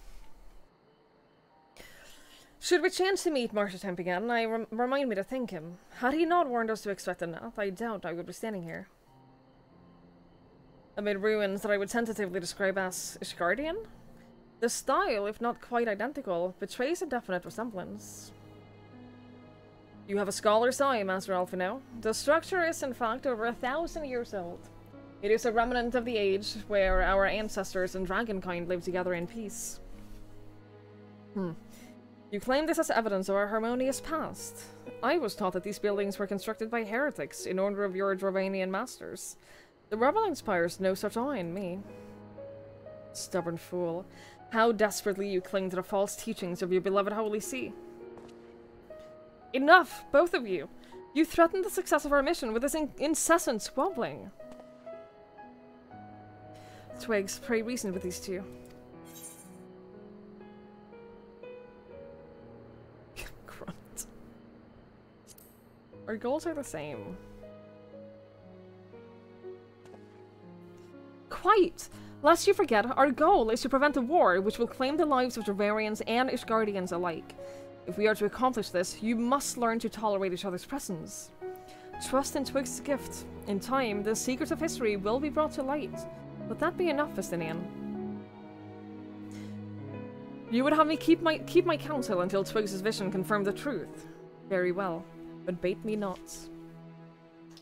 Should we chance to meet Marshal Temp again? Remind me to thank him. Had he not warned us to expect a nap, I doubt I would be standing here. amid ruins that I would tentatively describe as Ishgardian. The style, if not quite identical, betrays a definite resemblance. You have a scholar's eye, Master Alphino. The structure is in fact over 1,000 years old. It is a remnant of the age where our ancestors and dragonkind lived together in peace. You claim this as evidence of our harmonious past. I was taught that these buildings were constructed by heretics in order of your Dravanian masters. The rebel inspires no such awe in me. Stubborn fool. How desperately you cling to the false teachings of your beloved Holy See. Enough, both of you! You threaten the success of our mission with this incessant squabbling. Twigs, pray reason with these two. Grunt. Our goals are the same. Quite! Lest you forget, our goal is to prevent a war which will claim the lives of Dravarians and Ishgardians alike. If we are to accomplish this, you must learn to tolerate each other's presence. Trust in Twig's gift. In time, the secrets of history will be brought to light. Would that be enough, Vestinian? You would have me keep my counsel until Twig's vision confirmed the truth. Very well, but bait me not.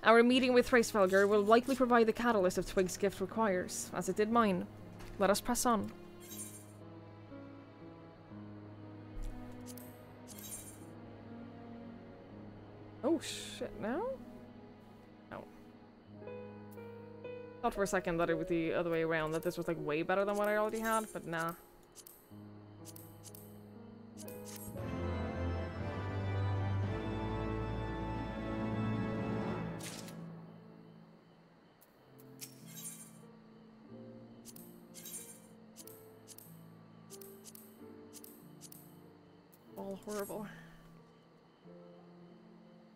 Our meeting with Hraesvelgr will likely provide the catalyst of Twig's gift requires, as it did mine. Let us press on. Oh shit, no? No. Thought for a second that it was the other way around, that this was like way better than what I already had, but nah. All horrible.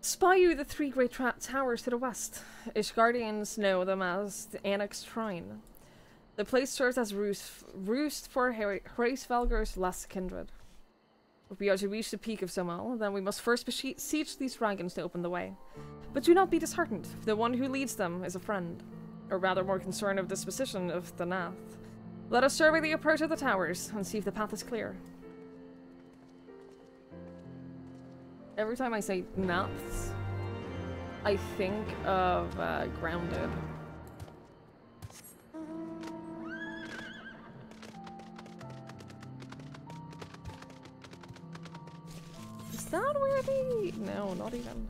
Spy you the three great towers to the west. Ishgardians know them as the Annex Shrine. The place serves as roost for Hraesvelgr's last kindred. If we are to reach the peak of Somal, then we must first besiege these dragons to open the way. But do not be disheartened. The one who leads them is a friend. Or rather more concerned of the disposition of the Nath. Let us survey the approach of the towers and see if the path is clear. Every time I say Naths, I think of Grounded. Is that where they... No, not even.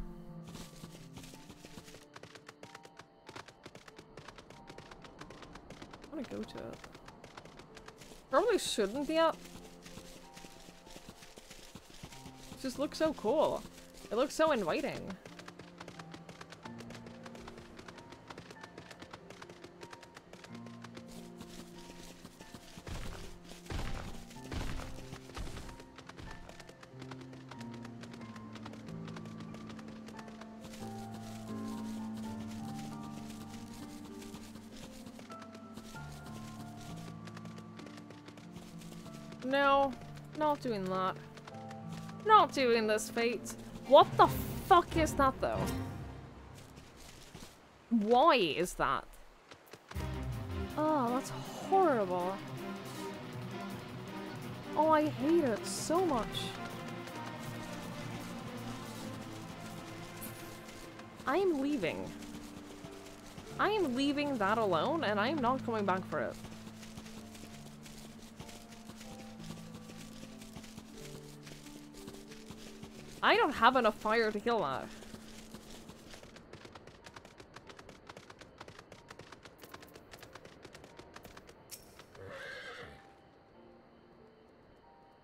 I want to go to it. Probably shouldn't yet. It just looks so cool. It looks so inviting. No, not doing that. Not doing this, Fate. What the fuck is that, though? Why is that? Oh, that's horrible. Oh, I hate it so much. I am leaving. I am leaving that alone, and I am not coming back for it. I don't have enough fire to kill that.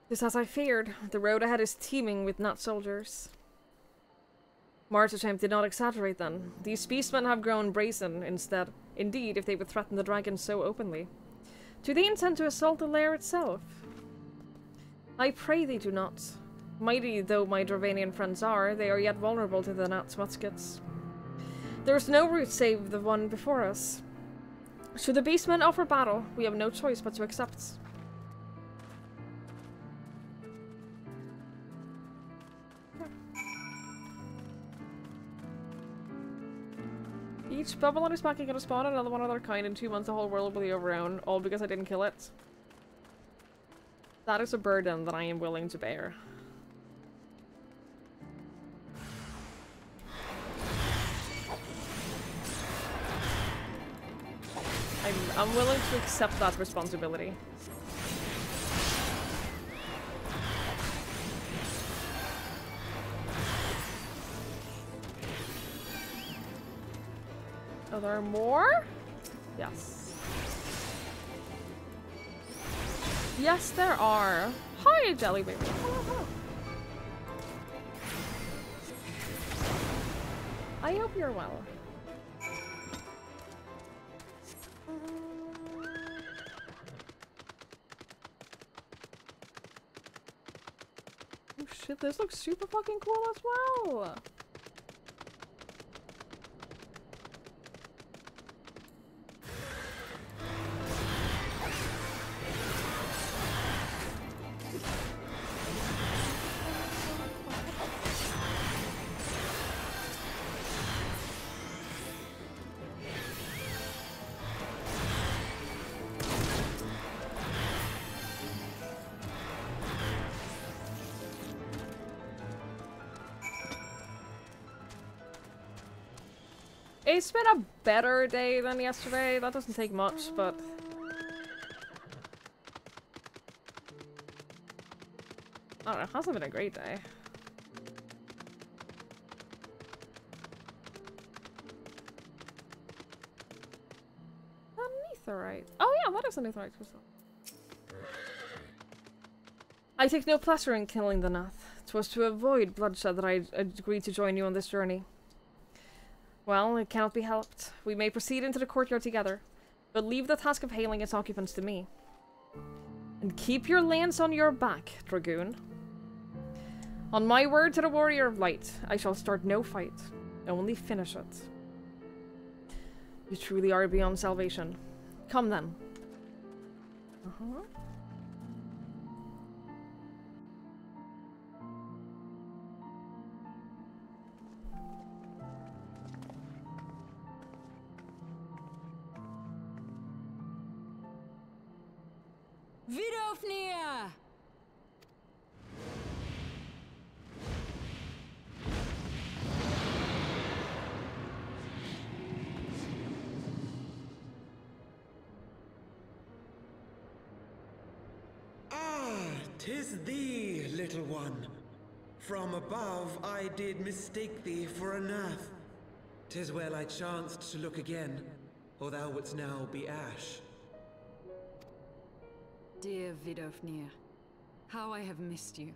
Just as I feared, the road ahead is teeming with Nut soldiers. Martyrdom did not exaggerate then. These beastmen have grown brazen instead. Indeed, if they would threaten the dragon so openly. Do they intend to assault the lair itself? I pray they do not. Mighty though my Dravanian friends are, they are yet vulnerable to the Nat's muskets. There is no route save the one before us. Should the beastmen offer battle, we have no choice but to accept. Each bubble on his back, gonna spawn another one of their kind. In 2 months, the whole world will be overrun, all because I didn't kill it. That is a burden that I am willing to bear. I'm willing to accept that responsibility. Are there more? Yes. Yes, there are. Hi, Jelly Baby. Hello, hello. I hope you're well. Oh shit, this looks super fucking cool as well! It's been a better day than yesterday. That doesn't take much, but... I don't know, it hasn't been a great day. Aetherite. Oh yeah, that is an aetherite crystal. I take no pleasure in killing the Nath. 'Twas to avoid bloodshed that I agreed to join you on this journey. Well, it cannot be helped. We may proceed into the courtyard together, but leave the task of hailing its occupants to me. And keep your lance on your back, Dragoon. On my word to the Warrior of Light, I shall start no fight, only finish it. You truly are beyond salvation. Come then. Uh-huh. Vidofnir! Ah, 'tis thee, little one. From above I did mistake thee for a Nath. 'Tis well I chanced to look again, or thou wouldst now be ash. Dear Vidofnir, how I have missed you.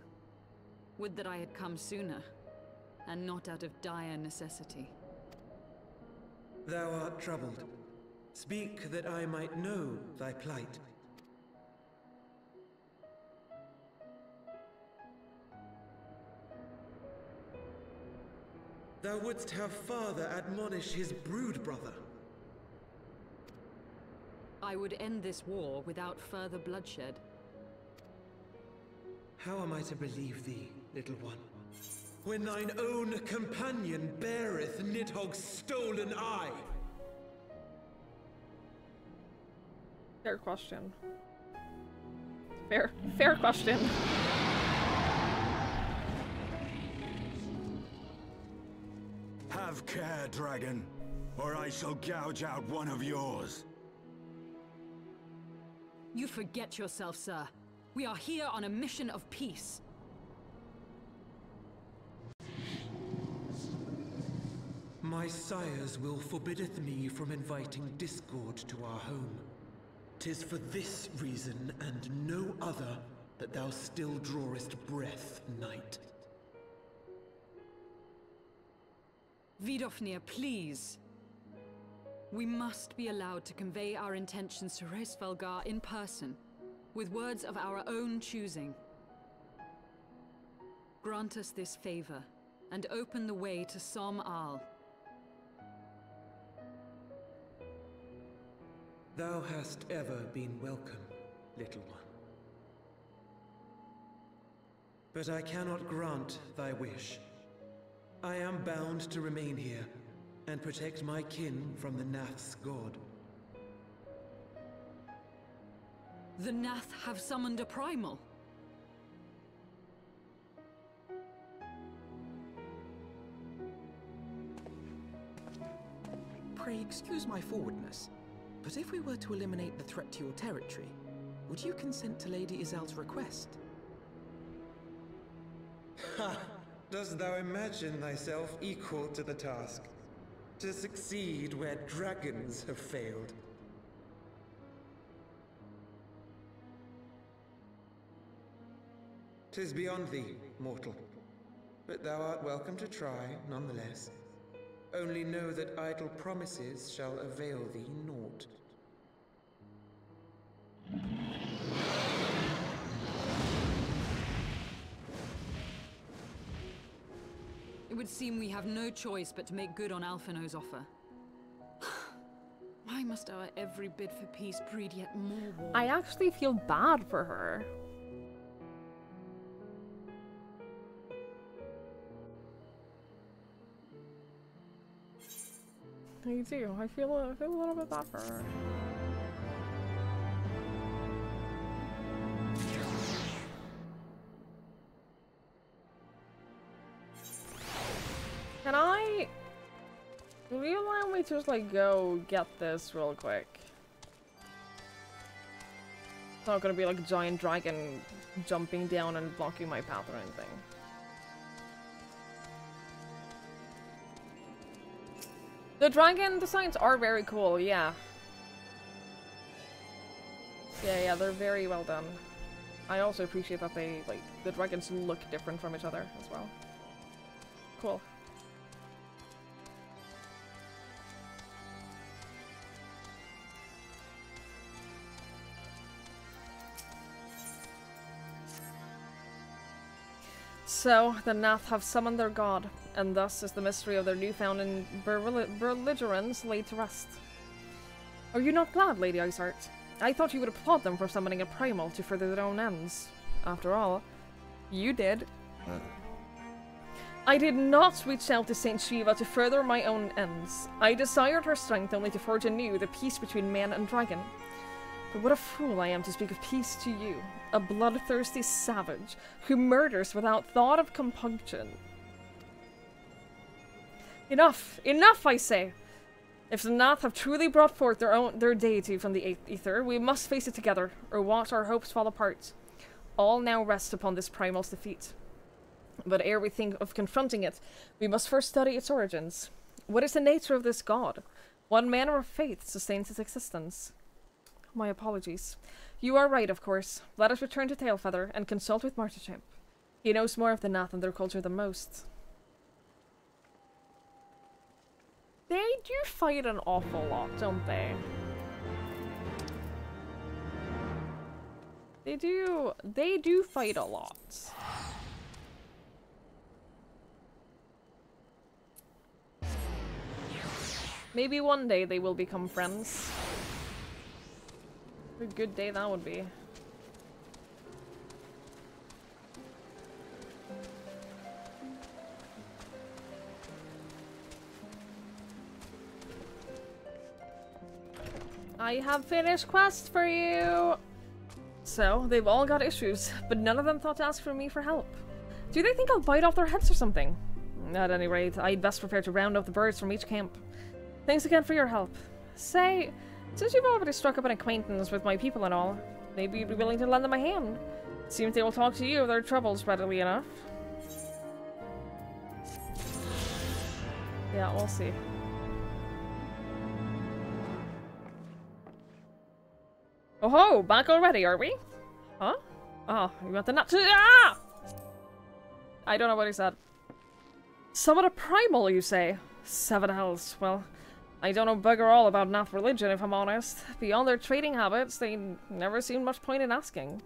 Would that I had come sooner, and not out of dire necessity. Thou art troubled. Speak that I might know thy plight. Thou wouldst have father admonish his brood brother. I would end this war without further bloodshed. How am I to believe thee, little one, when thine own companion beareth Nidhogg's stolen eye? Fair question. Fair question. Have care, dragon, or I shall gouge out one of yours. You forget yourself, sir. We are here on a mission of peace. My sire's will forbiddeth me from inviting discord to our home. 'Tis for this reason and no other that thou still drawest breath, knight. Vidofnir, please. We must be allowed to convey our intentions to Hraesvelgar in person, with words of our own choosing. Grant us this favor, and open the way to Som Al. Thou hast ever been welcome, little one. But I cannot grant thy wish. I am bound to remain here, and protect my kin from the Nath's god. The Nath have summoned a primal. Pray excuse my forwardness, but if we were to eliminate the threat to your territory, would you consent to Lady Izel's request? Ha! Dost thou imagine thyself equal to the task? To succeed where dragons have failed? "'Tis beyond thee, mortal, but thou art welcome to try, nonetheless. Only know that idle promises shall avail thee naught." It would seem we have no choice but to make good on Alphino's offer. Why must our every bid for peace breed yet more war? I actually feel bad for her. I do. I feel a little bit bad for her. Can I... Will you allow me to just, like, go get this real quick? It's not gonna be like a giant dragon jumping down and blocking my path or anything. The dragon designs are very cool, yeah. Yeah, they're very well done. I also appreciate that they, like, the dragons look different from each other as well. Cool. So, the Nath have summoned their god, and thus is the mystery of their newfound belligerence laid to rest. Are you not glad, Lady Iceheart? I thought you would applaud them for summoning a primal to further their own ends. After all, you did. I did not reach out to Saint Shiva to further my own ends. I desired her strength only to forge anew the peace between man and dragon. But what a fool I am to speak of peace to you, a bloodthirsty savage who murders without thought of compunction. Enough! Enough, I say! If the Nath have truly brought forth their deity from the ether, we must face it together, or watch our hopes fall apart. All now rest upon this primal's defeat. But ere we think of confronting it, we must first study its origins. What is the nature of this god? What manner of faith sustains its existence? My apologies. You are right, of course. Let us return to Tailfeather and consult with Martychamp. He knows more of the Nath and their culture than most. They do fight an awful lot, don't they? They do fight a lot. Maybe one day they will become friends. What a good day that would be. I have finished quests for you! So, they've all got issues, but none of them thought to ask for me for help. Do they think I'll bite off their heads or something? At any rate, I'd best prepare to round up the birds from each camp. Thanks again for your help. Say, since you've already struck up an acquaintance with my people and all, maybe you'd be willing to lend them a hand. Seems they will talk to you of their troubles readily enough. Yeah, we'll see. Oh ho! Back already, are we? Huh? Oh, you want the nut to— Ah! I don't know what he said. Summon a primal, you say? Seven hells. Well, I don't know bugger all about Nath religion, if I'm honest. Beyond their trading habits, they never seemed much point in asking.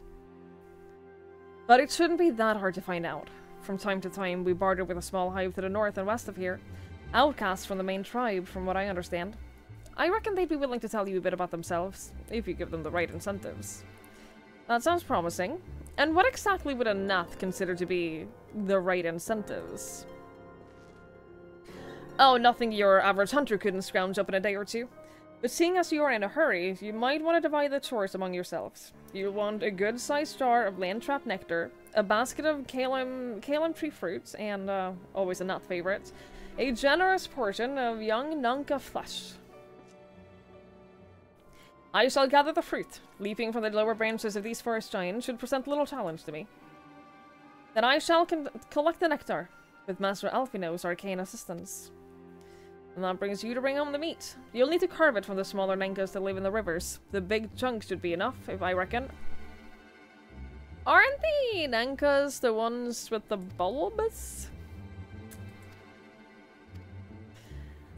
But it shouldn't be that hard to find out. From time to time, we barter with a small hive to the north and west of here. Outcasts from the main tribe, from what I understand. I reckon they'd be willing to tell you a bit about themselves, if you give them the right incentives. That sounds promising. And what exactly would a Nath consider to be the right incentives? Oh, nothing your average hunter couldn't scrounge up in a day or two. But seeing as you are in a hurry, you might want to divide the chores among yourselves. You'll want a good-sized jar of land-trap nectar, a basket of Kalim tree fruits, and, always a nut favorite, a generous portion of young Nunca flesh. I shall gather the fruit. Leaping from the lower branches of these forest giants should present little challenge to me. Then I shall collect the nectar, with Master Alfino's arcane assistance. And that brings you to bring home the meat. You'll need to carve it from the smaller Nenkas that live in the rivers. The big chunks should be enough, if I reckon. Aren't the Nenkas the ones with the bulbs?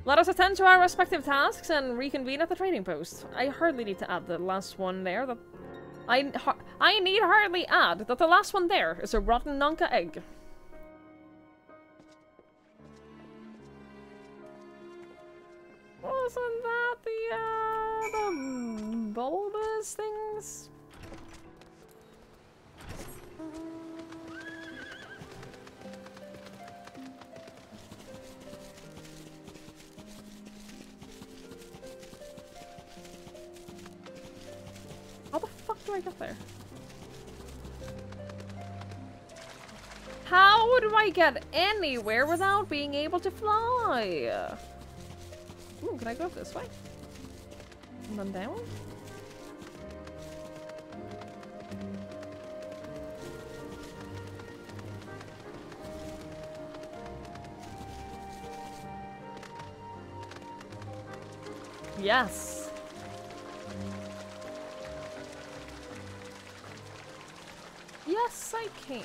Let us attend to our respective tasks and reconvene at the trading post. I hardly need to add the last one there. I need hardly add that the last one there is a rotten Nunca egg. Wasn't that the bulbous things? How the fuck do I get there? How do I get anywhere without being able to fly? Ooh, can I go up this way? And then down? Yes! Yes, I can.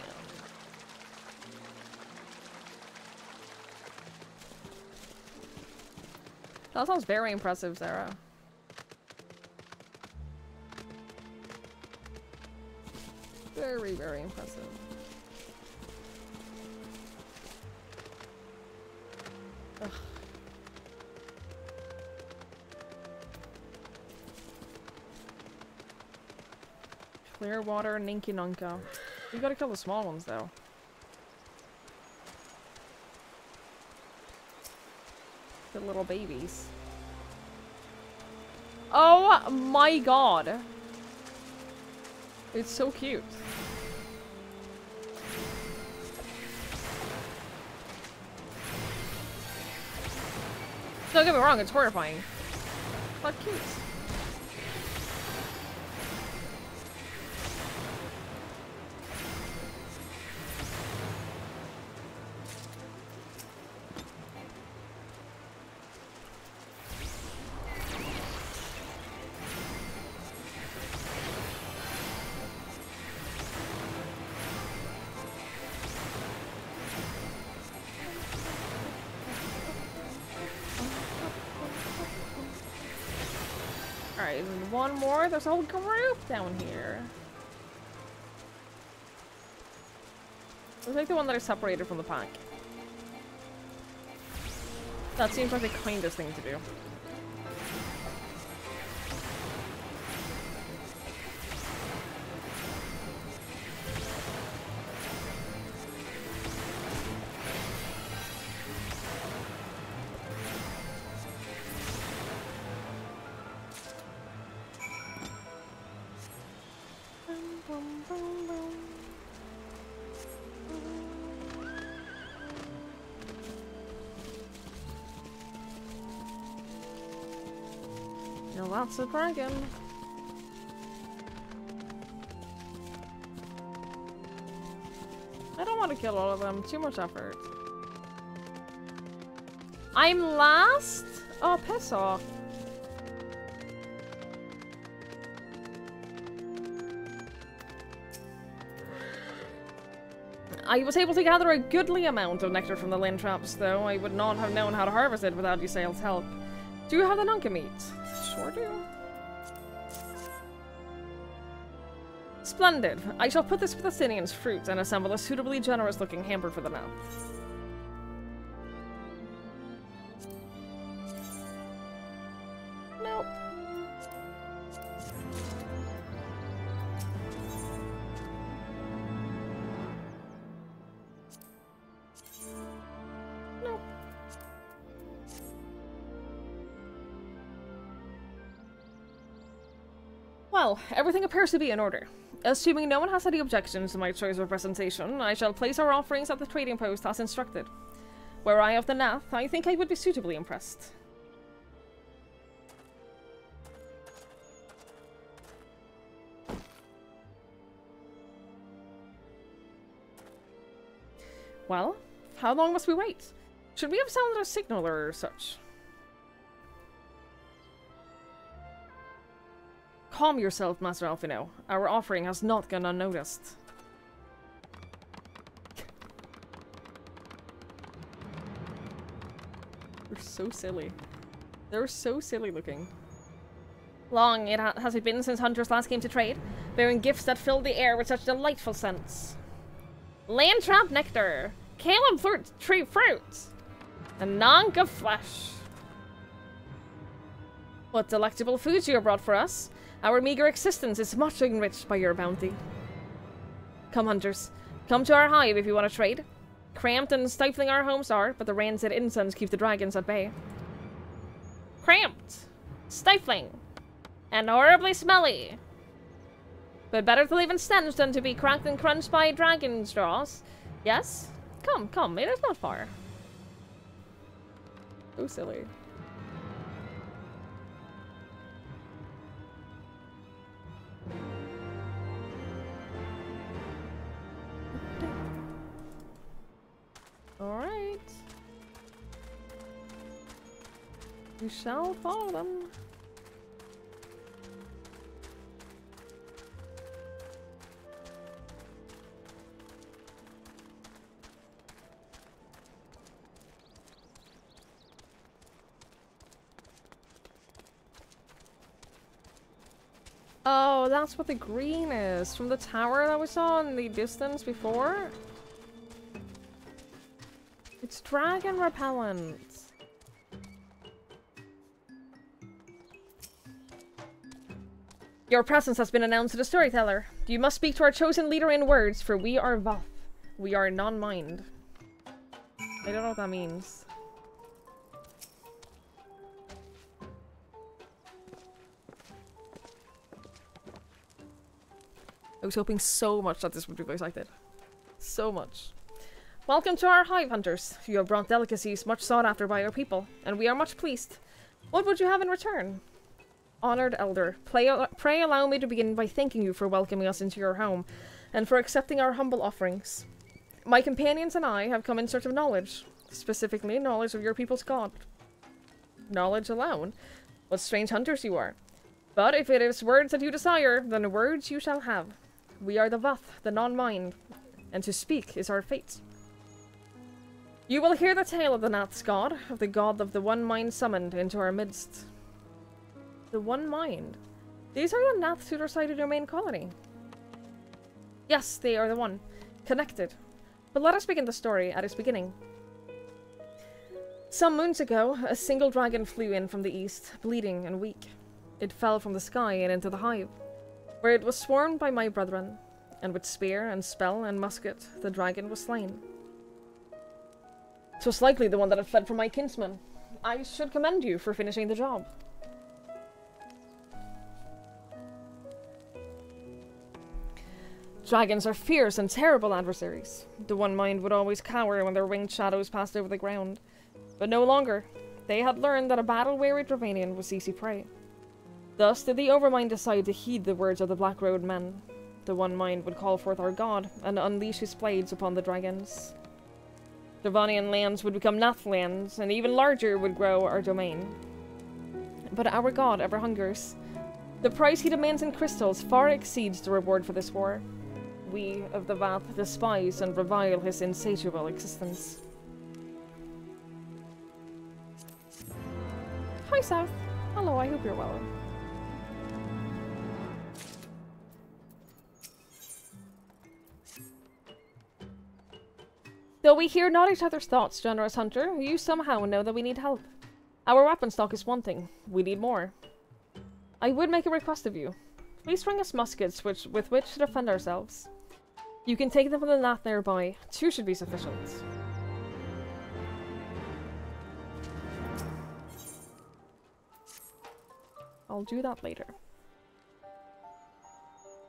That sounds very impressive, Sarah. Very, very impressive. Ugh. Clearwater Ninky Nunca. You gotta kill the small ones, though. The little babies. Oh my god. It's so cute. Don't get me wrong, it's horrifying. But cute. Alright, one more. There's a whole group down here. Looks like the one that is separated from the pack. That seems like the kindest thing to do. Now that's a dragon. I don't want to kill all of them. Too much effort. I'm last? Oh, piss off. I was able to gather a goodly amount of nectar from the land traps, though. I would not have known how to harvest it without Ysael's help. Do you have the Nunca meat? Sure do. Splendid. I shall put this with Athenian's fruit and assemble a suitably generous-looking hamper for the now. Nope. Nope. Well, everything appears to be in order. Assuming no one has any objections to my choice of presentation, I shall place our offerings at the trading post as instructed. Were I of the Nath, I think I would be suitably impressed. Well, how long must we wait? Should we have sounded a signal or such? Calm yourself, Master Alfino. Our offering has not gone unnoticed. They're so silly. They're so silly looking. Long has it been since hunters last came to trade, bearing gifts that filled the air with such delightful scents. Land trap nectar, Caleb tree fruit, and nonk of flesh. What delectable foods you have brought for us. Our meager existence is much enriched by your bounty. Come, hunters. Come to our hive if you want to trade. Cramped and stifling our homes are, but the rancid incense keep the dragons at bay. Cramped, stifling, and horribly smelly. But better to live in stench than to be cracked and crunched by dragon's jaws. Yes? Come, come, it is not far. So silly. Alright. We shall follow them. Oh, that's what the green is. From the tower that we saw in the distance before. It's dragon repellent. Your presence has been announced to the storyteller. You must speak to our chosen leader in words, for we are Vath. We are non-mind. I don't know what that means. I was hoping so much that this would be voice acted. So much. Welcome to our hive, hunters. You have brought delicacies much sought after by our people, and we are much pleased. What would you have in return? Honored elder, pray allow me to begin by thanking you for welcoming us into your home, and for accepting our humble offerings. My companions and I have come in search of knowledge, specifically knowledge of your people's god. Knowledge alone? What strange hunters you are. But if it is words that you desire, then words you shall have. We are the Vath, the non-mind, and to speak is our fate. You will hear the tale of the Nath's god, of the one mind summoned into our midst. The one mind? These are the Naths who decided your main colony. Yes, they are the one. Connected. But let us begin the story at its beginning. Some moons ago, a single dragon flew in from the east, bleeding and weak. It fell from the sky and into the hive, where it was swarmed by my brethren, and with spear and spell and musket, the dragon was slain. 'Twas likely the one that had fled from my kinsman. I should commend you for finishing the job. Dragons are fierce and terrible adversaries. The one mind would always cower when their winged shadows passed over the ground. But no longer. They had learned that a battle-weary Dravanian was easy prey. Thus did the Overmind decide to heed the words of the Black Road men. The one mind would call forth our god, and unleash his blades upon the dragons. Dravanian lands would become Nath lands, and even larger would grow our domain. But our god ever hungers. The price he demands in crystals far exceeds the reward for this war. We of the Vath despise and revile his insatiable existence. Hi, South. Hello, I hope you're well. Though we hear not each other's thoughts, generous hunter, you somehow know that we need help. Our weapon stock is wanting. We need more. I would make a request of you. Please bring us muskets with which to defend ourselves. You can take them from the Nath nearby. 2 should be sufficient. I'll do that later.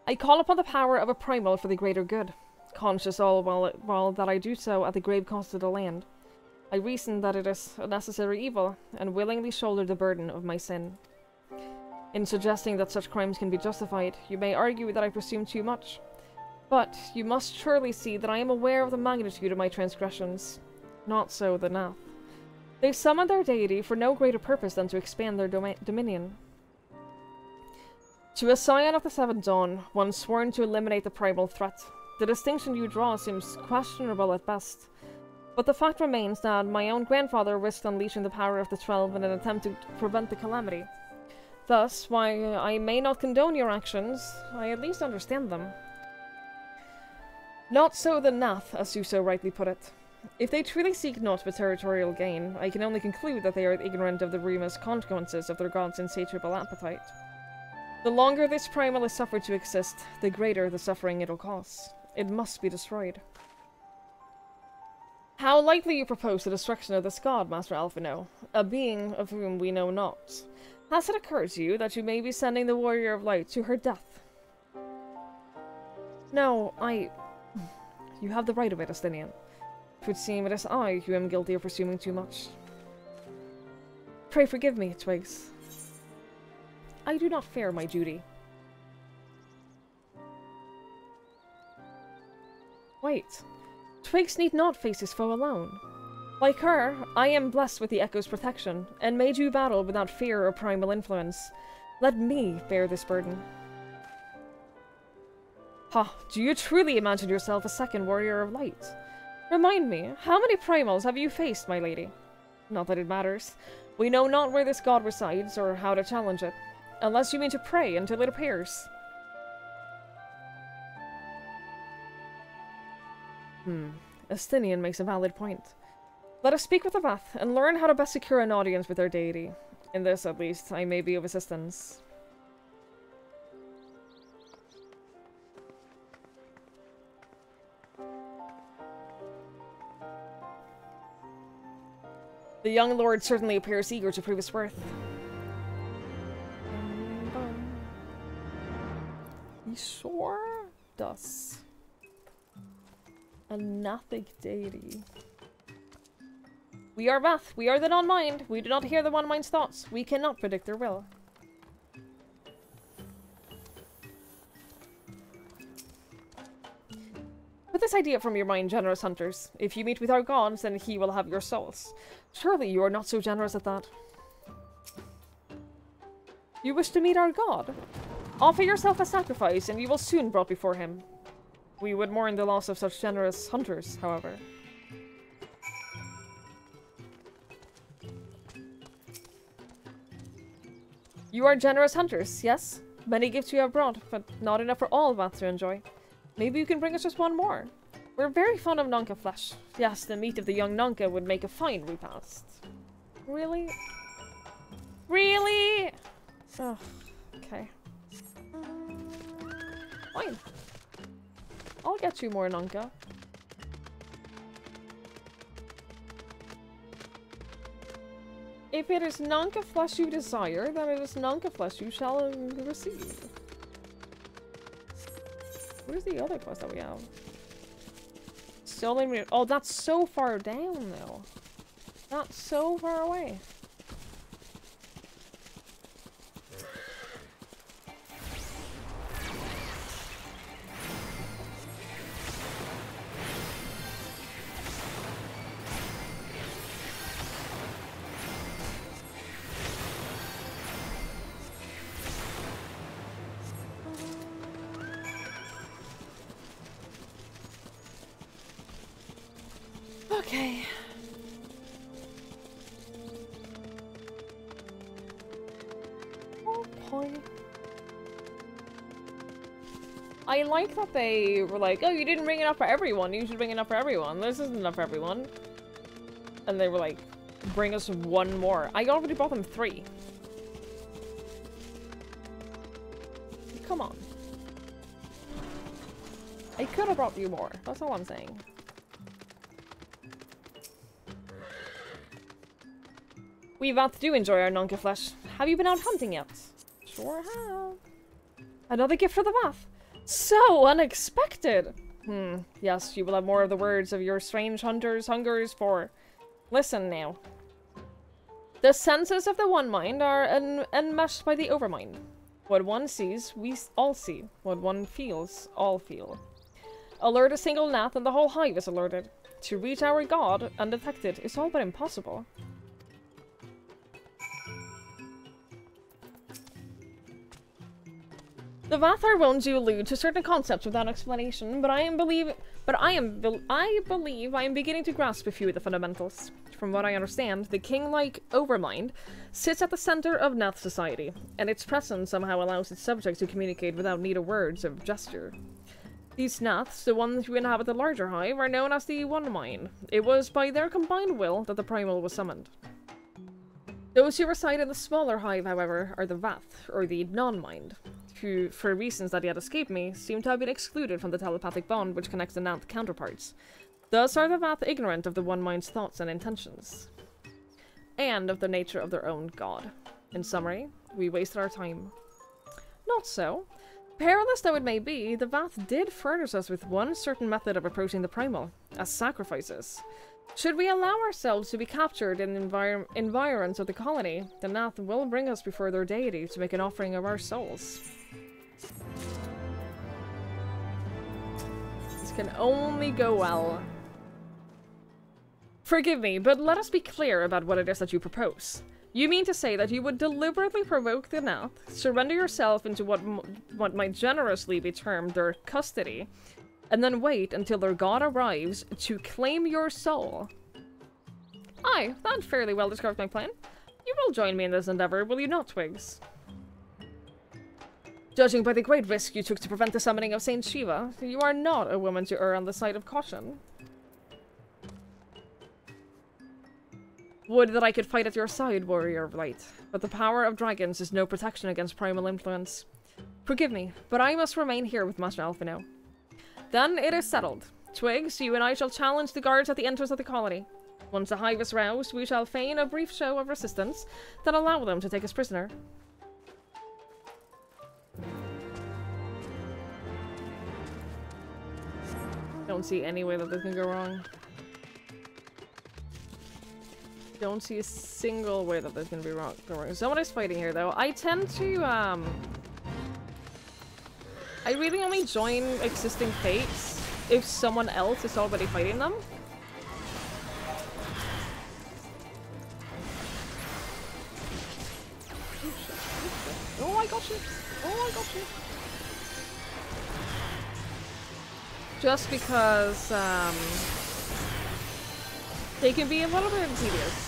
I call upon the power of a primal for the greater good, conscious all while that I do so at the grave cost of the land. I reason that it is a necessary evil, and willingly shoulder the burden of my sin. In suggesting that such crimes can be justified, you may argue that I presume too much. But you must surely see that I am aware of the magnitude of my transgressions. Not so the Nath. They summon their deity for no greater purpose than to expand their dominion. To a scion of the Seventh Dawn, one sworn to eliminate the primal threat, the distinction you draw seems questionable at best. But the fact remains that my own grandfather risked unleashing the power of the 12 in an attempt to prevent the calamity. Thus, while I may not condone your actions, I at least understand them. Not so the Nath, as you so rightly put it. If they truly seek naught but territorial gain, I can only conclude that they are ignorant of the ruinous consequences of their god's insatiable appetite. The longer this primal is suffered to exist, the greater the suffering it'll cause. It must be destroyed. How likely you propose the destruction of this god, Master Alphino, a being of whom we know not? Has it occurred to you that you may be sending the Warrior of Light to her death? No, You have the right of it, Astinian. It would seem it is I who am guilty of presuming too much. Pray forgive me, Twigs. I do not fear my duty. Wait. Twigs need not face his foe alone. Like her, I am blessed with the Echo's protection, and may do battle without fear or primal influence. Let me bear this burden. Ha, do you truly imagine yourself a second Warrior of Light? Remind me, how many primals have you faced, my lady? Not that it matters. We know not where this god resides, or how to challenge it. Unless you mean to pray until it appears. Astinian makes a valid point. Let us speak with the Vath, and learn how to best secure an audience with their deity. In this, at least, I may be of assistance. The young lord certainly appears eager to prove his worth. He sure does. A Nathic deity. We are Vath. We are the non-mind. We do not hear the one-mind's thoughts. We cannot predict their will. Put this idea from your mind, generous hunters. If you meet with our gods, then he will have your souls. Surely you are not so generous at that. You wish to meet our god? Offer yourself a sacrifice, and you will soon brought before him. We would mourn the loss of such generous hunters, however. You are generous hunters, yes? Many gifts you have brought, but not enough for all Vath to enjoy. Maybe you can bring us just one more. We're very fond of Nonka flesh. Yes, the meat of the young Nonka would make a fine repast. Really? Really? Oh, okay. Fine. I'll get you more Nonka. If it is Nonka flesh you desire, then it is Nonka flesh you shall receive. Where's the other quest that we have? Still in. Oh, that's so far down, though. That's so far away. Okay. Oh boy. I like that they were like, oh, you didn't bring enough for everyone. You should bring enough for everyone. This isn't enough for everyone. And they were like, bring us one more. I already brought them 3. Come on. I could have brought you more. That's all I'm saying. We Vath do enjoy our Nonka flesh. Have you been out hunting yet? Sure have. Another gift for the Vath. So unexpected! Yes, you will have more of the words of your strange hungers for. Listen now. The senses of the one mind are enmeshed by the overmind. What one sees, we all see. What one feels, all feel. Alert a single gnat and the whole hive is alerted. To reach our god undetected is all but impossible. The Vathar won't allude to certain concepts without explanation, but I believe I am beginning to grasp a few of the fundamentals. From what I understand, the king-like Overmind sits at the center of Nath society, and its presence somehow allows its subjects to communicate without need of words of gesture. These Naths, the ones who inhabit the larger hive, are known as the One Mind. It was by their combined will that the Primal was summoned. Those who reside in the smaller hive, however, are the Vath, or the Non-Mind, who, for reasons that yet escape me, seem to have been excluded from the telepathic bond which connects the Nath counterparts. Thus are the Vath ignorant of the One Mind's thoughts and intentions, and of the nature of their own god. In summary, we wasted our time. Not so. Perilous though it may be, the Vath did furnish us with one certain method of approaching the Primal, as sacrifices. Should we allow ourselves to be captured in the environs of the colony, the Nath will bring us before their deity to make an offering of our souls. This can only go well. Forgive me, but let us be clear about what it is that you propose. You mean to say that you would deliberately provoke the Nath, surrender yourself into what might generously be termed their custody, and then wait until their god arrives to claim your soul? Aye, that fairly well describes my plan. You will join me in this endeavor, will you not, Twigs? Judging by the great risk you took to prevent the summoning of Saint Shiva, you are not a woman to err on the side of caution. Would that I could fight at your side, warrior of light, but the power of dragons is no protection against primal influence. Forgive me, but I must remain here with Master Alphino. Then it is settled. Twigs, you and I shall challenge the guards at the entrance of the colony. Once the hive is roused, we shall feign a brief show of resistance, then allow them to take us prisoner. Don't see any way that this can go wrong. Don't see a single way that this can be wrong. Someone is fighting here, though. I tend to, I really only join existing fates if someone else is already fighting them. Oh, I got you! Oh, I got you! Just because, they can be a little bit tedious.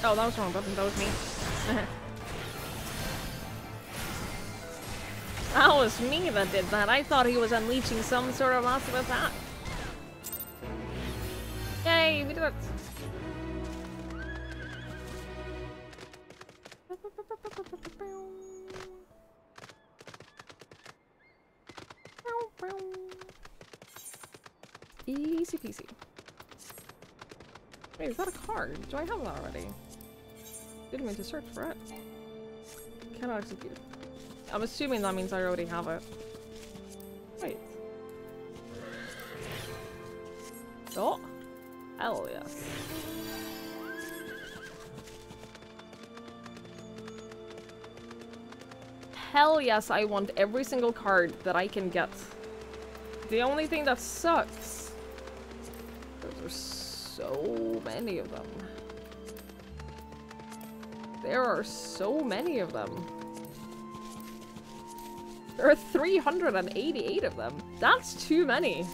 Oh, that was the wrong button. That was me. That was me that did that. I thought he was unleashing some sort of massive attack. Yay, we did it. Easy peasy. Wait, is that a card? Do I have that already? Didn't mean to search for it. Cannot execute. I'm assuming that means I already have it. Wait. Oh! Hell yes. Hell yes, I want every single card that I can get. The only thing that sucks... There's so many of them. There are so many of them. There are 388 of them. That's too many.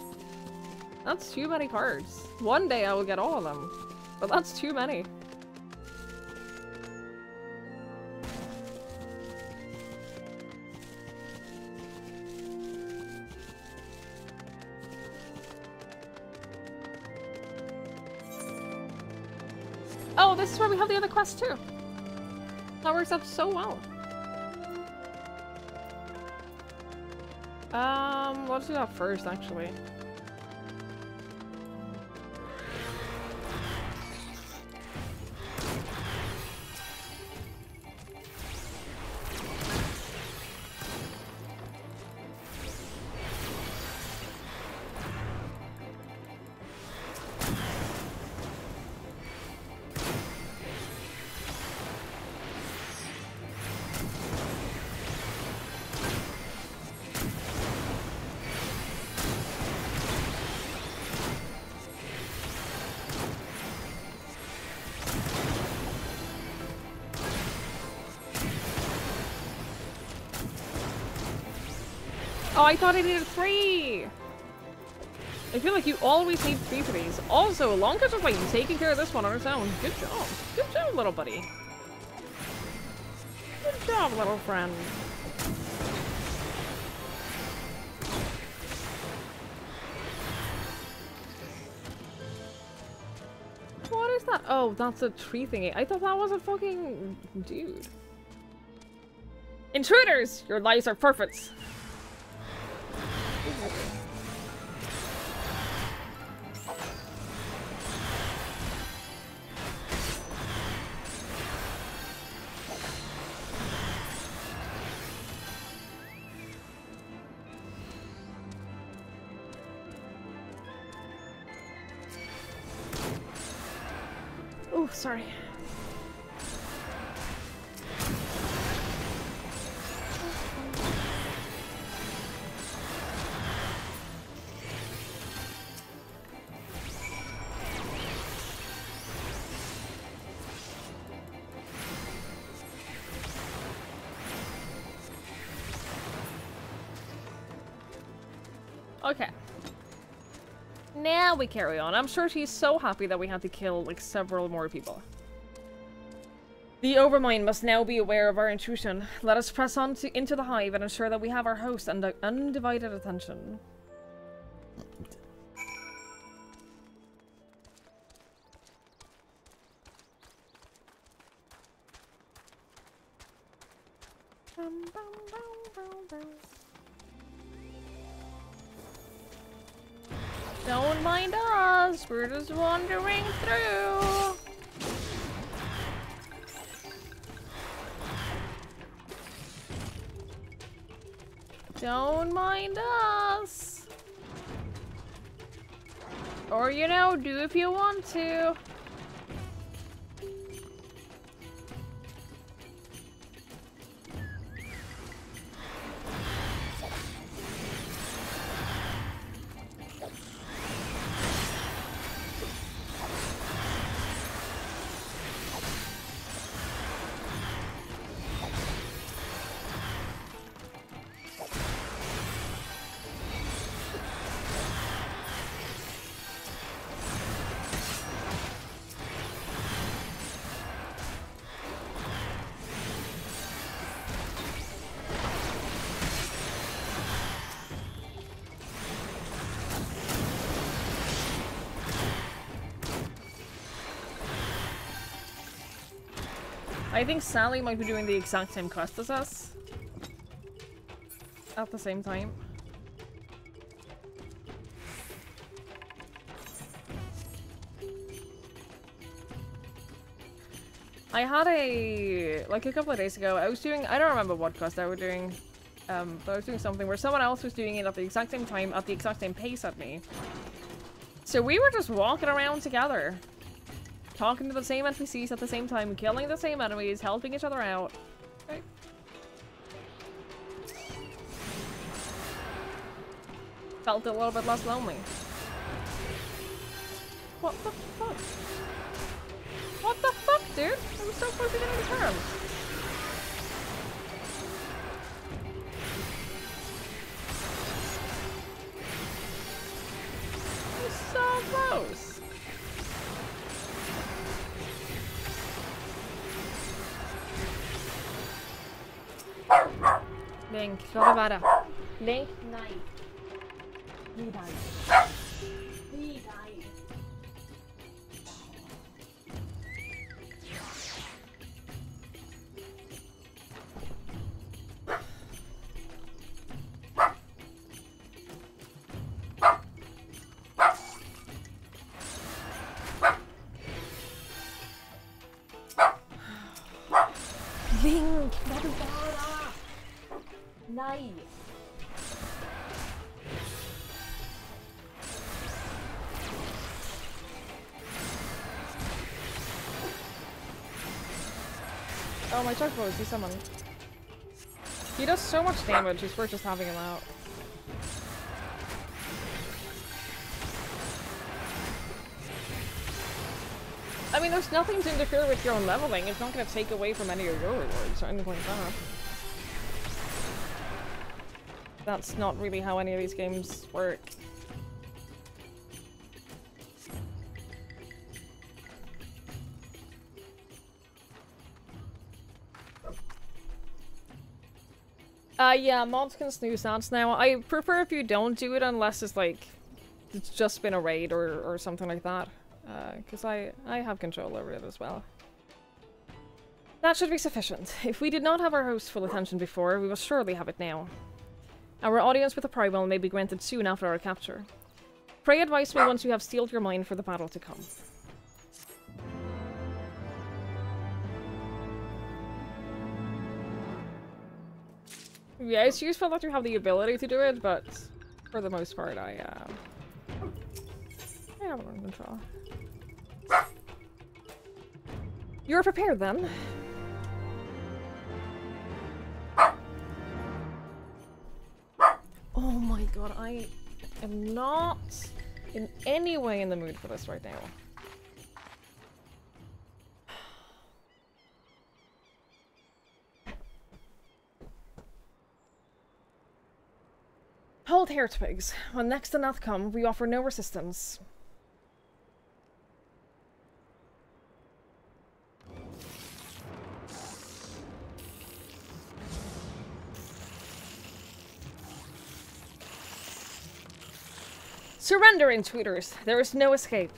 That's too many cards. One day I will get all of them. but that's too many. Oh, this is where we have the other quest too. That works out so well. Let's do that first, actually. Oh, I thought I needed 3! I feel like you always need 3 for these. Also, Lonka's just like taking care of this one on its own. Good job. Good job, little buddy. Good job, little friend. What is that? Oh, that's a tree thingy. I thought that was a fucking dude. Intruders! Your lives are perfect. Oh, sorry. Okay. Now we carry on. I'm sure she's so happy that we had to kill, like, several more people. The Overmind must now be aware of our intrusion. Let us press on into the hive and ensure that we have our host under undivided attention. Don't mind us, we're just wandering through. Don't mind us. Or, you know, do if you want to. I think Sally might be doing the exact same quest as us. At the same time. I had like a couple of days ago, I was doing, I don't remember what quest I was doing, but I was doing something where someone else was doing it at the exact same time, at the exact same pace as me. So we were just walking around together. Talking to the same NPCs at the same time, killing the same enemies, helping each other out. Okay. Felt a little bit less lonely. What the fuck? What the fuck, dude? I was so close to getting the turn. I was so close. Link, gotta vara. Link, nej. Ni daj. Ni daj. Link, vad du bara? Nej. Oh, my chocobo is desummoned. He does so much damage, it's worth just having him out. I mean, there's nothing to interfere with your own leveling. It's not going to take away from any of your rewards or anything like that. That's not really how any of these games work. Yeah, mods can snooze stats now. I prefer if you don't do it unless it's like, it's just been a raid or something like that. Because I have control over it as well. That should be sufficient. If we did not have our host's full attention before, we will surely have it now. Our audience with the primal may be granted soon after our capture. Pray advise me once you have steeled your mind for the battle to come. Yeah, it's useful that you have the ability to do it, but for the most part, I have it under control. You're prepared then? Oh my god, I am not in any way in the mood for this right now. Hold here, Twigs. When next the Nath come, we offer no resistance. Surrender, intruders! There is no escape.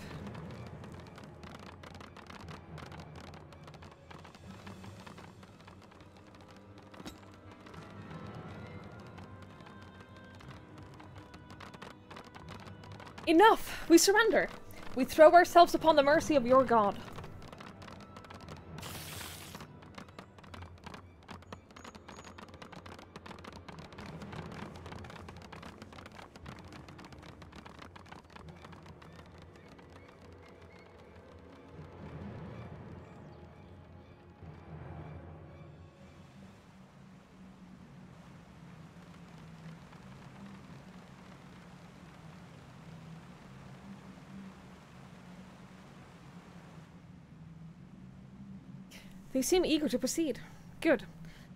Enough! We surrender! We throw ourselves upon the mercy of your god. They seem eager to proceed. Good.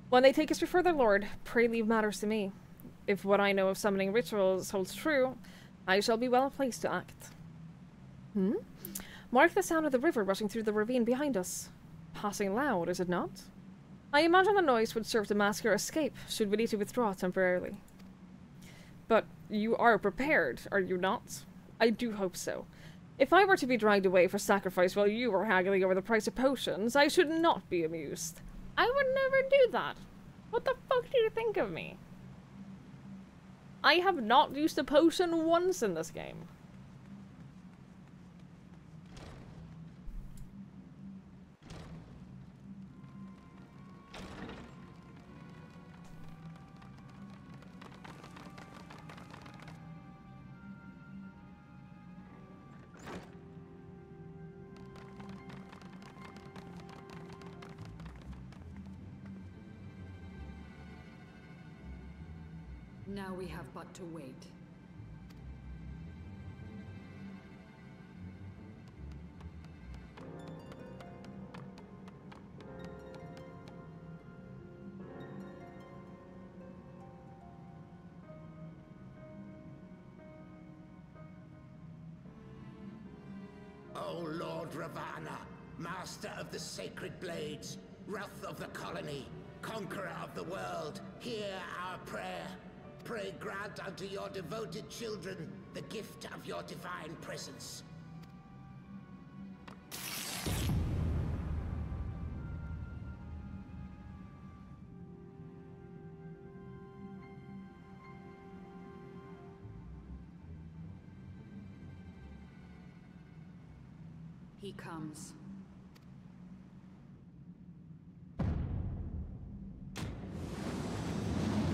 When they take us before their lord, pray leave matters to me. If what I know of summoning rituals holds true, I shall be well placed to act. Mark the sound of the river rushing through the ravine behind us. Passing loud, is it not? I imagine the noise would serve to mask our escape, should we need to withdraw temporarily. But you are prepared, are you not? I do hope so. If I were to be dragged away for sacrifice while you were haggling over the price of potions, I should not be amused. I would never do that. What the fuck do you think of me? I have not used a potion once in this game. Now we have but to wait. O Lord Ravana, Master of the Sacred Blades, Wrath of the Colony, Conqueror of the world, hear our prayer. Pray grant unto your devoted children the gift of your divine presence. He comes.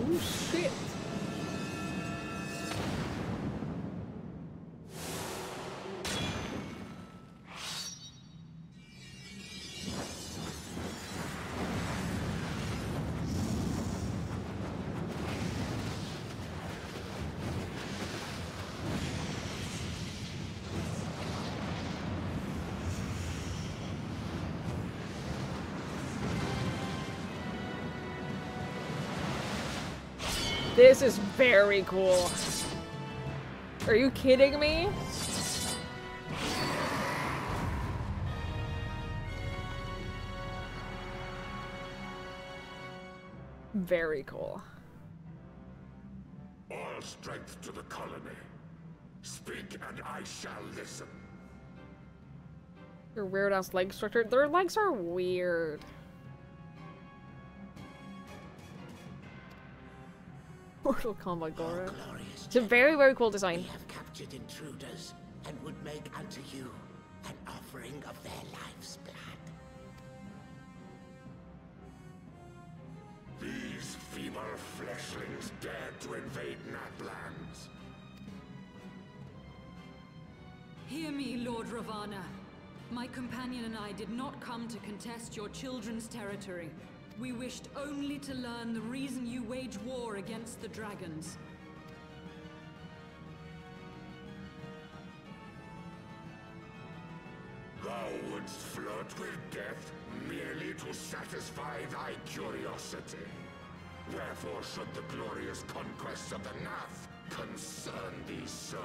Oh shit. This is very cool. Are you kidding me? Very cool. All strength to the colony. Speak and I shall listen. Your weird ass leg structure. Their legs are weird. Mortal Kombat Goro. It's a very, very cool design. We have captured intruders and would make unto you an offering of their life's blood. These feeble fleshlings dared to invade Natlands. Hear me, Lord Ravana. My companion and I did not come to contest your children's territory. We wished only to learn the reason you wage war against the dragons. Thou wouldst flirt with death merely to satisfy thy curiosity. Wherefore should the glorious conquests of the Nath concern thee so,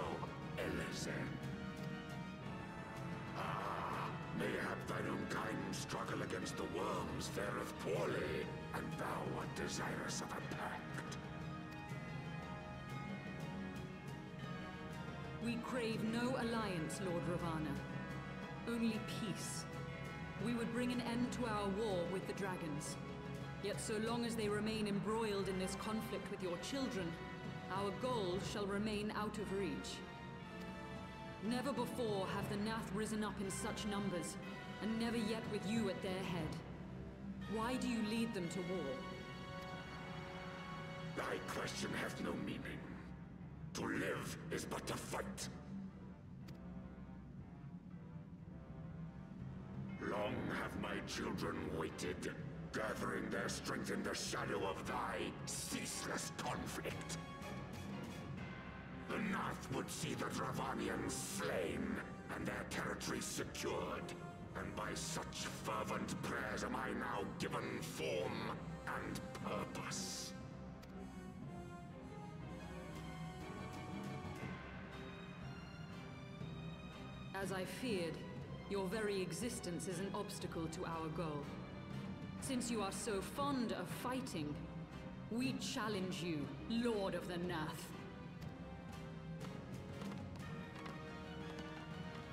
Elezen? Mayhap thine own kind struggle against the worms fareth poorly, and thou art desirous of a pact. We crave no alliance, Lord Ravana. Only peace. We would bring an end to our war with the dragons. Yet so long as they remain embroiled in this conflict with your children, our goals shall remain out of reach. Never before have the Nath risen up in such numbers, and never yet with you at their head. Why do you lead them to war? Thy question hath no meaning. To live is but to fight. Long have my children waited, gathering their strength in the shadow of thy ceaseless conflict. The Nath would see the Dravanians slain, and their territory secured. And by such fervent prayers am I now given form and purpose. As I feared, your very existence is an obstacle to our goal. Since you are so fond of fighting, we challenge you, Lord of the Nath.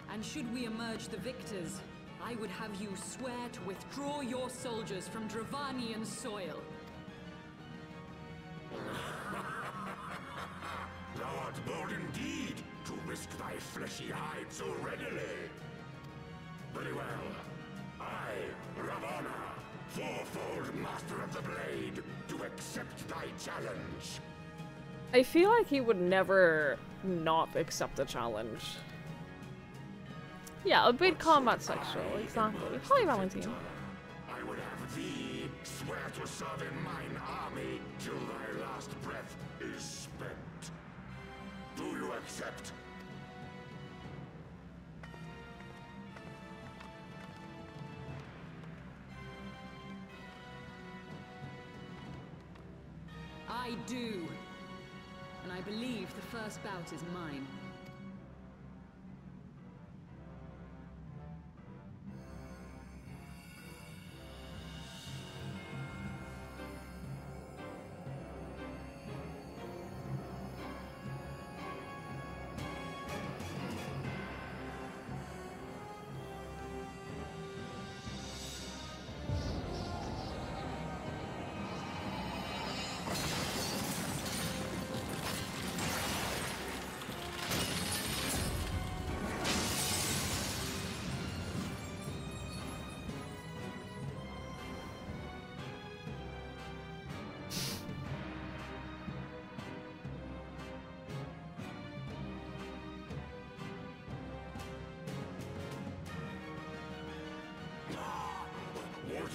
And should we emerge the victors, I would have you swear to withdraw your soldiers from Dravanian soil. Thou art bold indeed to risk thy fleshy hide so readily. Very well. I, Ravana, fourfold master of the blade, do accept thy challenge. I feel like he would never not accept a challenge. Yeah, a bit combat sexual, exactly. Hi, Valentine. I would have thee swear to serve in mine army till thy last breath is spent. Do you accept? I do. And I believe the first bout is mine.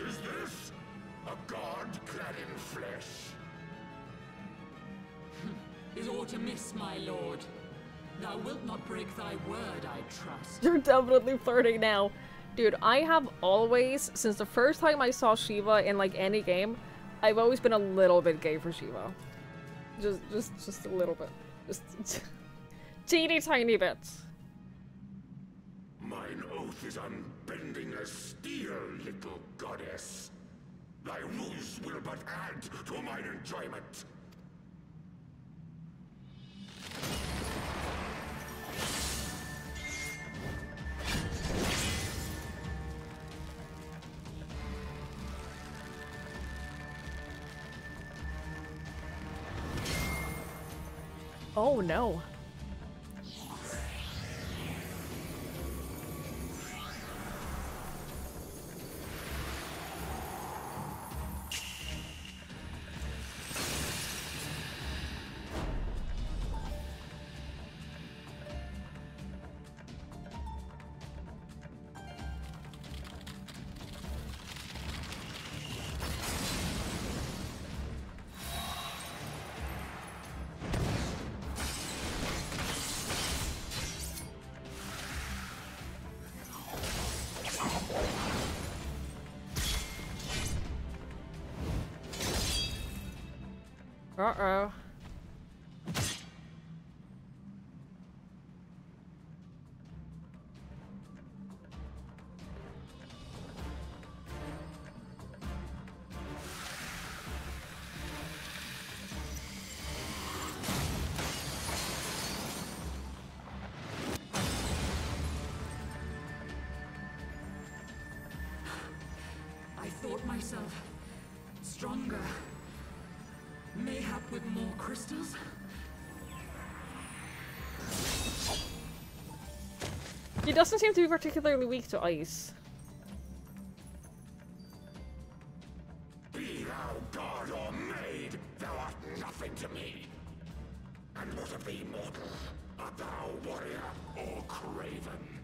is this? A god clad in flesh? Is aught amiss, my lord? Thou wilt not break thy word, I trust. You're definitely flirting now. Dude, I have always, since the first time I saw Shiva in like any game, I've always been a little bit gay for Shiva. Just a little bit. Just teeny tiny bit. Mine oath is unbending as steel, little goddess. Thy ruse will but add to mine enjoyment. Oh no. Uh-oh. I thought myself stronger. Mayhap with more crystals? He doesn't seem to be particularly weak to ice. Be thou god or maid, thou art nothing to me. And what of thee, mortal? Art thou warrior or craven?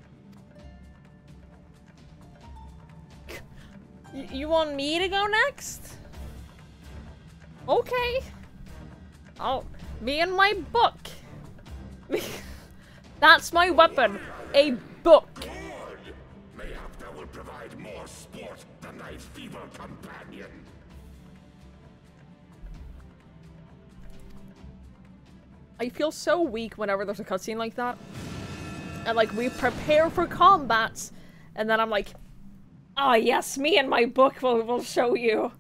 You want me to go next? Okay. Oh, me and my book. That's my weapon. A book. Good. Mayhap thou will provide more sport than thy feeble companion. I feel so weak whenever there's a cutscene like that. And like, we prepare for combat. And then I'm like, oh yes, me and my book will show you.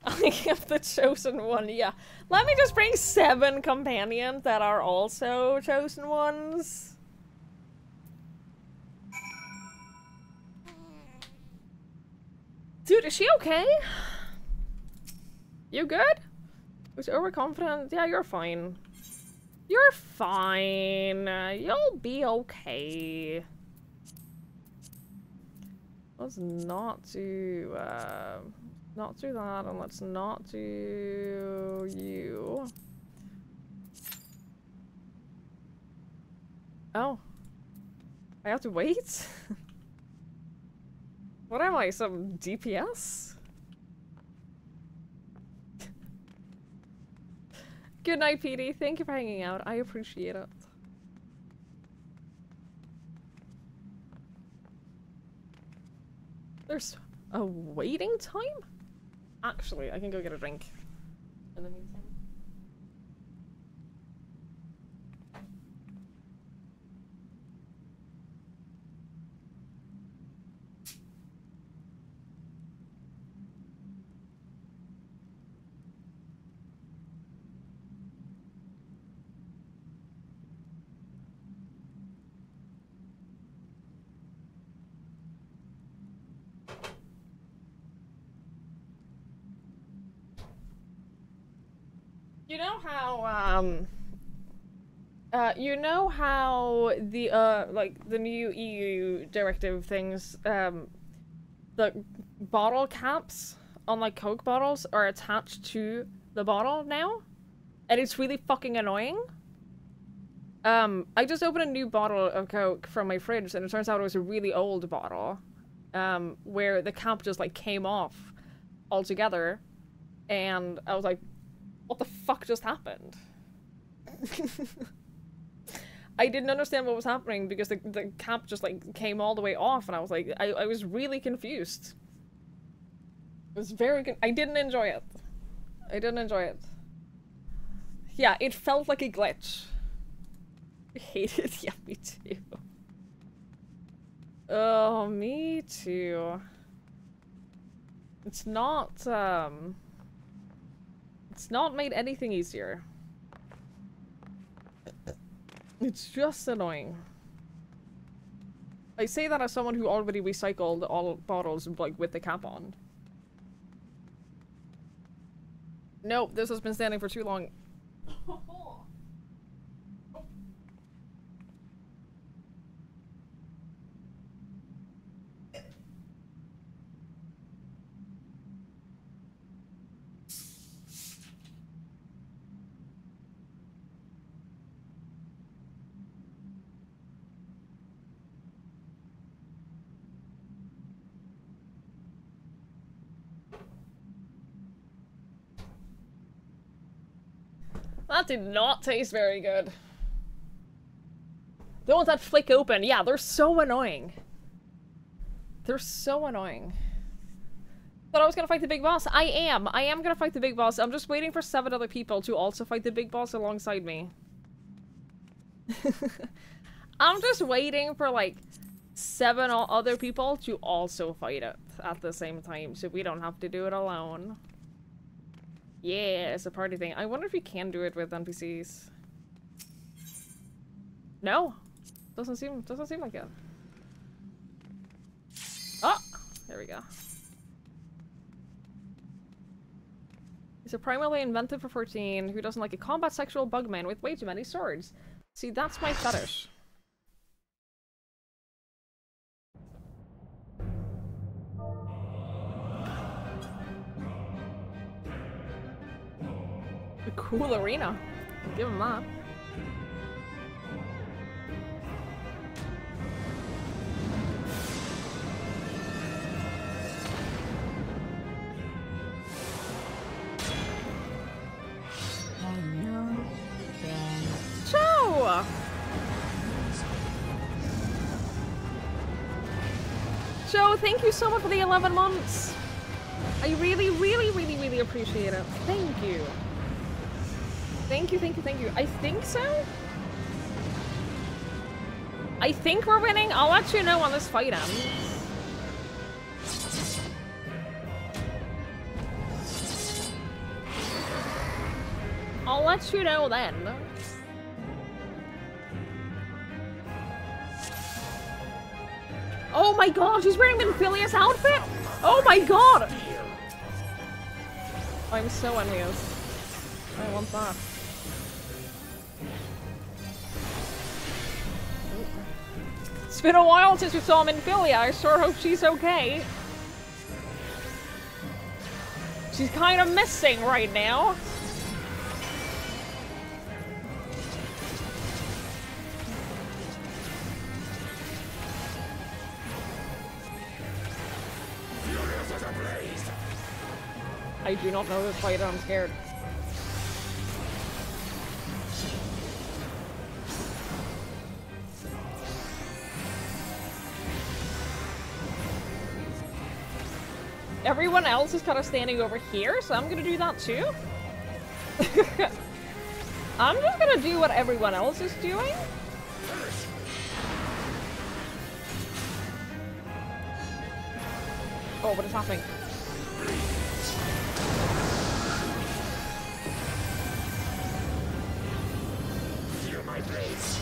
I am the chosen one, yeah. Let me just bring 7 companions that are also chosen ones. Dude, is she okay? You good? Was overconfident? Yeah, you're fine. You're fine. You'll be okay. Let's not do, not do that, and let's not do you. Oh. I have to wait? What am I, some DPS? Good night, PD. Thank you for hanging out. I appreciate it. There's a waiting time? Actually, I can go get a drink in the meantime. You know how the like the new EU directive things, the bottle caps on like Coke bottles are attached to the bottle now, and it's really fucking annoying. I just opened a new bottle of Coke from my fridge, and it turns out it was a really old bottle, where the cap just, like, came off altogether, and I was like, what the fuck just happened? I didn't understand what was happening because the cap just, like, came all the way off, and I was like, I was really confused. It was very I didn't enjoy it. I didn't enjoy it. Yeah, it felt like a glitch. I hate it. Yeah, me too. Oh, me too. It's not made anything easier. It's just annoying. I say that as someone who already recycled all bottles, like, with the cap on. Nope, this has been standing for too long. That did not taste very good. The ones that flick open, yeah, they're so annoying. They're so annoying. Thought I was gonna fight the big boss. I am gonna fight the big boss. I'm just waiting for 7 other people to also fight the big boss alongside me. I'm just waiting for, like, 7 other people to also fight it at the same time, so we don't have to do it alone. Yeah, it's a party thing. I wonder if you can do it with NPCs. No, doesn't seem like it. Oh, there we go. He's a primarily invented for 14 who doesn't like a combat sexual bugman with way too many swords. See, that's my fetish. A cool arena. Give him that. Ciao! Joe, thank you so much for the 11 months. I really, really, really, really appreciate it. Thank you. Thank you, thank you, thank you. I think so? I think we're winning. I'll let you know when this fight ends. I'll let you know then. Oh my god, she's wearing Minfilia's outfit? Oh my god! I'm so envious. I want that. It's been a while since we saw Minfilia. I sure hope she's okay. She's kind of missing right now. I do not know this fight, I'm scared. Everyone else is kind of standing over here, so I'm gonna do that too. I'm just gonna do what everyone else is doing. Oh, what is happening? Feel my blades.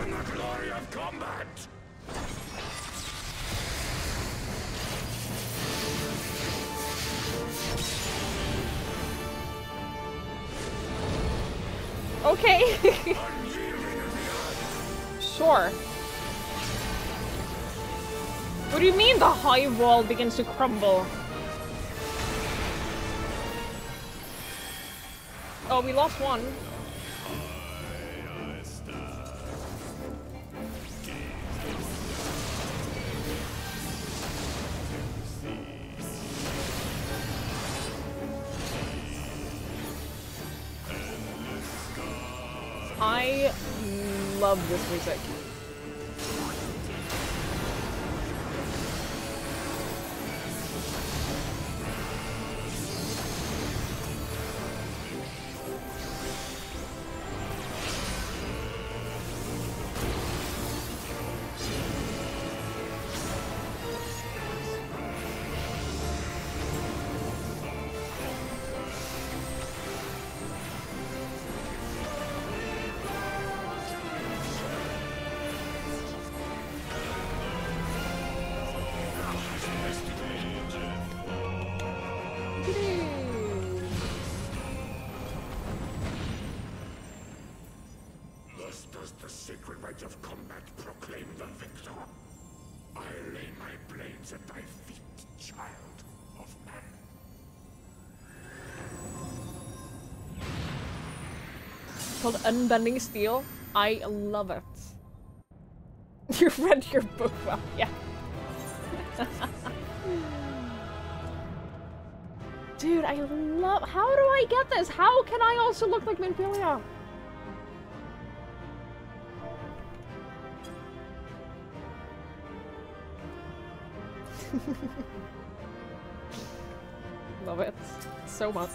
in the glory of combat! Okay. Sure. What do you mean the high wall begins to crumble? Oh, we lost one. I love this music. Thus does the sacred rite of combat proclaim the victor. I lay my blades at thy feet, child of man. It's called Unbending Steel. I love it. You read your book well, yeah. Dude, I love— how do I get this? How can I also look like Minfilia? Love it so much.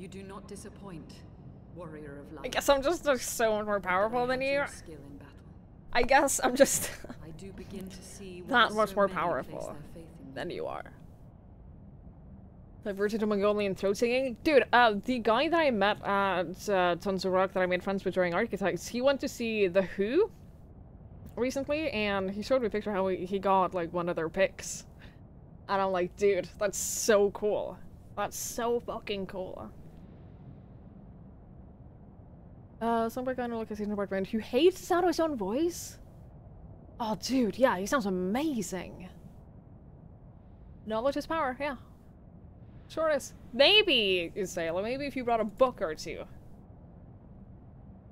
You do not disappoint, warrior of light. I guess I'm just so much more powerful than you. Skill in battle. I guess I'm just I do begin to see that much more powerful than you are. Diverted to Mongolian throat singing? Dude, the guy that I met at Tons of Rock that I made friends with during Architects, he went to see The Who recently, and he showed me a picture of how he got, like, one of their picks. And I'm like, dude, that's so cool. That's so fucking cool. Some guy in a location apartment who hates the sound of his own voice? Oh, dude, yeah, he sounds amazing. Knowledge is power, yeah. Sure is. Maybe, Isayla, maybe if you brought a book or two,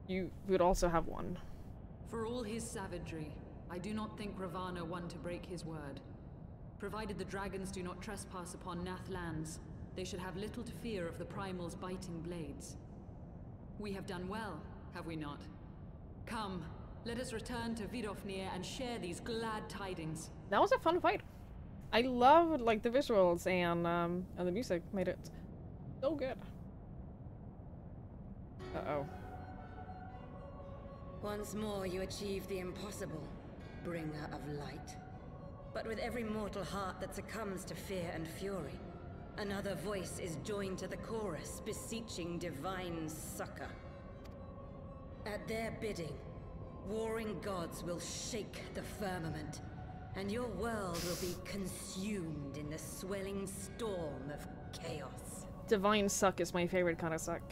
you would also have one. For all his savagery, I do not think Ravana one to break his word. Provided the dragons do not trespass upon Nath lands, they should have little to fear of the Primal's biting blades. We have done well, have we not? Come, let us return to Vidofnir and share these glad tidings. That was a fun fight. I loved, like, the visuals and the music made it so good. Uh-oh. Once more you achieve the impossible, bringer of light. But with every mortal heart that succumbs to fear and fury, another voice is joined to the chorus, beseeching divine succor. At their bidding, warring gods will shake the firmament, and your world will be consumed in the swelling storm of chaos. Divine suck is my favorite kind of suck.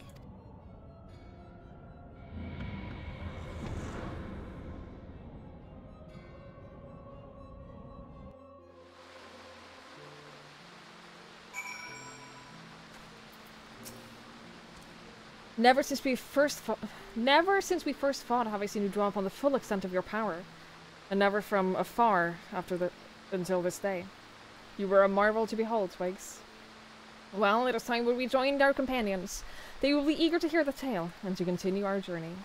Never since we first fought have I seen you draw upon the full extent of your power, and never from afar until this day. You were a marvel to behold, Twigs. Well, it is time when we joined our companions. They will be eager to hear the tale and to continue our journey.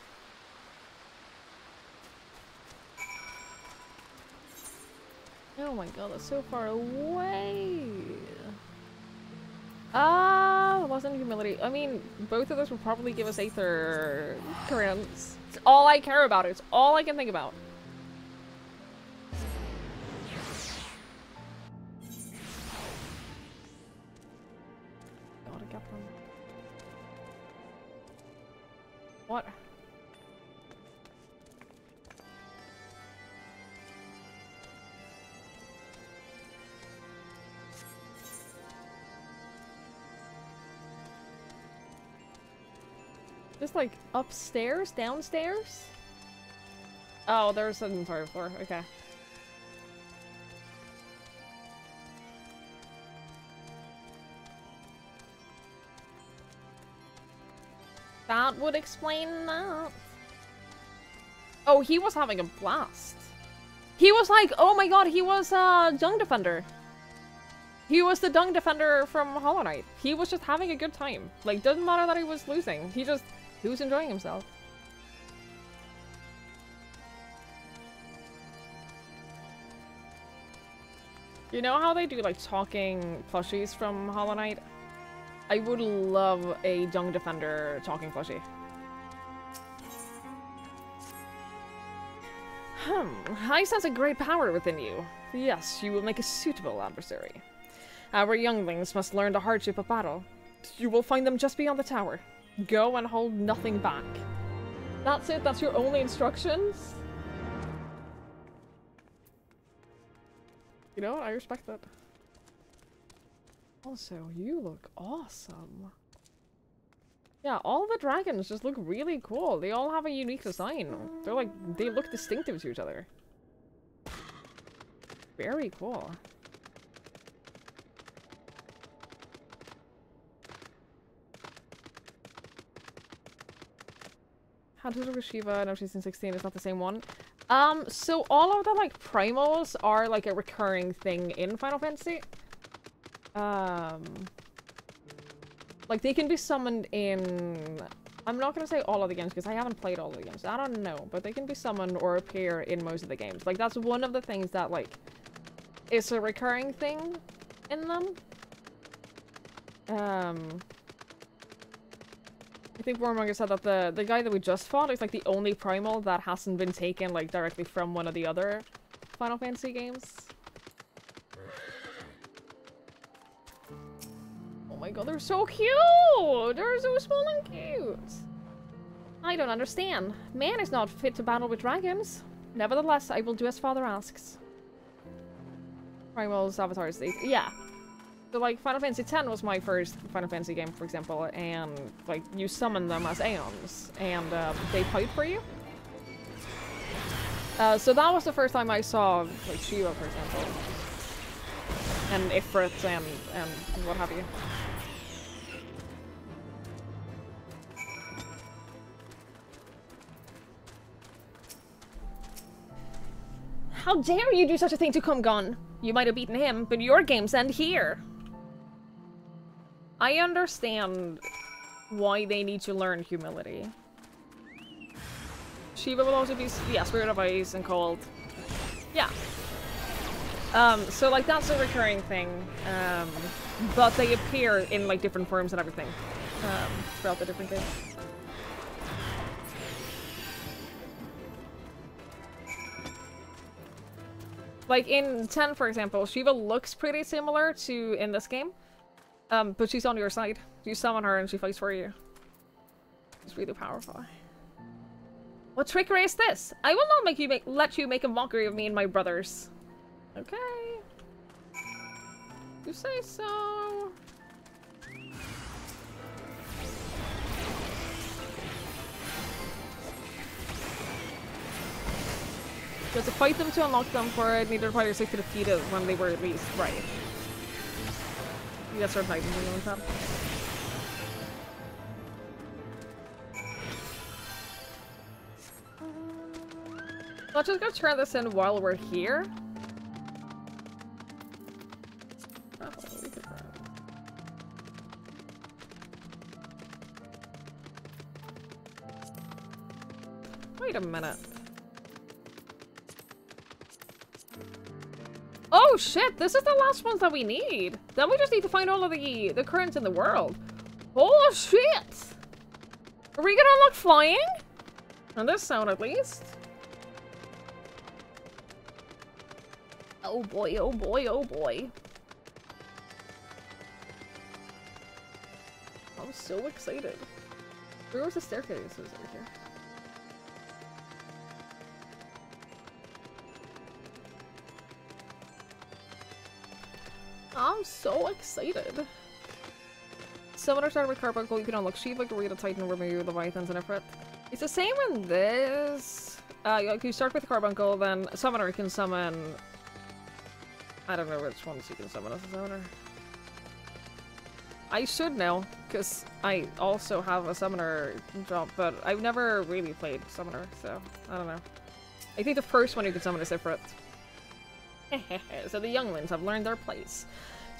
Oh my god, that's so far away. Wasn't humility. I mean, both of those will probably give us Aether currents. It's all I care about. It's all I can think about. Gotta get them. What? Just like upstairs? Downstairs? Oh, there's an entire floor. Okay. That would explain that. Oh, he was having a blast. He was like, oh my god, he was a Dung Defender. He was the Dung Defender from Hollow Knight. He was just having a good time. Like, doesn't matter that he was losing. He was enjoying himself. You know how they do, like, talking plushies from Hollow Knight? I would love a Dung Defender talking plushie. I sense a great power within you. Yes, you will make a suitable adversary. Our younglings must learn the hardship of battle. You will find them just beyond the tower. Go and hold nothing back. That's it? That's your only instructions? You know, I respect that. Also, you look awesome. Yeah, all the dragons just look really cool. They all have a unique design. They're like, they look distinctive to each other. Very cool. How to look Shiva? No, she's in 16. It's not the same one. So all of the like primals are like a recurring thing in Final Fantasy. Like they can be summoned in. I'm not gonna say all of the games because I haven't played all of the games. I don't know, but they can be summoned or appear in most of the games. Like that's one of the things that like is a recurring thing in them. I think Warmonger said that the guy that we just fought is like the only primal that hasn't been taken like directly from one of the other Final Fantasy games. Oh my god, they're so cute! They're so small and cute! I don't understand. Man is not fit to battle with dragons. Nevertheless, I will do as father asks. Primals, avatars, yeah. So, like, Final Fantasy X was my first Final Fantasy game, for example, and, like, you summon them as Aeons, and, they fight for you. So that was the first time I saw, like, Shiva, for example. And Ifrit, and what have you. How dare you do such a thing to Kumgon? You might have beaten him, but your games end here. I understand why they need to learn humility. Shiva will also be, yeah, Spirit of Ice and Cold. Yeah. So like that's a recurring thing. But they appear in like different forms and everything. Throughout the different games. Like in 10, for example, Shiva looks pretty similar to in this game. But she's on your side. You summon her and she fights for you. It's really powerful. What trickery is this? I will not let you make a mockery of me and my brothers. Okay. You say so. You have to fight them to unlock them for it. Neither fighter 6 to defeat it when they were released. Right. You gotta start fighting them on top. Let's just go turn this in while we're here. Oh, we could grab. Wait a minute. Oh shit, this is the last ones that we need. Then we just need to find all of the currents in the world. Oh shit! Are we gonna unlock flying? On this sound at least. Oh boy, oh boy, oh boy. I'm so excited. Where was the staircase? It was over here. I'm so excited. Summoner started with Carbuncle, you can unlock Shiva, Garita, Titan, remove Leviathans, and Ifrit. It's the same in this. You start with Carbuncle, then Summoner can summon... I don't know which ones you can summon as a Summoner. I should know, because I also have a Summoner job, but I've never really played Summoner, so I don't know. I think the first one you can summon is Ifrit. So the younglings have learned their place.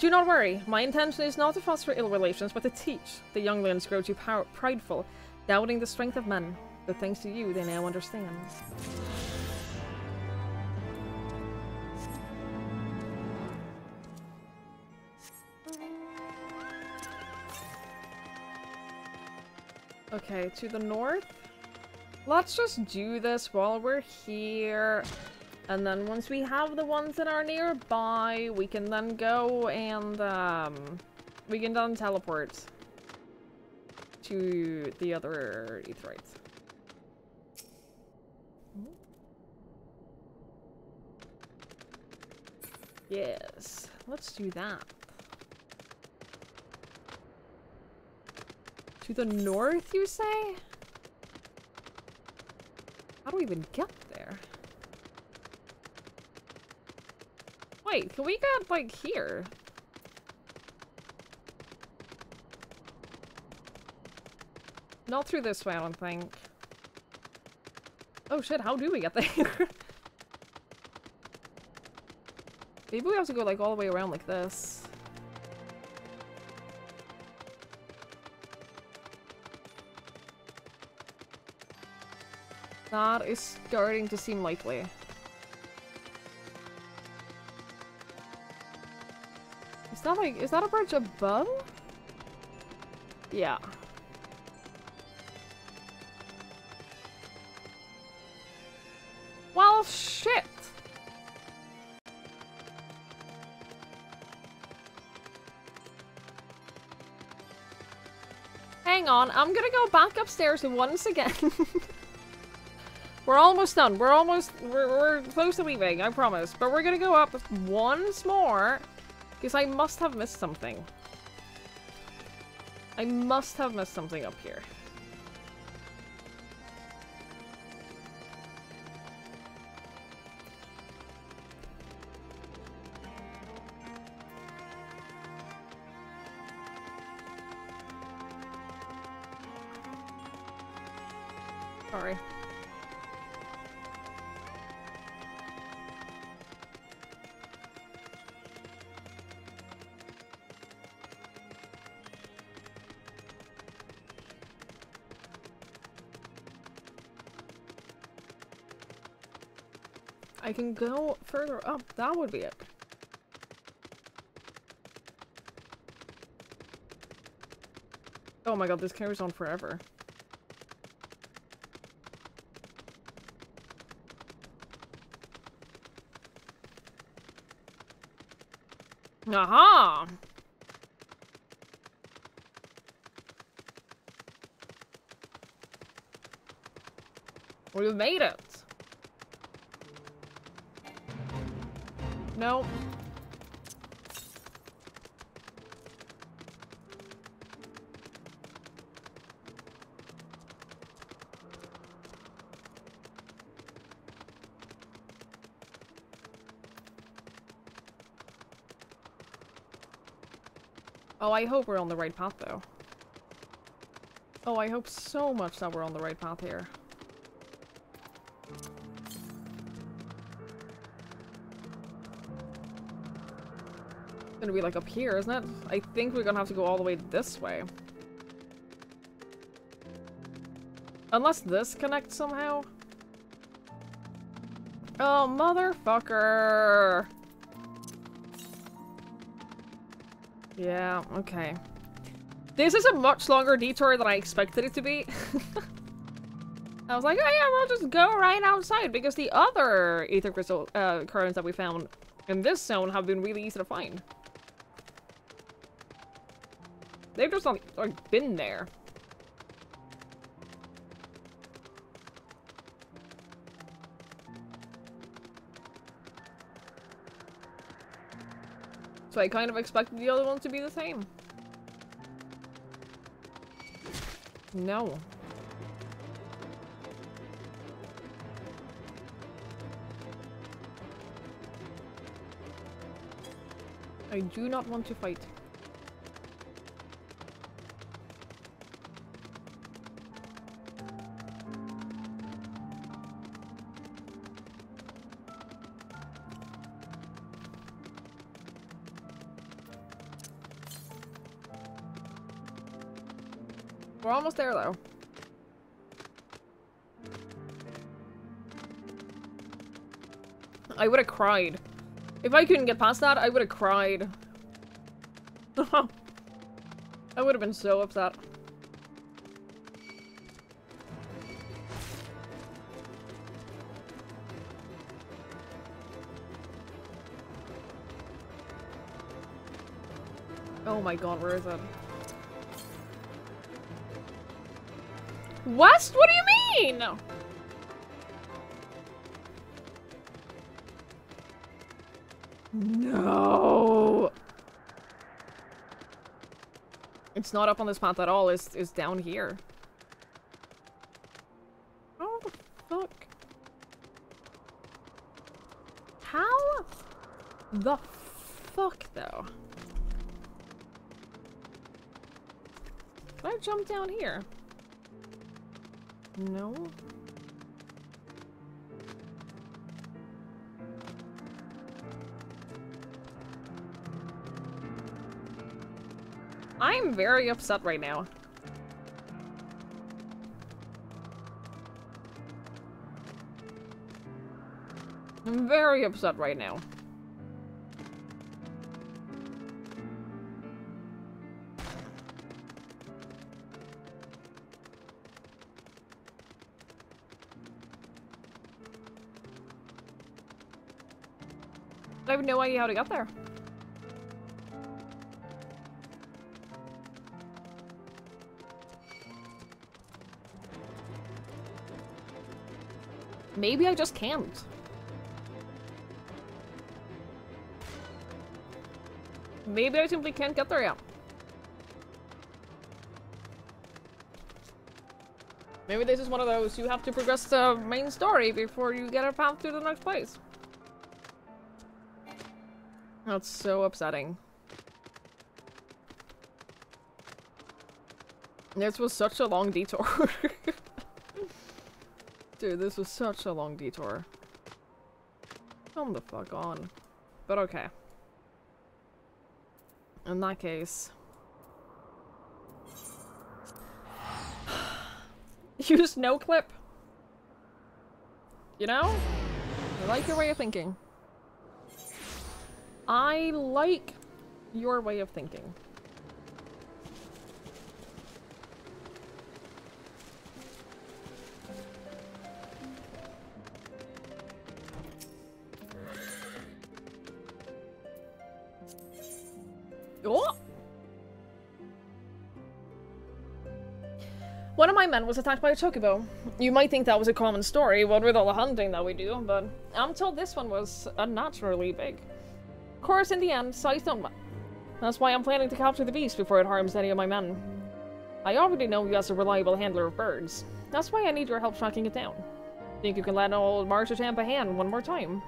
Do not worry, my intention is not to foster ill relations, but to teach. The younglings grow too prideful, doubting the strength of men, but thanks to you, they now understand. Okay, to the north. Let's just do this while we're here. And then once we have the ones that are nearby, we can then go and, we can then teleport to the other Aetherites. Yes, let's do that. To the north, you say? How do we even get there? Wait, can we get, like, here? Not through this way, I don't think. Oh shit, how do we get there? Maybe we have to go, like, all the way around like this. That is starting to seem likely. Is that like, is that a bridge above? Yeah. Well, shit! Hang on, I'm gonna go back upstairs once again. We're almost done. We're close to leaving, I promise. But we're gonna go up once more. Because I must have missed something. I must have missed something up here. Sorry. I can go further up. That would be it. Oh my god, this carries on forever. Aha! We made it! No. Oh, I hope we're on the right path, though. Oh, I hope so much that we're on the right path here. It's gonna be like up here, isn't it? I think we're gonna have to go all the way this way. Unless this connects somehow. Oh, motherfucker! Yeah, okay. This is a much longer detour than I expected it to be. I was like, oh yeah, we'll just go right outside because the other ether crystal currents that we found in this zone have been really easy to find. They've just like been there. So I kind of expected the other ones to be the same. No. I do not want to fight. We're almost there, though. I would have cried. If I couldn't get past that, I would have cried. I would have been so upset. Oh my god, where is it? West? What do you mean? No. It's not up on this path at all. It's down here. Oh, the fuck? How the fuck, though? Can I jump down here? No. I'm very upset right now. I'm very upset right now. I have no idea how to get there. Maybe I just can't. Maybe I simply can't get there yet. Maybe this is one of those you have to progress the main story before you get a path to the next place. That's so upsetting. This was such a long detour. Dude, this was such a long detour. Come the fuck on. But okay. In that case... Use no clip. You know? I like your way of thinking. I like your way of thinking. Oh! One of my men was attacked by a chocobo. You might think that was a common story, what with all the hunting that we do, but I'm told this one was unnaturally big. Of course, in the end, size don't matter. That's why I'm planning to capture the beast before it harms any of my men. I already know you as a reliable handler of birds. That's why I need your help tracking it down. Think you can lend old Marshal a hand one more time?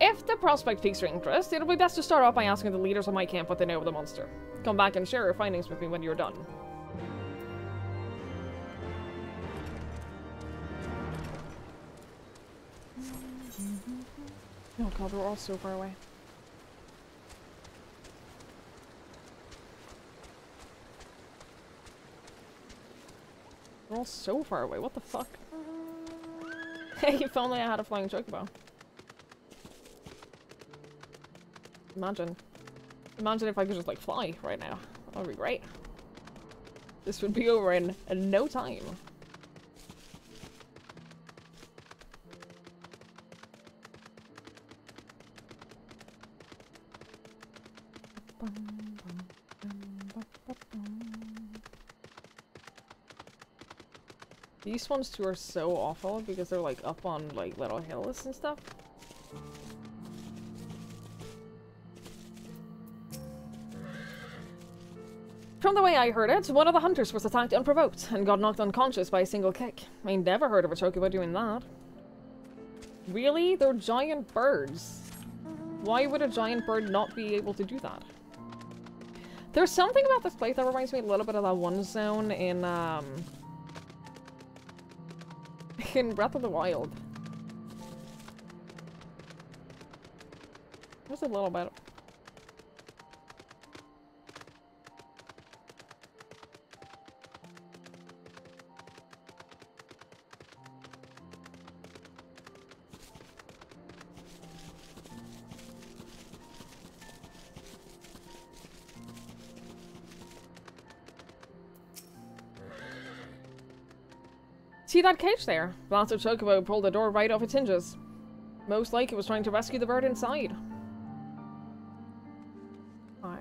If the prospect piques your interest, it'll be best to start off by asking the leaders of my camp what they know of the monster. Come back and share your findings with me when you're done. Oh god, we're all so far away. We're all so far away, what the fuck? Hey, if only I had a flying chocobo. Imagine. Imagine if I could just, like, fly right now. That would be great. This would be over in no time. These ones too are so awful because they're like up on like little hills and stuff. From the way I heard it, one of the hunters was attacked unprovoked and got knocked unconscious by a single kick. I never heard of a chocobo doing that. Really? They're giant birds. Why would a giant bird not be able to do that? There's something about this place that reminds me a little bit of that one zone in Breath of the Wild. Just a little bit. See that cage there? Blasted chocobo pulled the door right off its hinges. Most like it was trying to rescue the bird inside. Alright.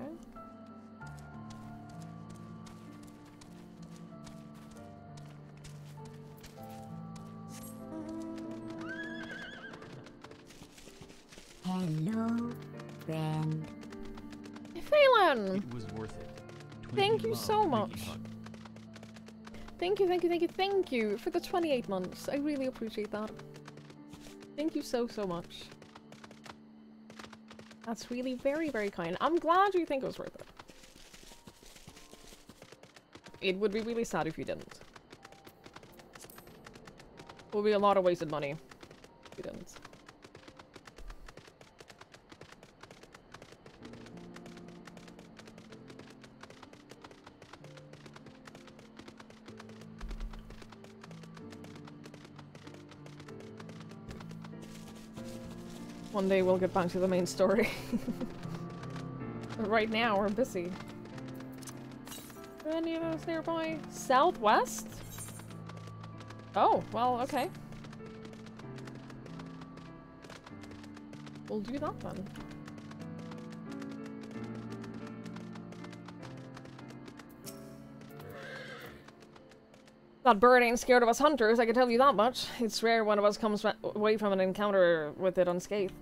Hello, friend. Phelan! It was worth it. Thank you so much. Thank you, thank you, thank you, thank you for the 28 months. I really appreciate that. Thank you so, so much. That's really very, very kind. I'm glad you think it was worth it. It would be really sad if you didn't. It would be a lot of wasted money if you didn't. One day we'll get back to the main story. But right now we're busy. Are any of those nearby? Southwest? Oh, well, okay. We'll do that then. That bird ain't scared of us hunters, I can tell you that much. It's rare one of us comes away from an encounter with it unscathed.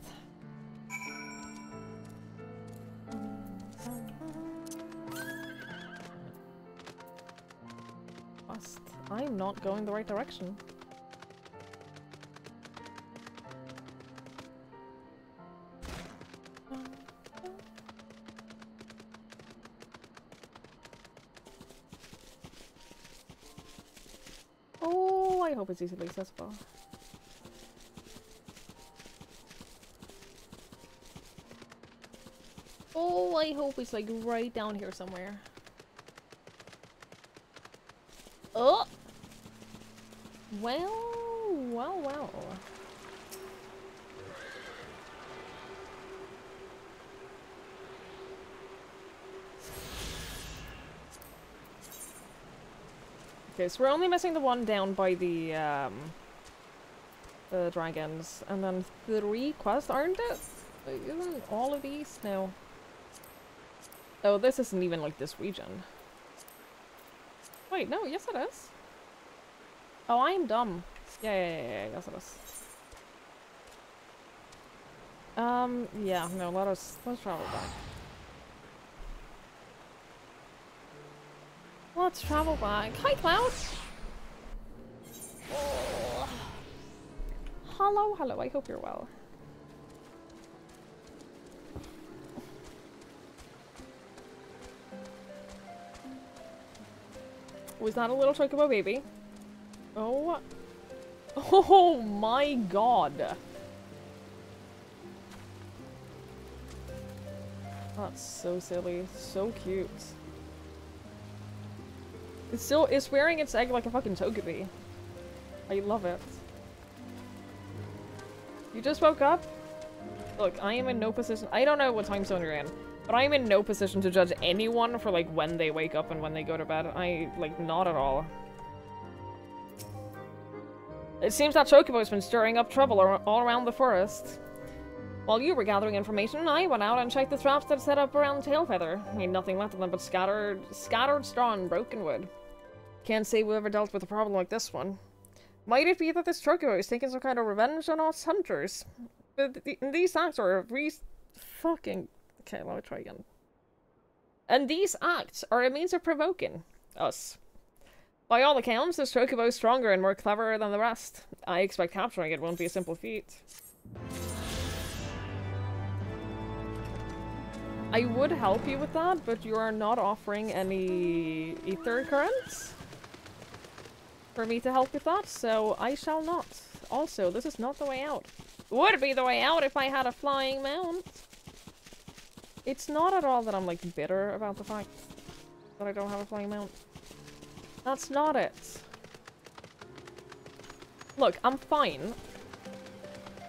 I'm not going the right direction. Oh, I hope it's easily accessible. Oh, I hope it's like right down here somewhere. Oh! Well, well, well. Okay, so we're only missing the one down by the dragons, and then 3 quests, aren't it? Like, isn't all of these? No. Oh, this isn't even like this region. Wait, no, yes it is. Oh, I'm dumb. Yeah, yes it is. Yeah, no, let's travel back. Let's travel back. Hi, Cloud! Oh. Hello, hello, I hope you're well. Was that a little chocobo baby? Oh. Oh my god. That's so silly. So cute. It's wearing its egg like a fucking togepi. I love it. You just woke up? Look, I am in no position. I don't know what time zone you're in. But I'm in no position to judge anyone for, like, when they wake up and when they go to bed. Like, not at all. It seems that Chocobo's been stirring up trouble all around the forest. While you were gathering information, I went out and checked the traps that set up around Tailfeather. Ain't nothing left of them but scattered straw and broken wood. Can't say we've ever dealt with a problem like this one. Might it be that this Chocobo is taking some kind of revenge on us hunters? But these acts are fucking... Okay, let me try again. And these acts are a means of provoking us. By all accounts, this Chocobo is stronger and more clever than the rest. I expect capturing it won't be a simple feat. I would help you with that, but you are not offering any ether currents for me to help with that, so I shall not. Also, this is not the way out. Would be the way out if I had a flying mount. It's not at all that I'm, like, bitter about the fact that I don't have a flying mount. That's not it. Look, I'm fine.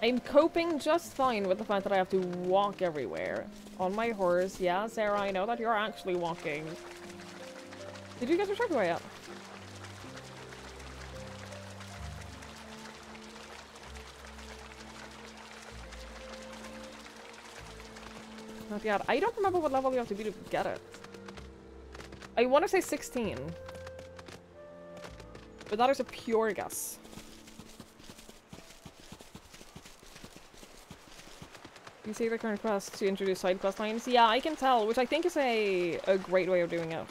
I'm coping just fine with the fact that I have to walk everywhere. On my horse. Yeah, Sarah, I know that you're actually walking. Did you get your Chocobo yet? Not yet. I don't remember what level you have to be to get it. I want to say 16. But that is a pure guess. You see the current quest to introduce side quest lines? Yeah, I can tell, which I think is a great way of doing it.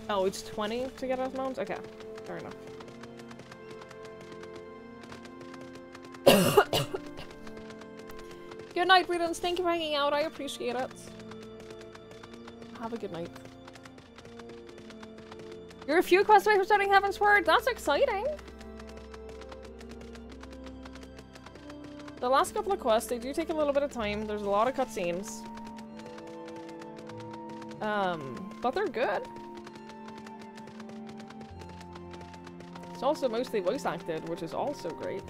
Oh, it's 20 to get us mounts? Okay, fair enough. Good night, Prudence. Thank you for hanging out. I appreciate it. Have a good night. You're a few quests away from starting Heavensward. That's exciting. The last couple of quests, they do take a little bit of time. There's a lot of cutscenes. But they're good. It's also mostly voice acted, which is also great.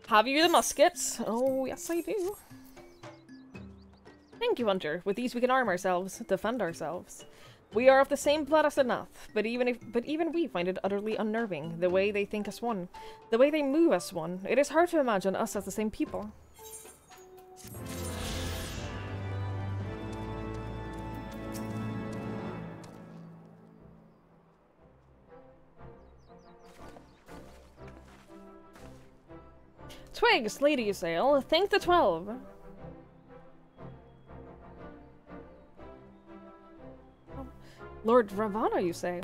Have you the muskets? Oh, yes I do. Thank you, Hunter. With these we can arm ourselves, defend ourselves. We are of the same blood as the Nath, but even we find it utterly unnerving, the way they think us one. The way they move us one. It is hard to imagine us as the same people. Twigs, Lady you sail, thank the 12. Lord Ravana, you say?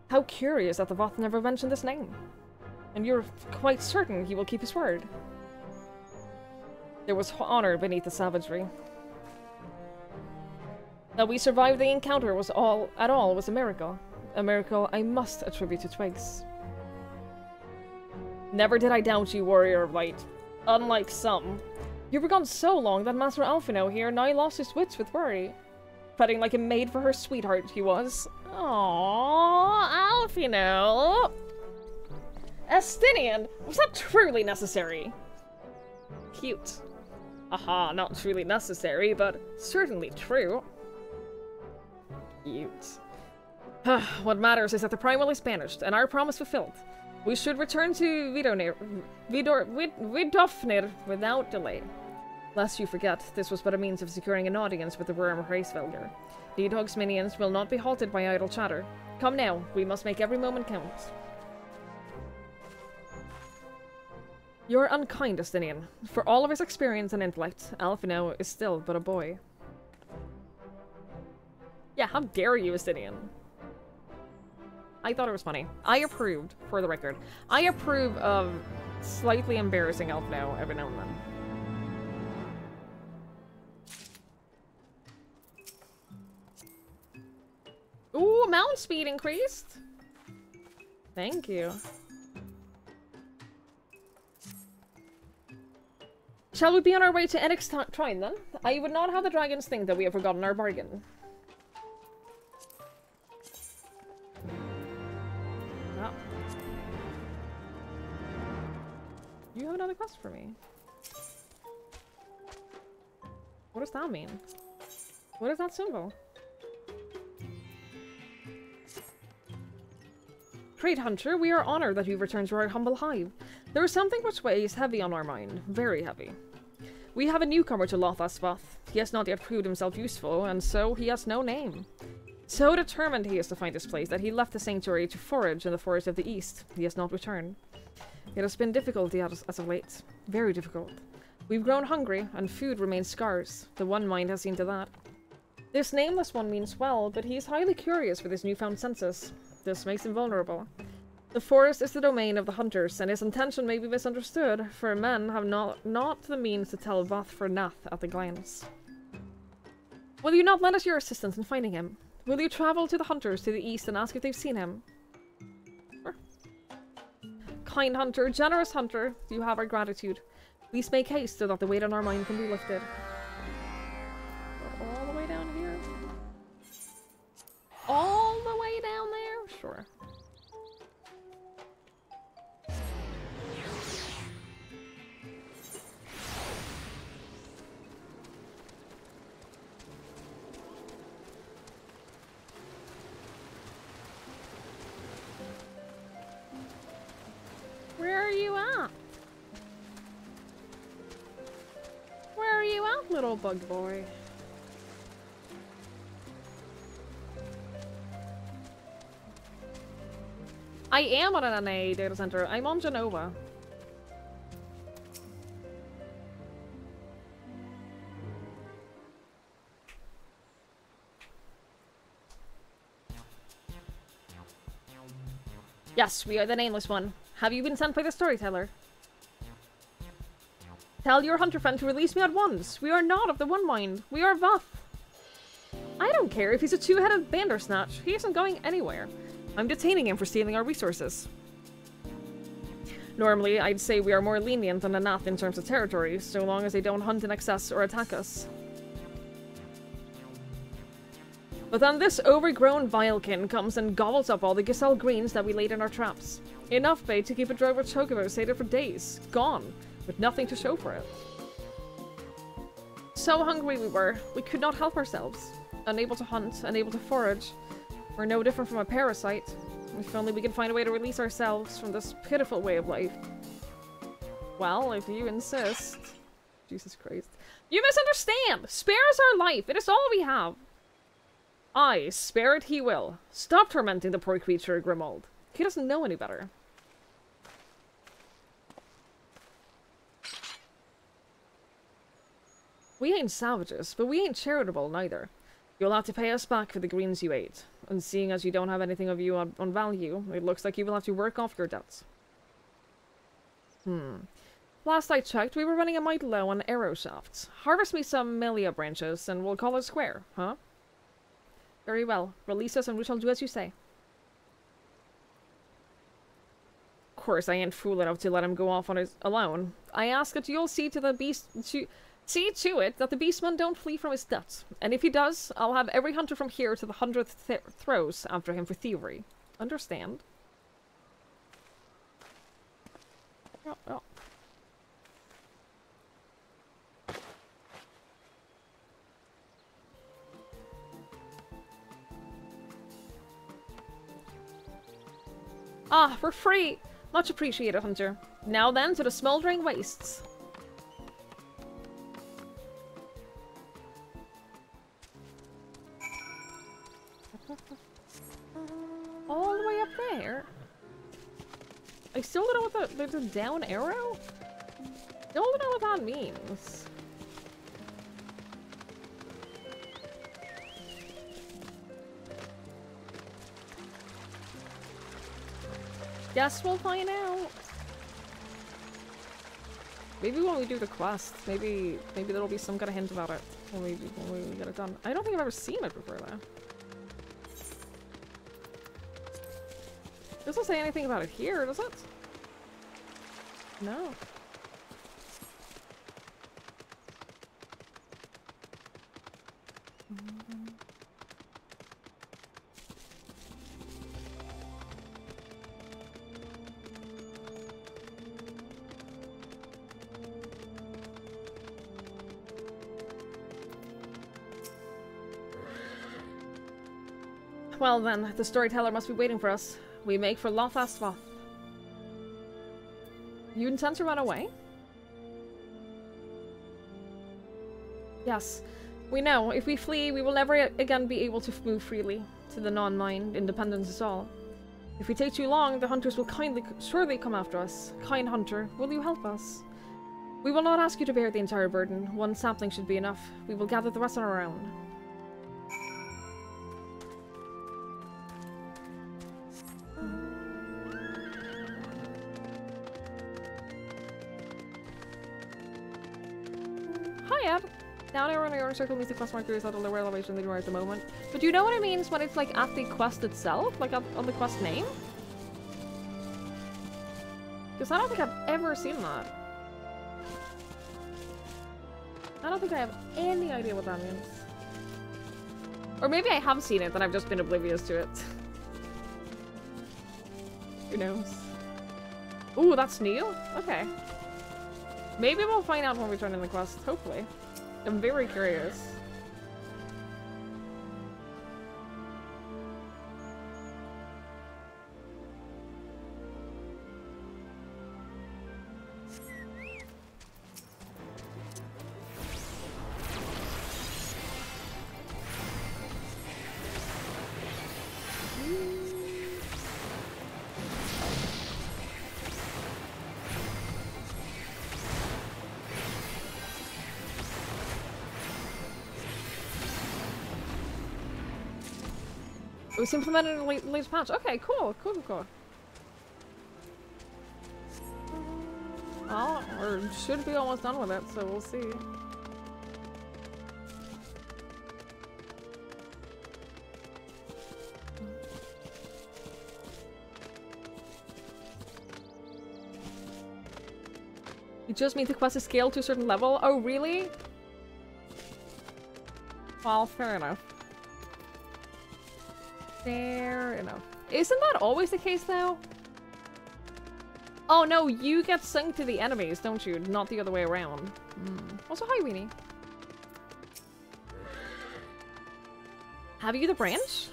How curious that the Voth never mentioned this name. And you're quite certain he will keep his word. There was honor beneath the savagery. That we survived the encounter was was a miracle. A miracle I must attribute to Twigs. Never did I doubt you, warrior of light. Unlike some. You were gone so long that Master Alphino here nigh lost his wits with worry. Petting like a maid for her sweetheart, he was. Aww, Alphino. Estinian, was that truly necessary? Cute. Aha, not truly necessary, but certainly true. Cute. What matters is that the Primal is banished, and our promise fulfilled. We should return to Vidofnir without delay. Lest you forget, this was but a means of securing an audience with the Worm Hraesvelgr. Nidhogg's minions will not be halted by idle chatter. Come now, we must make every moment count. You're unkind, Estinian. For all of his experience and intellect, Alphino is still but a boy. Yeah, how dare you, Estinian? I thought it was funny. I approved, for the record. I approve of slightly embarrassing Alphino every now and then. Ooh, mount speed increased! Thank you. Shall we be on our way to Enix Trine then? I would not have the dragons think that we have forgotten our bargain. Oh. You have another quest for me. What does that mean? What is that symbol? Great Hunter, we are honored that you returned to our humble hive. There is something which weighs heavy on our mind. Very heavy. We have a newcomer to Lothasvath. He has not yet proved himself useful, and so he has no name. So determined he is to find his place that he left the sanctuary to forage in the forest of the east. He has not returned. It has been difficult as of late. Very difficult. We've grown hungry, and food remains scarce. The One Mind has seen to that. This nameless one means well, but he is highly curious with his newfound senses. This makes him vulnerable. The forest is the domain of the hunters, and his intention may be misunderstood, for men have not the means to tell Vath for Nath at a glance. Will you not lend us your assistance in finding him? Will you travel to the hunters to the east and ask if they've seen him? Sure. Kind hunter, generous hunter, you have our gratitude. Please make haste so that the weight on our mind can be lifted. All the way down here? All the way down there? Sure. Where are you at? Where are you at, little bug boy? I am on an NA data center. I'm on Genova. Yes, we are the Nameless One. Have you been sent by the Storyteller? Tell your hunter friend to release me at once. We are not of the One Mind. We are Vath. I don't care if he's a two-headed Bandersnatch. He isn't going anywhere. I'm detaining him for stealing our resources. Normally, I'd say we are more lenient than the Nath in terms of territory, so long as they don't hunt in excess or attack us. But then this overgrown Vilekin comes and gobbles up all the Giselle greens that we laid in our traps. Enough bait to keep a drove of chocobos sated for days. Gone. With nothing to show for it. So hungry we were, we could not help ourselves. Unable to hunt, unable to forage. We're no different from a parasite. If only we could find a way to release ourselves from this pitiful way of life. Well, if you insist. Jesus Christ. You misunderstand! Spare us our life! It is all we have! Aye, spare it he will. Stop tormenting the poor creature, Grimold. He doesn't know any better. We ain't savages, but we ain't charitable neither. You'll have to pay us back for the greens you ate. And seeing as you don't have anything of you on value, it looks like you will have to work off your debts. Last I checked, we were running a mite low on arrow shafts. Harvest me some Melia branches, and we'll call it square, huh? Very well. Release us and we shall do as you say. Of course, I ain't fool enough to let him go off on his alone. I ask that you'll see to the beast... See to it that the beastman don't flee from his debts. And if he does, I'll have every hunter from here to the 100th throws after him for thievery. Understand? Oh. Ah, we're free! Much appreciated, Hunter. Now then, to the smoldering wastes. All the way up there? I still don't know what there's a down arrow? Still don't know what that means. Guess we'll find out. Maybe when we do the quest, maybe there'll be some kind of hint about it when we get it done. I don't think I've ever seen it before though. Doesn't say anything about it here, does it? No. Well then, the storyteller must be waiting for us. We make for Lothasvath. You intend to run away? Yes. We know, if we flee, we will never again be able to move freely to the non-mind. Independence is all. If we take too long, the hunters will surely come after us. Kind hunter, will you help us? We will not ask you to bear the entire burden. One sapling should be enough. We will gather the rest on our own. Hi, Ed. Down arrow in your circle means the quest marker is at a lower elevation than you are at the moment. But do you know what it means when it's like at the quest itself? Like on the quest name? Because I don't think I've ever seen that. I don't think I have any idea what that means. Or maybe I have seen it and I've just been oblivious to it. Who knows? Ooh, that's new? Okay. Maybe we'll find out when we turn in the quest, hopefully. I'm very curious. It was implemented in the latest patch. Okay, cool. Well, we should be almost done with it, so we'll see. You just mean the quest is scaled to a certain level? Oh, really? Well, fair enough. Fair enough. Isn't that always the case, though? Oh, no, you get sunk to the enemies, don't you? Not the other way around. Also, hi, Weenie. Have you the branch?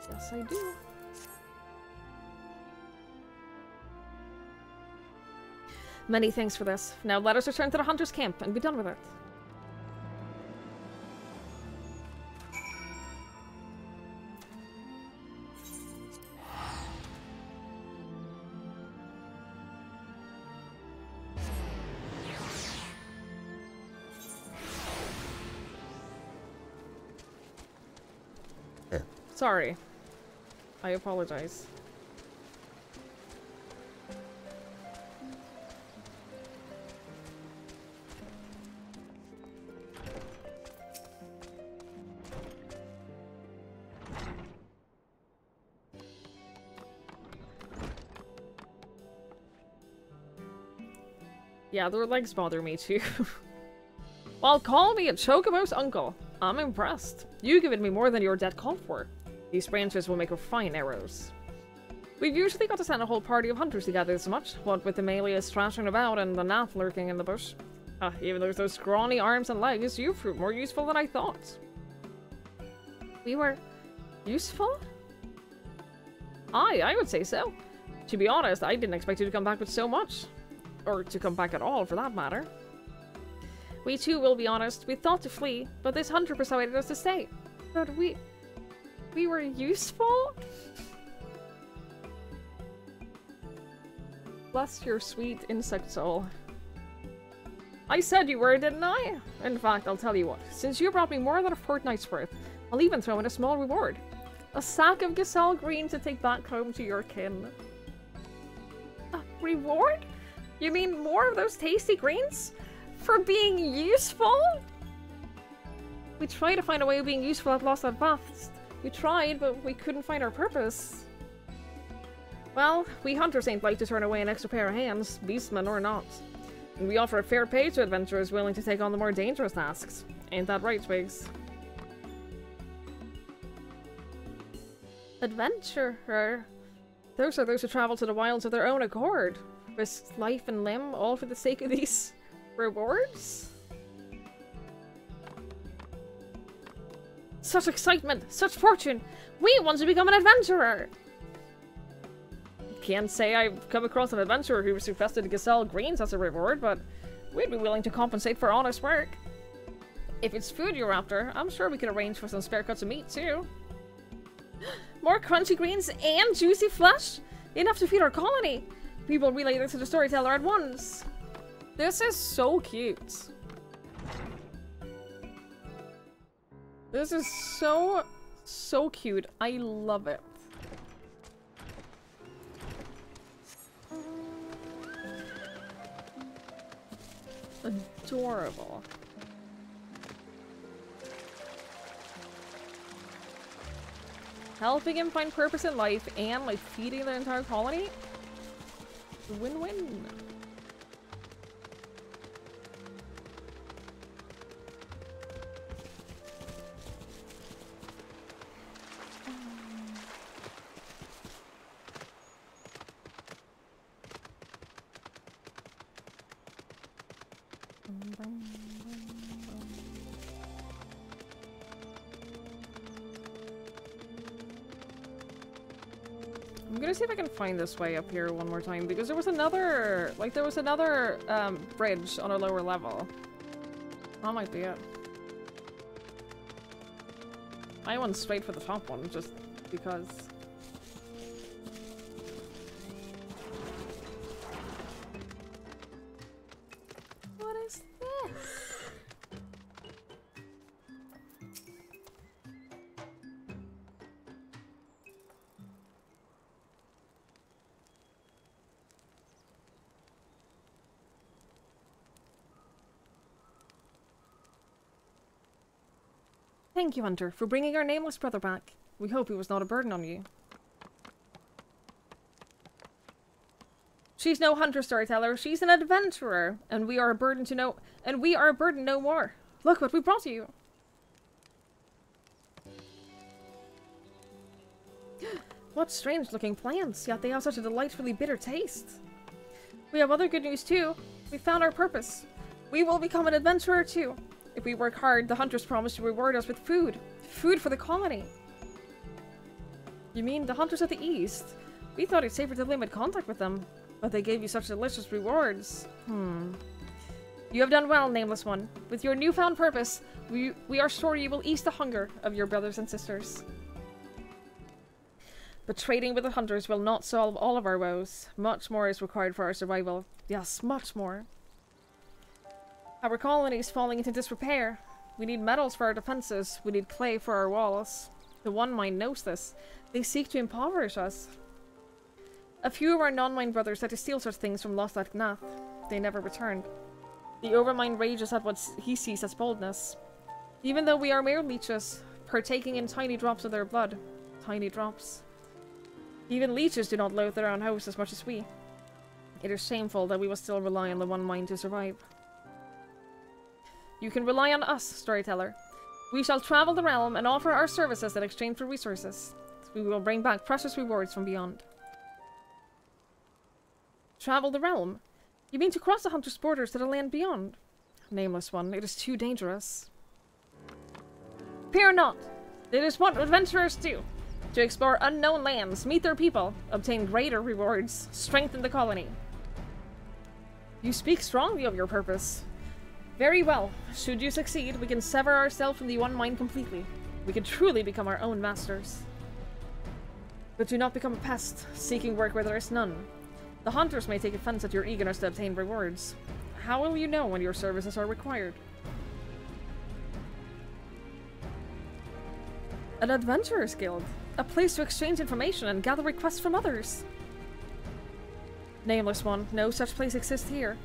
Yes, I do. Many thanks for this. Now let us return to the hunter's camp and be done with it. Sorry. I apologize. Yeah, their legs bother me too. Well, call me a Chocobo's uncle. I'm impressed. You've given me more than your debt called for. These branches will make for fine arrows. We've usually got to send a whole party of hunters together this much, what with the Melias thrashing about and the Nath lurking in the bush. Even with those scrawny arms and legs, you've proved more useful than I thought. We were... useful? I would say so. To be honest, I didn't expect you to come back with so much. Or to come back at all, for that matter. We too will be honest. We thought to flee, but this hunter persuaded us to stay. But we were useful? Bless your sweet insect soul. I said you were, didn't I? In fact, I'll tell you what. Since you brought me more than a fortnight's worth, I'll even throw in a small reward. A sack of Gasol green to take back home to your kin. A reward? You mean more of those tasty greens? For being useful? We tried to find a way of being useful at Lost at Baths. We tried, but we couldn't find our purpose. Well, we hunters ain't like to turn away an extra pair of hands, beastmen or not. And we offer a fair pay to adventurers willing to take on the more dangerous tasks. Ain't that right, Twigs? Adventurer. Those are those who travel to the wilds of their own accord. Risk life and limb, all for the sake of these rewards? Such excitement! Such fortune! We want to become an adventurer! Can't say I've come across an adventurer who requested to sell greens as a reward, but we'd be willing to compensate for honest work. If it's food you're after, I'm sure we could arrange for some spare cuts of meat, too. More crunchy greens and juicy flesh? Enough to feed our colony! We will relay this to the storyteller at once. This is so cute. This is so cute. I love it. Adorable. Helping him find purpose in life and like feeding the entire colony? Win-win. I'm gonna see if I can find this way up here one more time, because there was another, bridge on a lower level. That might be it. I went straight for the top one, just because. What is this? Thank you, Hunter, for bringing our nameless brother back. We hope he was not a burden on you. She's no hunter storyteller, she's an adventurer, and we are a burden no more. Look what we brought you. What strange looking plants, yet they have such a delightfully bitter taste. We have other good news too. We found our purpose. We will become an adventurer too. If we work hard, the hunters promise to reward us with food. Food for the colony. You mean the hunters of the east? We thought it safer to limit contact with them, but they gave you such delicious rewards. You have done well, Nameless One. With your newfound purpose, we are sure you will ease the hunger of your brothers and sisters. But trading with the hunters will not solve all of our woes. Much more is required for our survival. Yes, much more. Our colony is falling into disrepair. We need metals for our defenses. We need clay for our walls. The One Mind knows this. They seek to impoverish us. A few of our non-mind brothers had to steal such things from Lost at Gnath. They never returned. The Overmind rages at what he sees as boldness. Even though we are mere leeches, partaking in tiny drops of their blood. Tiny drops. Even leeches do not loathe their own hosts as much as we. It is shameful that we will still rely on the One Mind to survive. You can rely on us, storyteller. We shall travel the realm and offer our services in exchange for resources. We will bring back precious rewards from beyond. Travel the realm? You mean to cross the hunter's borders to the land beyond? Nameless One, it is too dangerous. Fear not! It is what adventurers do. To explore unknown lands, meet their people, obtain greater rewards, strengthen the colony. You speak strongly of your purpose. Very well. Should you succeed, we can sever ourselves from the One Mind completely. We can truly become our own masters. But do not become a pest, seeking work where there is none. The hunters may take offense at your eagerness to obtain rewards. How will you know when your services are required? An adventurers guild. A place to exchange information and gather requests from others. Nameless One, no such place exists here.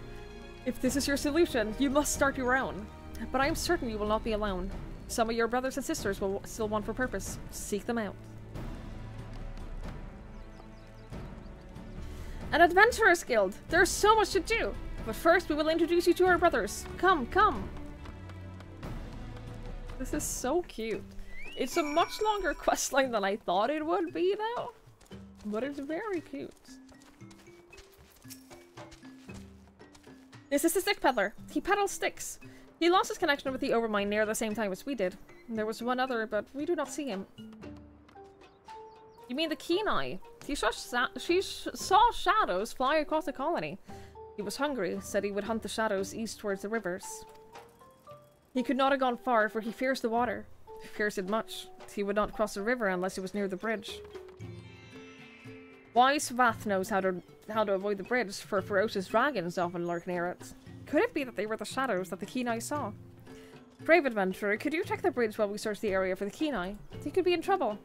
If this is your solution, you must start your own. But I am certain you will not be alone. Some of your brothers and sisters will still want for purpose. Seek them out. An adventurers guild! There is so much to do! But first we will introduce you to our brothers. Come, come! This is so cute. It's a much longer questline than I thought it would be, though. But it's very cute. This is the stick peddler. He peddles sticks. He lost his connection with the Overmind near the same time as we did. There was one other, but we do not see him. You mean the Keen Eye? He saw shadows fly across the colony. He was hungry, said he would hunt the shadows east towards the rivers. He could not have gone far, for he fears the water. He fears it much. He would not cross the river unless he was near the bridge. Wise Vath knows how to avoid the bridge, for ferocious dragons often lurk near it. Could it be that they were the shadows that the Keen Eye saw? Brave adventurer, could you check the bridge while we search the area for the Keen Eye? He could be in trouble.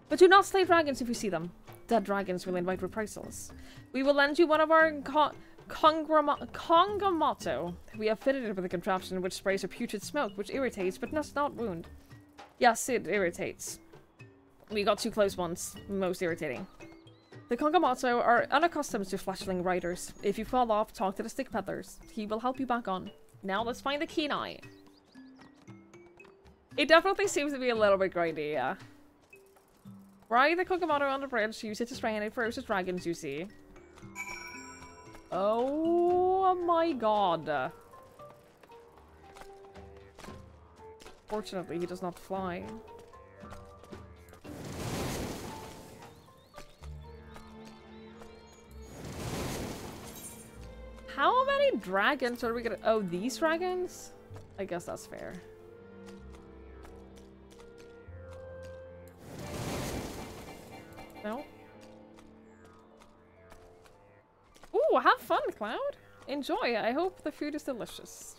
But do not slay dragons if you see them. Dead dragons will invite reprisals. We will lend you one of our Kongomoto. We have fitted it with a contraption which sprays a putrid smoke, which irritates but does not wound. Yes, it irritates. We got too close once. Most irritating. The Kongomoto are unaccustomed to fleshling riders. If you fall off, talk to the stick peddlers. He will help you back on. Now let's find the Keen Eye. It definitely seems to be a little bit grindy, yeah. Ride the Kongomoto on the bridge, use it to spray any ferocious dragons you see. Oh my god. Fortunately, he does not fly. How many dragons are we gonna— oh, these dragons? I guess that's fair. No? Ooh, have fun, Cloud! Enjoy! I hope the food is delicious.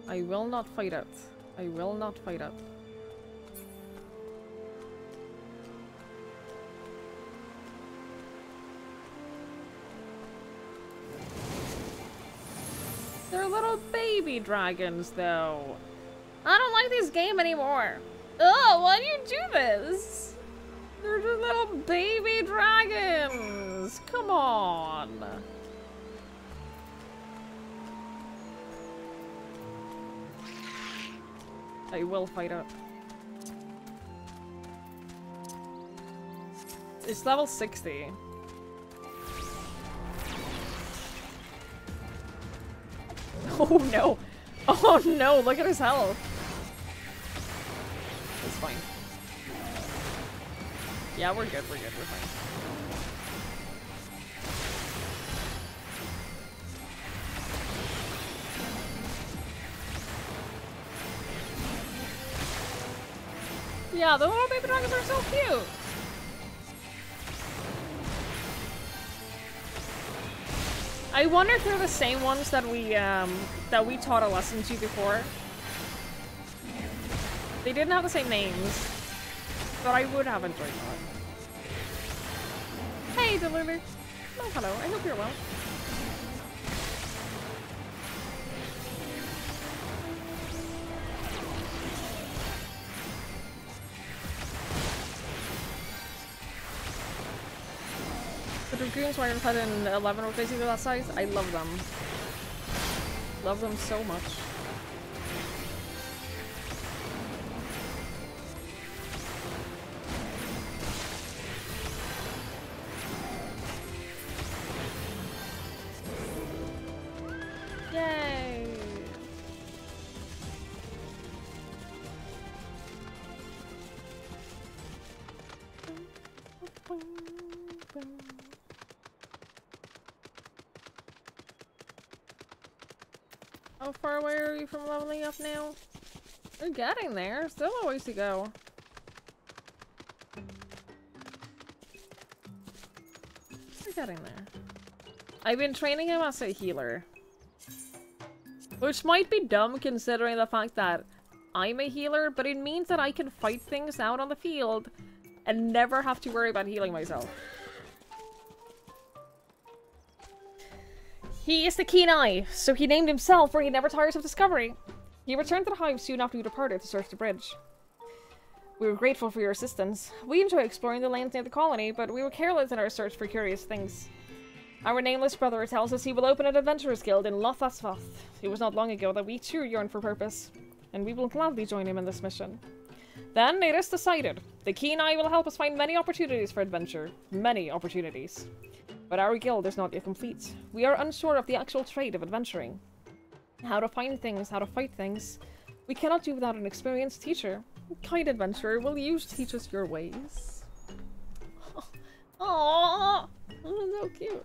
I will not fight it. I will not fight it. They're little baby dragons, though. I don't like this game anymore. Oh, why do you do this? They're just little baby dragons. Come on. I will fight it. It's level 60. Oh no! Oh no, look at his health! It's fine. Yeah, we're good, we're fine. Yeah, the little baby dragons are so cute! I wonder if they're the same ones that we taught a lesson to before. They didn't have the same names, but I would have enjoyed that. Hey, Delulu. Oh, hello. I hope you're well. The Dragoons were inside in 11 or basically that size. I love them. Love them so much. Yay! How far away are you from leveling up now? We're getting there. Still a ways to go. We're getting there. I've been training him as a healer. Which might be dumb considering the fact that I'm a healer, but it means that I can fight things out on the field and never have to worry about healing myself. He is the Keen Eye, so he named himself for he never tires of discovery. He returned to the hive soon after you departed to search the bridge. We were grateful for your assistance. We enjoy exploring the lands near the colony, but we were careless in our search for curious things. Our nameless brother tells us he will open an adventurers guild in Lothasvath. It was not long ago that we too yearn for purpose, and we will gladly join him in this mission. Then it is decided. The keen eye will help us find many opportunities for adventure. Many opportunities. But our guild is not yet complete. We are unsure of the actual trade of adventuring. How to find things, how to fight things. We cannot do without an experienced teacher. Kind adventurer, will you teach us your ways? Aww! Oh, so cute.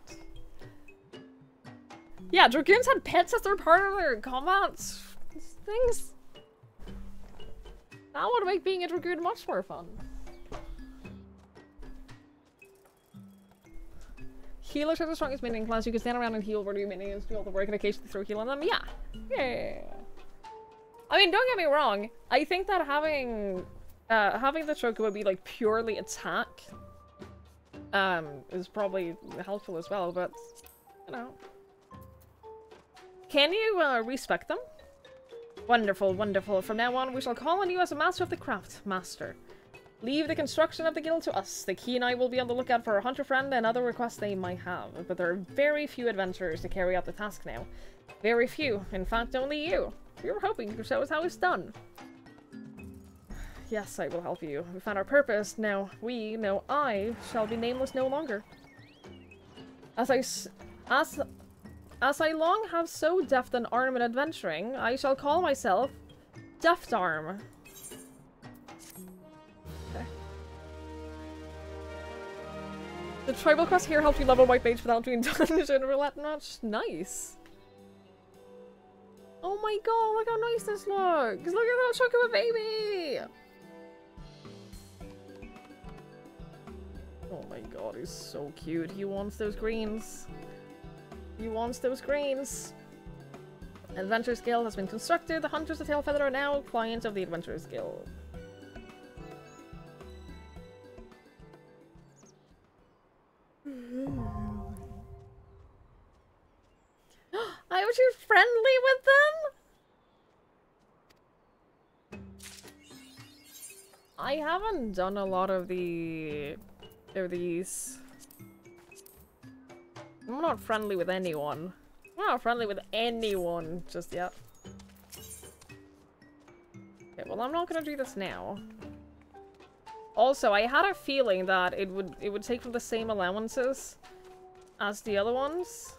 Yeah, Dragoons had pets as their part of their combat things. That would make being a Dragoon much more fun. Healers are the strongest minion class. You can stand around and heal where your minions do all the work and occasionally throw heal on them. Yeah. Yeah. I mean, don't get me wrong. I think that having the Chocobo be like purely attack is probably helpful as well, but you know. Can you respect them? Wonderful, wonderful. From now on, we shall call on you as a master of the craft. Master. Leave the construction of the guild to us. The keen eye will be on the lookout for a hunter friend and other requests they might have. But there are very few adventurers to carry out the task now. Very few. In fact, only you. We were hoping to show us how it's done. Yes, I will help you. We found our purpose. Now we, no I, shall be nameless no longer. As I long have so deft an arm in adventuring, I shall call myself Deft Arm. Okay. The tribal quest here helped you level White Mage without doing dungeon roulette much. Nice. Oh my god, look how nice this looks! Look at that Chocobo baby! Oh my god, he's so cute. He wants those greens. He wants those greens. Adventurers Guild has been constructed. The Hunters of Tailfeather are now clients of the Adventurers Guild. I was you friendly with them? I haven't done a lot of these. I'm not friendly with anyone. I'm not friendly with anyone just yet. Okay, well I'm not gonna do this now. Also, I had a feeling that it would take from the same allowances as the other ones.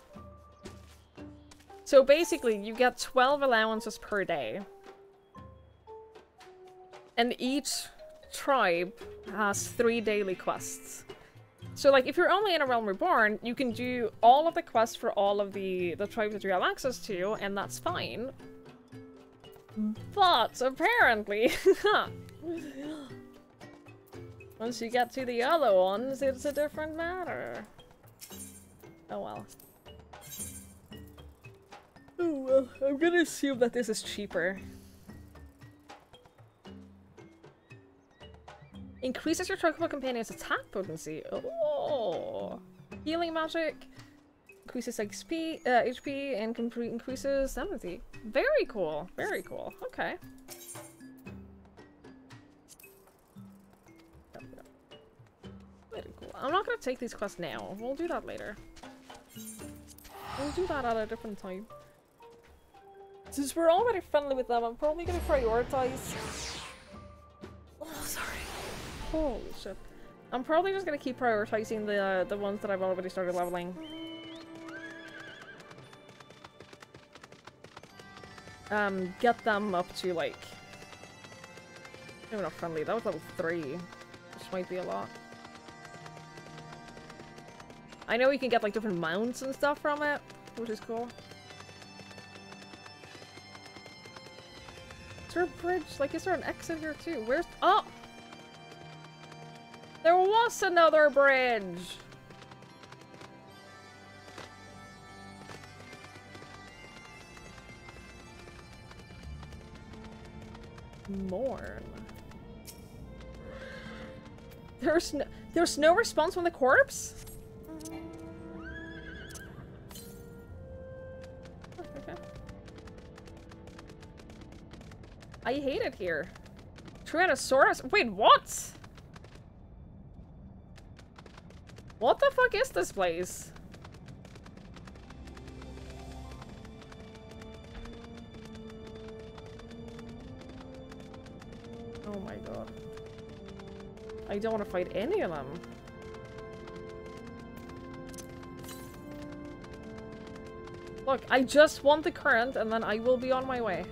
So basically, you get 12 allowances per day. And each tribe has 3 daily quests. So, like, if you're only in a Realm Reborn, you can do all of the quests for all of the tribes that you have access to, and that's fine. But, apparently, once you get to the other ones, it's a different matter. Oh well. Oh well, I'm gonna assume that this is cheaper. Increases your Chocobo companion's attack potency. Oh, healing magic. Increases XP, HP, and increases empathy. Very cool. Very cool. Okay. Very cool. I'm not gonna take these quests now. We'll do that later. We'll do that at a different time. Since we're already friendly with them, I'm probably gonna prioritize. Oh, sorry. Holy shit. I'm probably just gonna keep prioritizing the ones that I've already started leveling. Get them up to like... maybe not friendly, that was level 3. Which might be a lot. I know you can get like different mounts and stuff from it, which is cool. Is there a bridge? Like, is there an exit here too? Where's... oh! There was another bridge! Mourn. There's no response from the corpse? Okay. I hate it here. Tyrannosaurus? Wait, what? What the fuck is this place? I don't want to fight any of them. Look, I just want the current and then I will be on my way.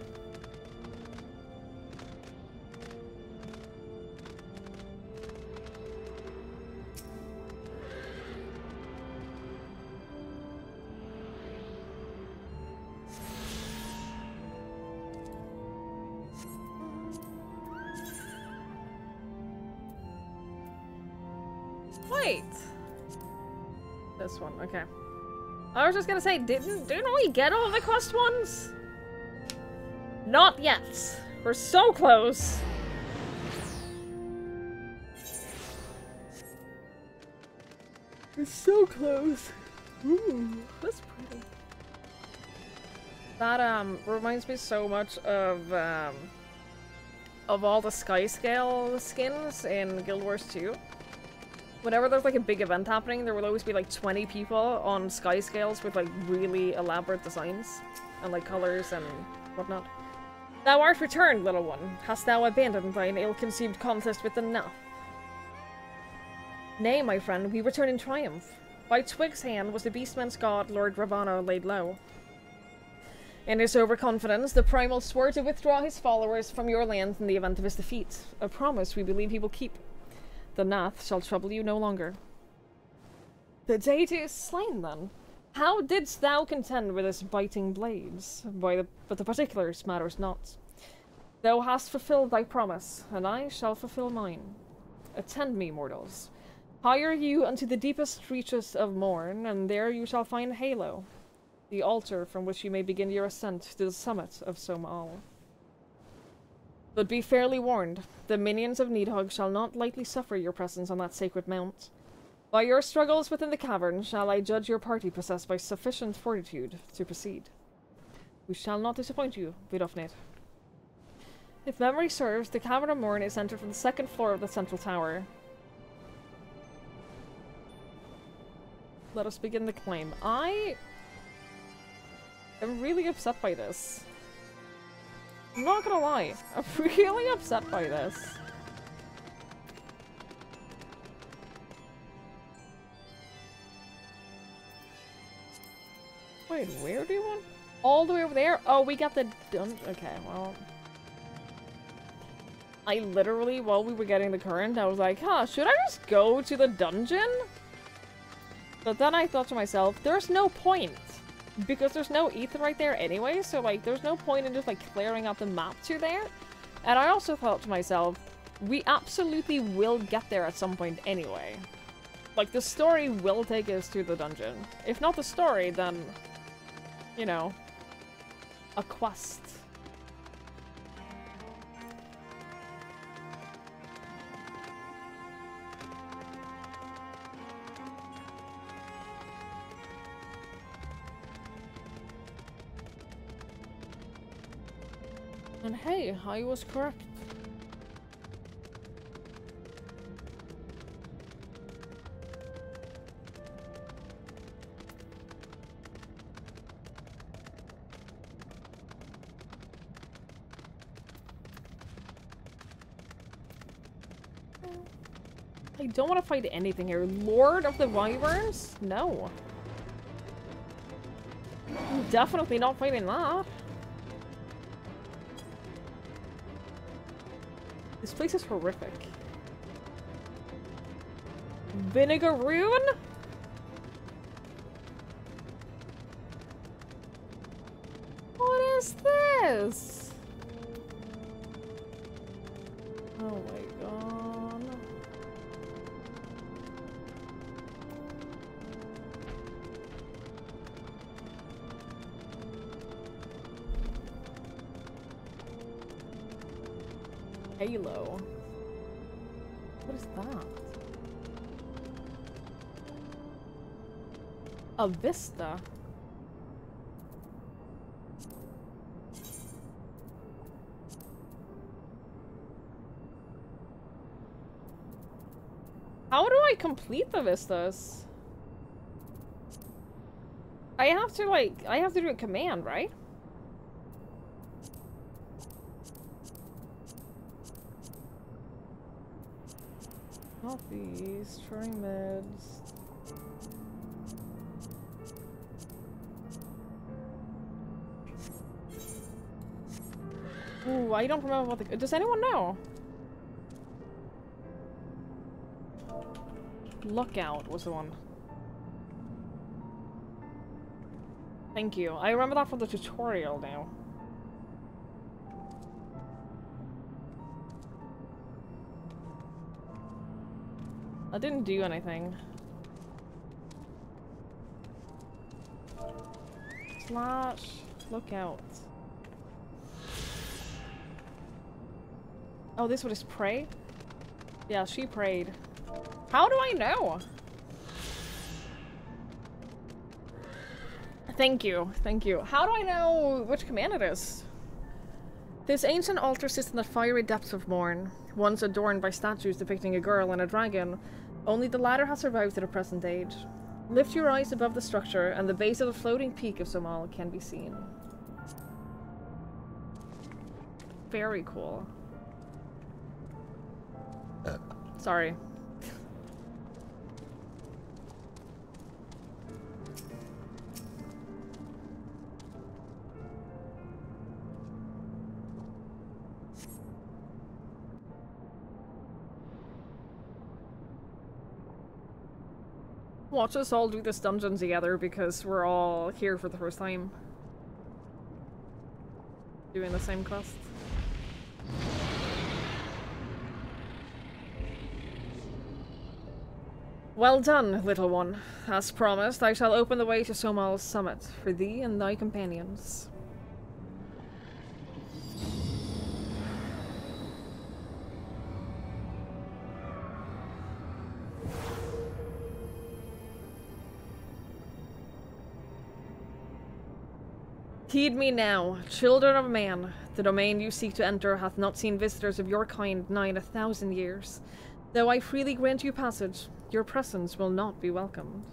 Wait! This one, okay. I was just gonna say, didn't we get all the quest ones? Not yet. We're so close. We're so close. Ooh, that's pretty. That reminds me so much of all the Sky Scale skins in Guild Wars 2. Whenever there's like a big event happening, there will always be like 20 people on sky scales with like really elaborate designs and like colors and whatnot. Thou art returned, little one. Hast thou abandoned thine ill-conceived contest with the Nath? Nay, my friend, we return in triumph. By Twig's hand was the beastman's god, Lord Ravana, laid low. In his overconfidence, the primal swore to withdraw his followers from your land in the event of his defeat. A promise we believe he will keep. The Nath shall trouble you no longer. The deity is slain, then. How didst thou contend with his biting blades? But the particulars matters not. Thou hast fulfilled thy promise, and I shall fulfill mine. Attend me, mortals. Hire you unto the deepest reaches of morn, and there you shall find Halo, the altar from which you may begin your ascent to the summit of Somal. But be fairly warned, the minions of Nidhogg shall not lightly suffer your presence on that sacred mount. By your struggles within the cavern shall I judge your party possessed by sufficient fortitude to proceed. We shall not disappoint you, Vidofnid. If memory serves, the Cavern of Morn is entered from the second floor of the central tower. Let us begin the claim. I am really upset by this. I'm not gonna lie, I'm really upset by this. Wait, where do you want? All the way over there? Oh, we got the okay, well. I literally, while we were getting the current, I was like, huh, should I just go to the dungeon? But then I thought to myself, there's no point. Because there's no ether right there anyway, so like there's no point in just like clearing out the map to there. And I also thought to myself, we absolutely will get there at some point anyway. Like the story will take us to the dungeon. If not the story, then, you know, a quest. And hey, I was correct. I don't want to fight anything here. Lord of the Wyverns? No. I'm definitely not fighting that. This place is horrific. Vinegaroon? What is this? Oh my god. Halo. What is that? A vista. How do I complete the vistas? I have to do a command, right? Coffees, try meds. Ooh, I don't remember what the... Does anyone know? Lookout was the one. Thank you. I remember that from the tutorial now. I didn't do anything. Slash lookout. Oh, this one is pray? Yeah, she prayed. How do I know? Thank you, thank you. How do I know which command it is? This ancient altar sits in the fiery depths of Morn, once adorned by statues depicting a girl and a dragon. Only the latter has survived to the present age. Lift your eyes above the structure, and the base of the floating peak of Somal can be seen. Very cool. Sorry. Watch us all do this dungeon together because we're all here for the first time. Doing the same quest. Well done, little one. As promised, I shall open the way to Somal's summit for thee and thy companions. Heed me now, children of man. The domain you seek to enter hath not seen visitors of your kind nigh 1,000 years. Though I freely grant you passage, your presence will not be welcomed.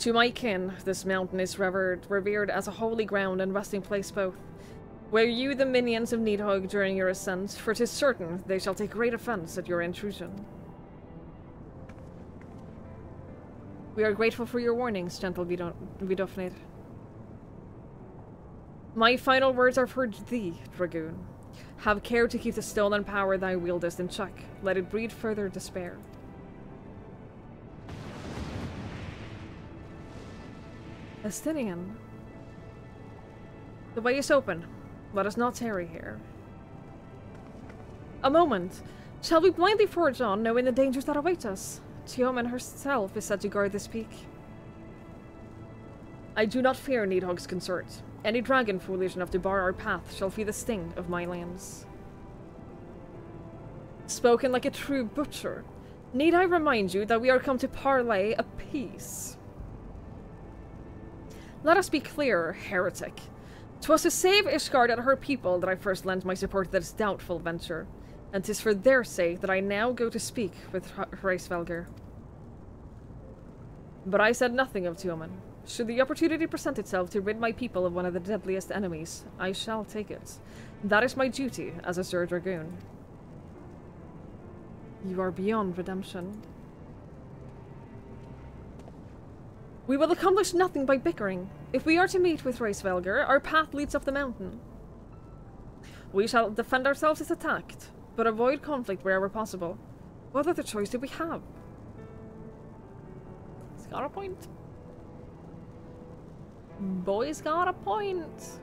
To my kin, this mountain is revered as a holy ground and resting place both. Were you the minions of Needhog during your ascent, for 'tis certain they shall take great offense at your intrusion. We are grateful for your warnings, gentle Vidofnir. My final words are for thee, Dragoon. Have care to keep the stolen power thou wieldest in check. Let it breed further despair. Estinian. The way is open. Let us not tarry here. A moment. Shall we blindly forge on, knowing the dangers that await us? Tioman herself is said to guard this peak. I do not fear Needhog's consort. Any dragon foolish enough to bar our path shall feel the sting of my lance. Spoken like a true butcher. Need I remind you that we are come to parley a peace? Let us be clear, heretic. 'Twas to save Ishgard and her people that I first lent my support to this doubtful venture, and 'tis for their sake that I now go to speak with Hreisvelgr. But I said nothing of Tioman. Should the opportunity present itself to rid my people of one of the deadliest enemies, I shall take it. That is my duty as a Sir Dragoon. You are beyond redemption. We will accomplish nothing by bickering. If we are to meet with Hreisvelgr, our path leads up the mountain. We shall defend ourselves if attacked, but avoid conflict wherever possible. What other choice do we have? He's got a point. Boy's got a point.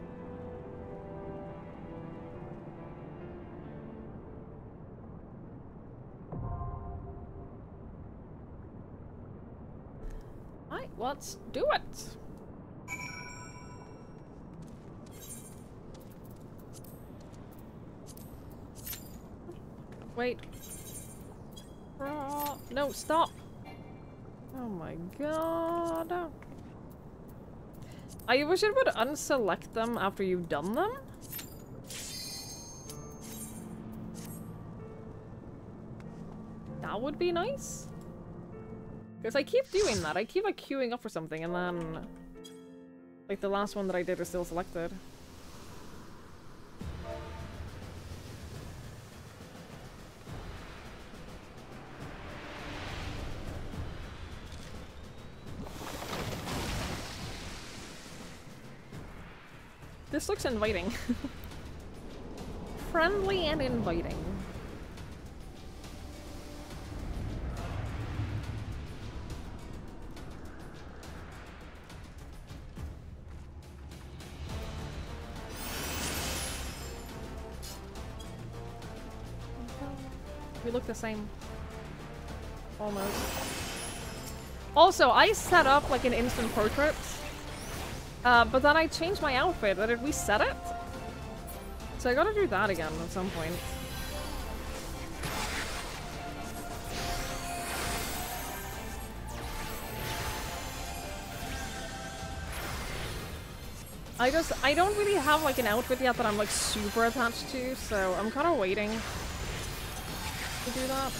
Alright, let's do it. Wait. No, stop. Oh my god. I wish it would unselect them after you've done them. That would be nice. Because I keep doing that. I keep like queuing up for something and then like the last one that I did is still selected. This looks inviting. Friendly and inviting. We look the same. Almost. Also, I set up like an instant portrait. But then I changed my outfit. Did we set it? So I gotta do that again at some point. I don't really have like an outfit yet that I'm like super attached to, so I'm kind of waiting to do that.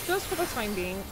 Just for the time being.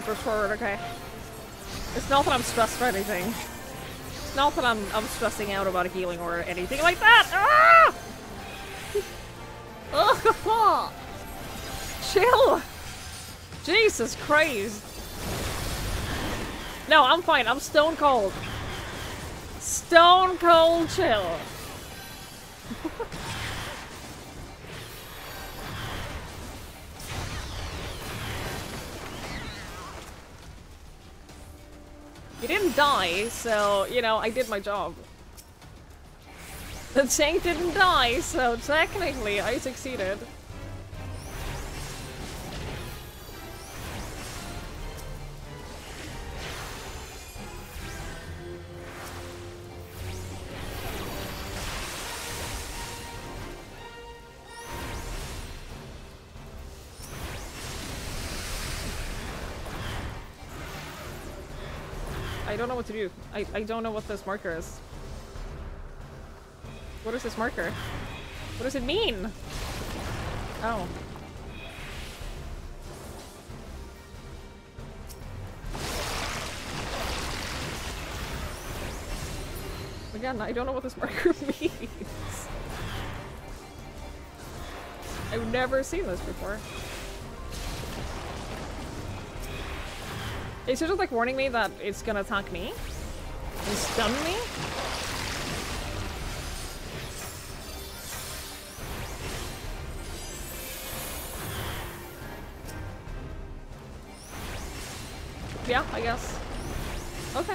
Push forward, okay. It's not that I'm stressed or anything. It's not that I'm stressing out about healing or anything like that! Ah! Oh, chill! Jesus Christ! No, I'm fine. I'm stone cold. Stone cold chill. You didn't die, so, you know, I did my job. The tank didn't die, so technically I succeeded. I don't know what to do. I don't know what this marker is. What is this marker? What does it mean? Oh. Again, I don't know what this marker means. I've never seen this before. It's just like warning me that it's gonna attack me and stun me. Yeah, I guess. Okay.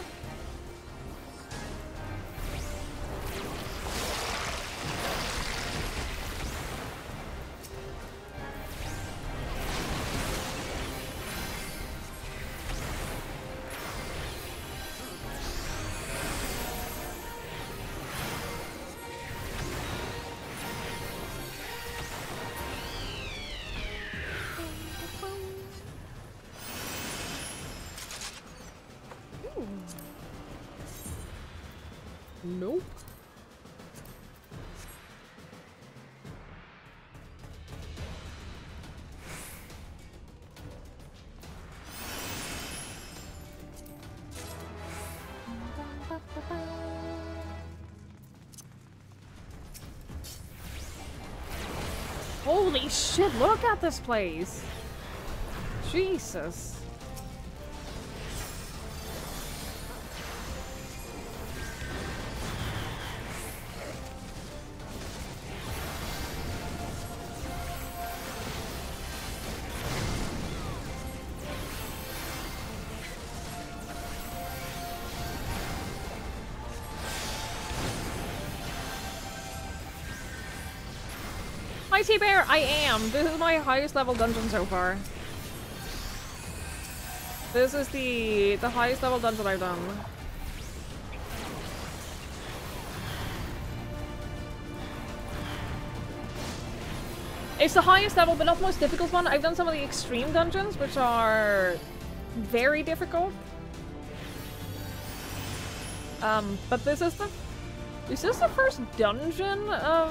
Nope. Holy shit, look at this place. Jesus. T-Bear, I am. This is my highest level dungeon so far. This is the highest level dungeon I've done. It's the highest level, but not the most difficult one. I've done some of the extreme dungeons, which are very difficult. But this is the... Is this the first dungeon of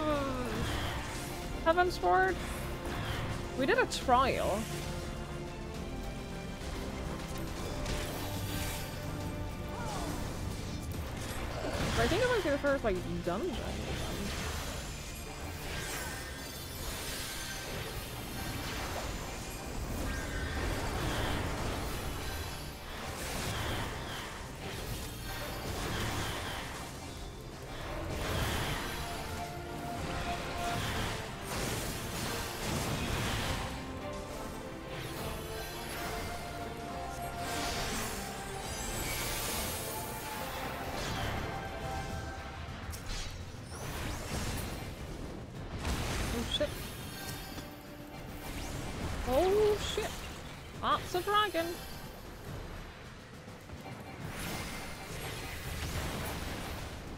heavensward? We did a trial. But I think it might be the first, like, dungeon. Oh shit! That's a dragon!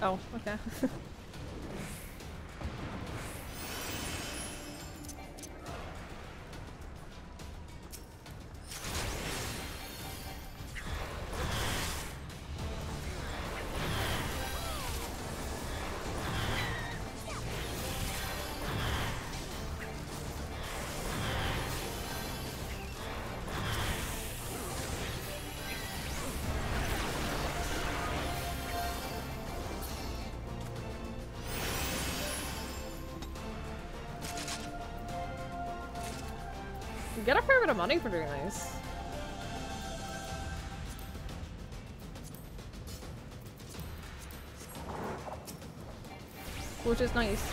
Oh, okay. You get a fair bit of money for doing this. Which is nice.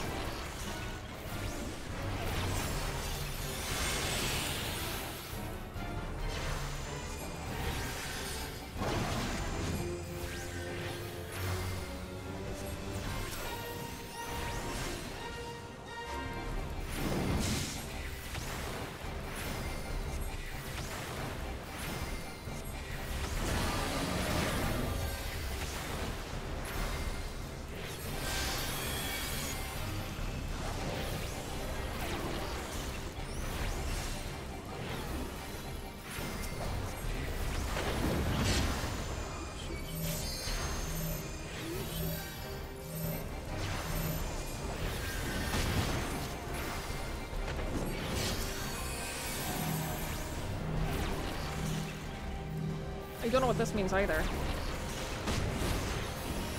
I don't know what this means either.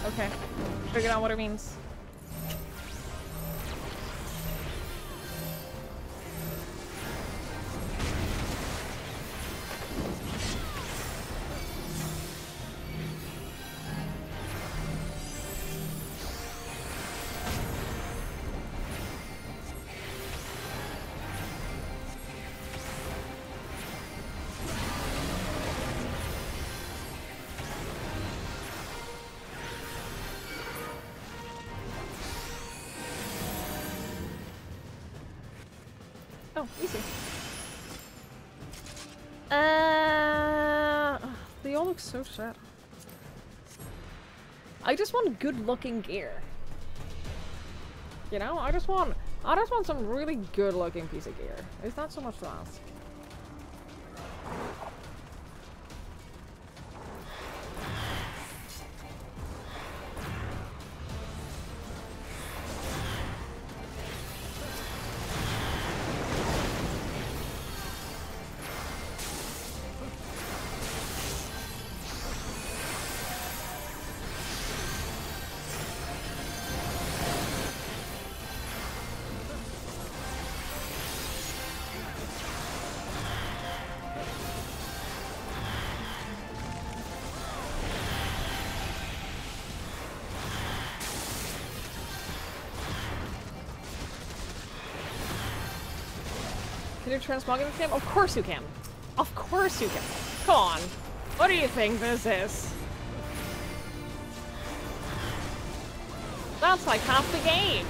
Okay. Figured out what it means. Oh, easy. They all look so shit. I just want good-looking gear. You know, I just want some really good-looking piece of gear. It's not so much to ask. Can you transmog in this game? Of course you can. Of course you can. Come on. What do you think this is? That's like half the game.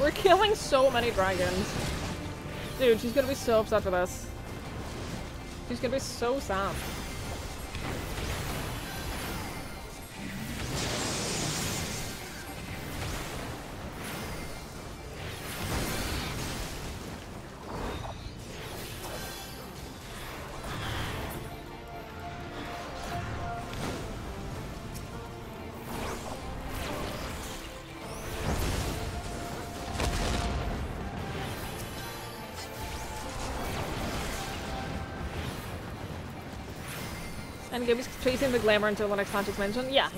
We're killing so many dragons. Dude, she's gonna be so upset for this. She's gonna be so sad. And Gibby's chasing the glamour until the next Magic mention. Yeah.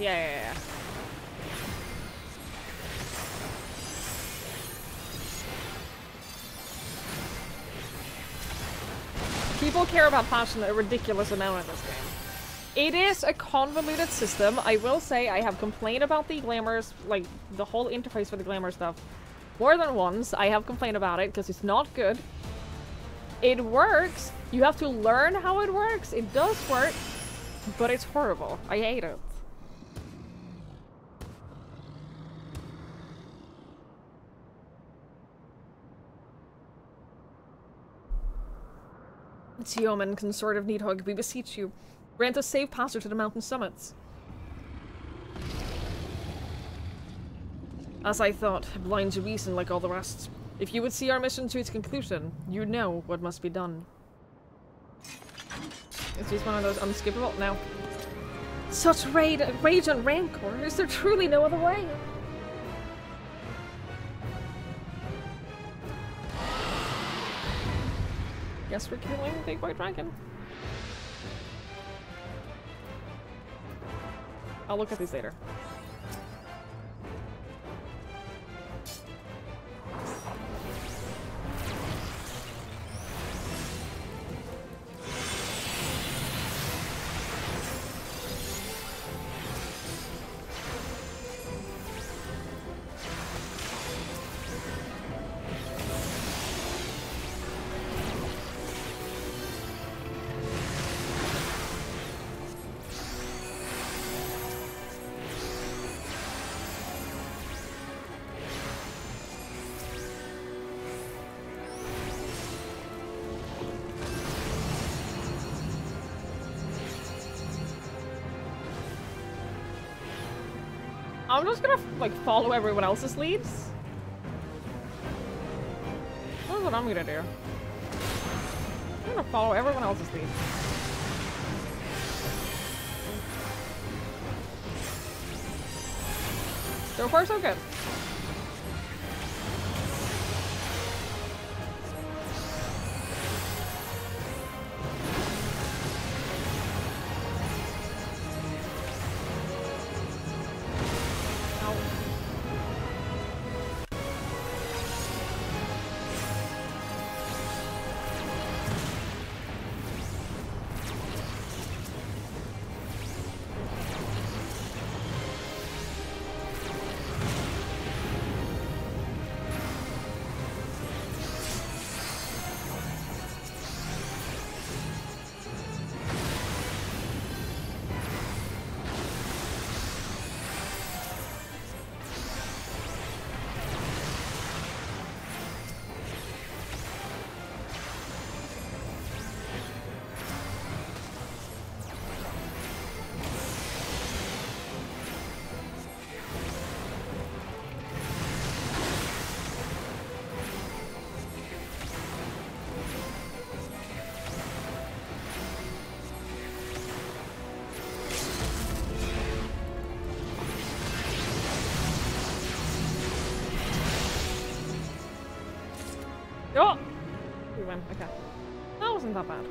People care about passion a ridiculous amount in this game. It is a convoluted system. I will say I have complained about the glamours, like the whole interface for the glamour stuff, more than once. I have complained about it because it's not good. It works. You have to learn how it works. It does work. But it's horrible. I hate it. It's Yeoman, consort of Needhug, we beseech you. Grant us safe passage to the mountain summits. As I thought, blind to reason like all the rest. If you would see our mission to its conclusion, you know what must be done. It's just one of those unskippable. No. Such rage and rancor. Is there truly no other way? Guess we're killing the big white dragon. I'll look at these later. I'm just gonna, like, follow everyone else's leads. That's what I'm gonna do. I'm gonna follow everyone else's leads. So far, so good. Oh! We win. Okay. That wasn't that bad.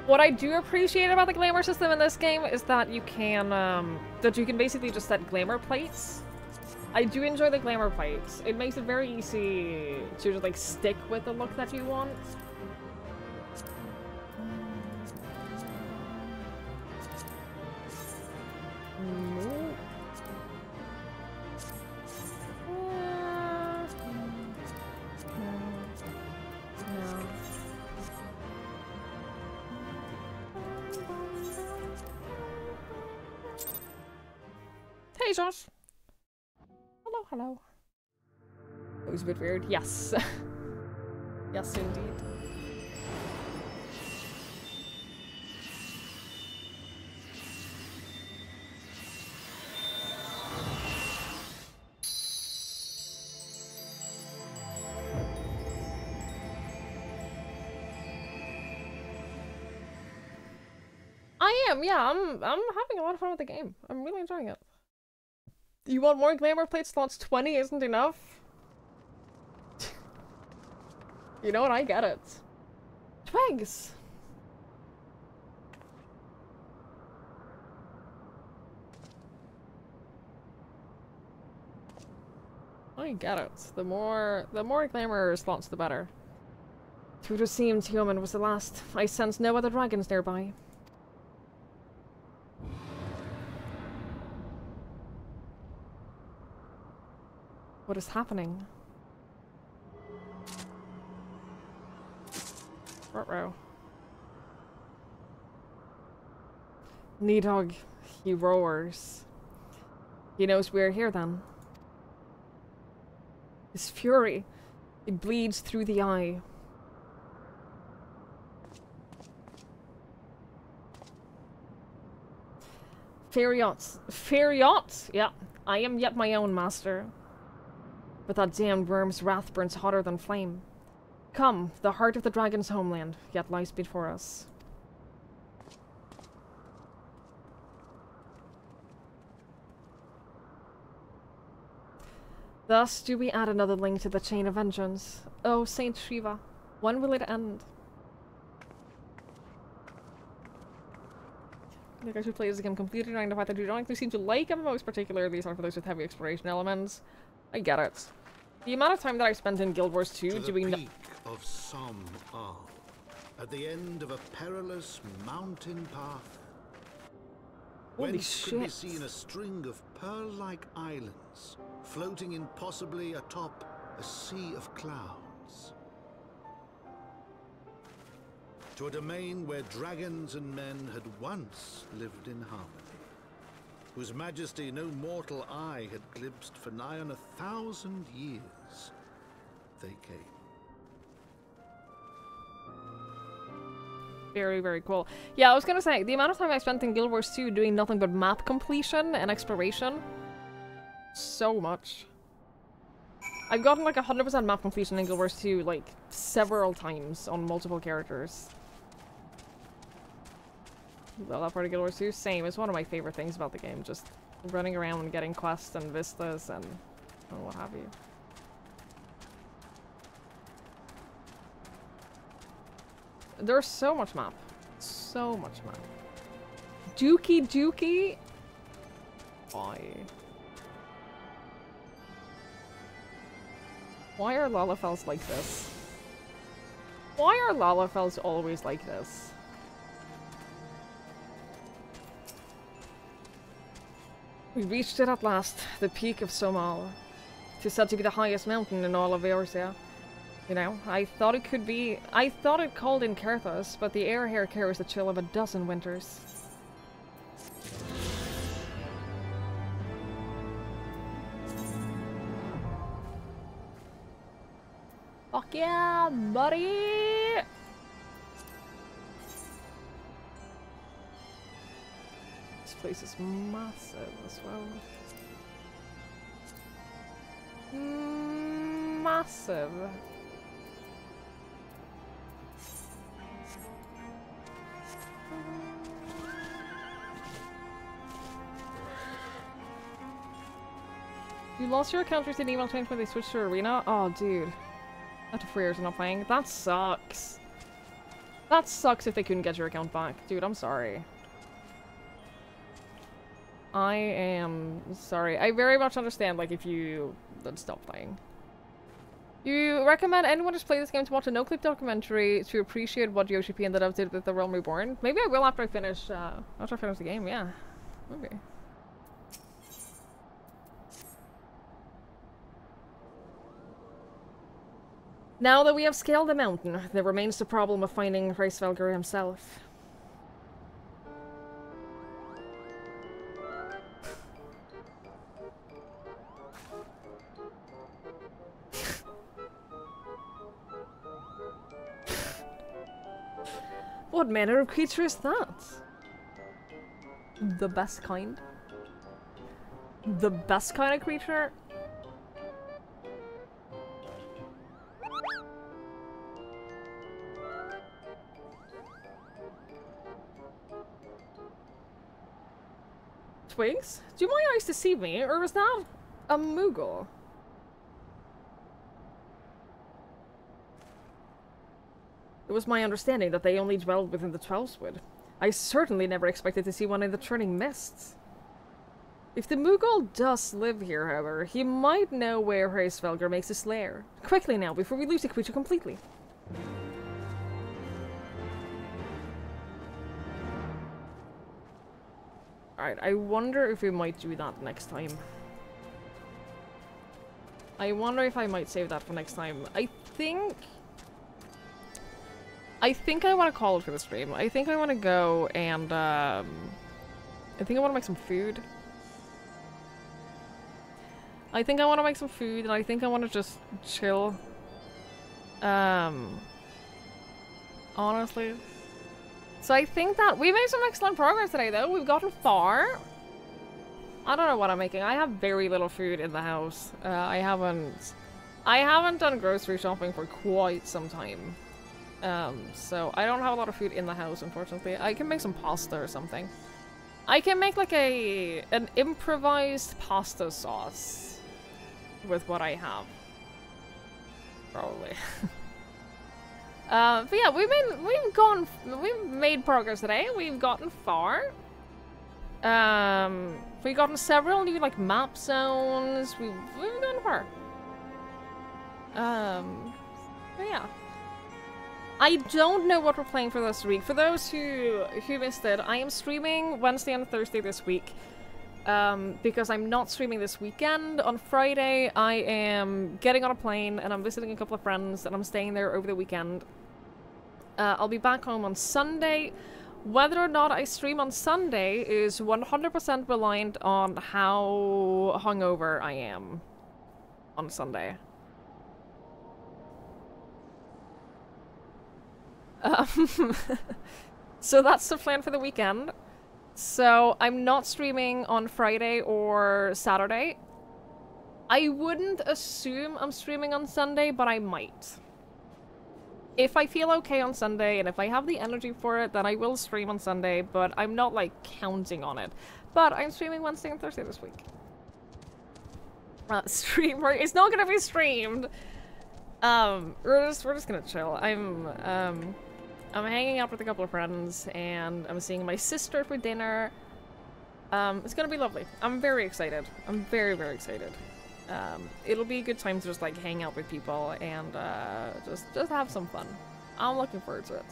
What I do appreciate about the glamour system in this game is that you can basically just set glamour plates. I do enjoy the glamour plates. It makes it very easy to just, like, stick with the look that you want. Hey, Josh. Hello, hello. That was a bit weird. Yes. Yes, indeed. I am, yeah, I'm having a lot of fun with the game. I'm really enjoying it. You want more glamour plate slots? 20 isn't enough? You know what? I get it. Twigs! I get it. The more glamour slots, the better. It would have seemed human was the last. I sense no other dragons nearby. What is happening? Ruh-roh. Nidhogg, he roars. He knows we're here then. His fury, it bleeds through the eye. Feriot! Yeah, I am yet my own master. But that damned worm's wrath burns hotter than flame. Come, the heart of the dragon's homeland yet lies before us. Thus do we add another link to the chain of vengeance. Oh, Saint Shiva, when will it end? I think I should play this game completely around the fact that you don't actually seem to like MMOs particularly, are for those with heavy exploration elements. I get it. The amount of time that I spent in Guild Wars 2 doing the peak of Som Al, at the end of a perilous mountain path. Holy whence could be shit. seen a string of pearl-like islands floating impossibly atop a sea of clouds. To a domain where dragons and men had once lived in harmony, whose majesty no mortal eye had glimpsed for nigh on 1,000 years, they came. Very, very cool. Yeah, I was gonna say, the amount of time I spent in Guild Wars 2 doing nothing but map completion and exploration. So much. I've gotten like 100% map completion in Guild Wars 2 like several times on multiple characters. Well, that part of Guild Wars 2, same. It's one of my favorite things about the game. Just running around and getting quests and vistas and what have you. There's so much map. So much map. Dookie Dookie? Why? Why are Lalafels like this? Why are Lalafels always like this? We reached it at last, the peak of Somal. It is said to be the highest mountain in all of Eorzea. You know, I thought it cold in Kerthos, but the air here carries the chill of a dozen winters. Fuck yeah, buddy! This place is massive as well. Massive. You lost your account receipt email change when they switched to Arena? Oh, dude. After 4 years of not playing? That sucks. That sucks if they couldn't get your account back. Dude, I'm sorry. I am sorry. I very much understand, like, if you then stop playing. You recommend anyone just play this game to watch a no-clip documentary to appreciate what Yoshi P and the devs did with The Realm Reborn? Maybe I will after I finish the game, yeah. Maybe. Now that we have scaled the mountain, there remains the problem of finding Hraesvelgr himself. What manner of creature is that? The best kind? The best kind of creature? Twigs? Do my eyes deceive me, or is that a Moogle? It was my understanding that they only dwelled within the Twelveswood. I certainly never expected to see one in the Turning Mists. If the Moogle does live here, however, he might know where Hraesvelgr makes his lair. Quickly now, before we lose the creature completely. Alright, I wonder if we might do that next time. I wonder if I might save that for next time. I think I want to call it for the stream. I think I want to go and, I think I want to make some food. I think I want to make some food, and I think I want to just chill. Honestly. So I think that we made some excellent progress today, though. We've gotten far. I don't know what I'm making. I have very little food in the house. I haven't done grocery shopping for quite some time. So I don't have a lot of food in the house, unfortunately. I can make some pasta or something. I can make like an improvised pasta sauce with what I have. Probably. But yeah, we've made progress today. We've gotten far. We've gotten several new like map zones. We've gotten far. But yeah. I don't know what we're playing for this week. For those who missed it, I am streaming Wednesday and Thursday this week. Because I'm not streaming this weekend. On Friday, I am getting on a plane and I'm visiting a couple of friends and I'm staying there over the weekend. I'll be back home on Sunday. Whether or not I stream on Sunday is 100% reliant on how hungover I am on Sunday. So that's the plan for the weekend. So I'm not streaming on Friday or Saturday. I wouldn't assume I'm streaming on Sunday, but I might. If I feel okay on Sunday and if I have the energy for it, then I will stream on Sunday, but I'm not like counting on it. But I'm streaming Wednesday and Thursday this week. It's not gonna be streamed. We're just gonna chill. I'm hanging out with a couple of friends and I'm seeing my sister for dinner. It's gonna be lovely. I'm very excited. I'm very, very excited. It'll be a good time to just like hang out with people and just have some fun. I'm looking forward to it.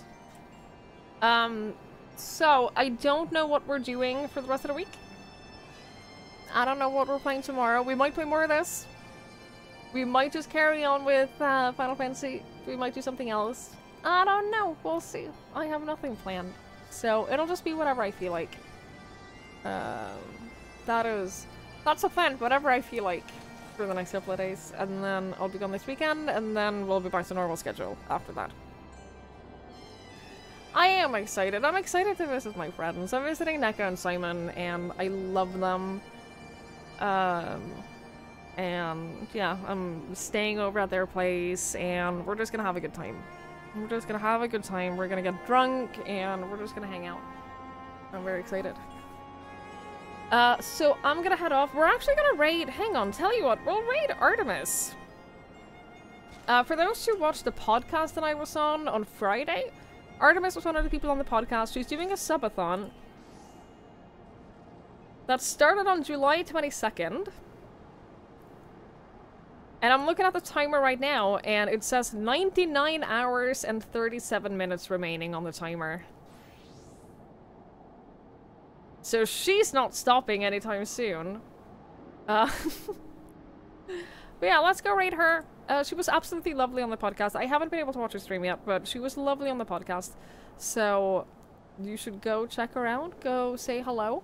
So I don't know what we're doing for the rest of the week. I don't know what we're playing tomorrow. We might play more of this. We might just carry on with Final Fantasy. We might do something else. I don't know. We'll see. I have nothing planned. So it'll just be whatever I feel like. That's the plan. Whatever I feel like for the next couple of days. And then I'll be gone this weekend. And then we'll be back to normal schedule after that. I am excited. I'm excited to visit my friends. I'm visiting Neko and Simon. And I love them. And yeah, I'm staying over at their place. And we're just gonna have a good time. We're just gonna have a good time. We're gonna get drunk. And we're just gonna hang out. I'm very excited. So I'm gonna head off. We're actually gonna raid, hang on, tell you what, we'll raid Artemis. For those who watched the podcast that I was on Friday, Artemis was one of the people on the podcast. She's doing a subathon that started on July 22nd. And I'm looking at the timer right now, and it says 99 hours and 37 minutes remaining on the timer. So she's not stopping anytime soon. But yeah, let's go raid her. She was absolutely lovely on the podcast. I haven't been able to watch her stream yet, but she was lovely on the podcast. So you should go check her out. Go say hello.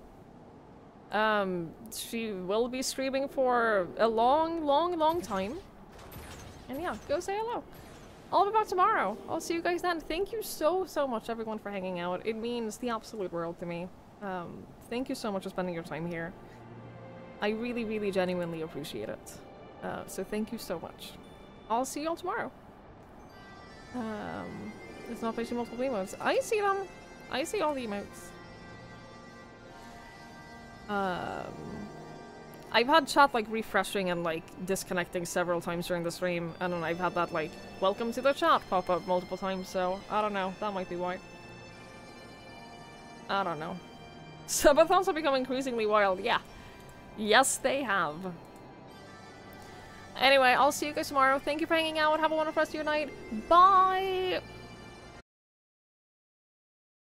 She will be streaming for a long, long, long time. And yeah, go say hello. I'll be back tomorrow. I'll see you guys then. Thank you so much, everyone, for hanging out. It means the absolute world to me. Thank you so much for spending your time here. I really genuinely appreciate it. So thank you so much. I'll see you all tomorrow. It's not placing multiple emotes. I see them. I see all the emotes. I've had chat like refreshing and like disconnecting several times during the stream, and then I've had that like welcome to the chat pop up multiple times, so I don't know, that might be why. I don't know. Subathons have become increasingly wild, yeah. Yes, they have. Anyway, I'll see you guys tomorrow. Thank you for hanging out. Have a wonderful rest of your night. Bye!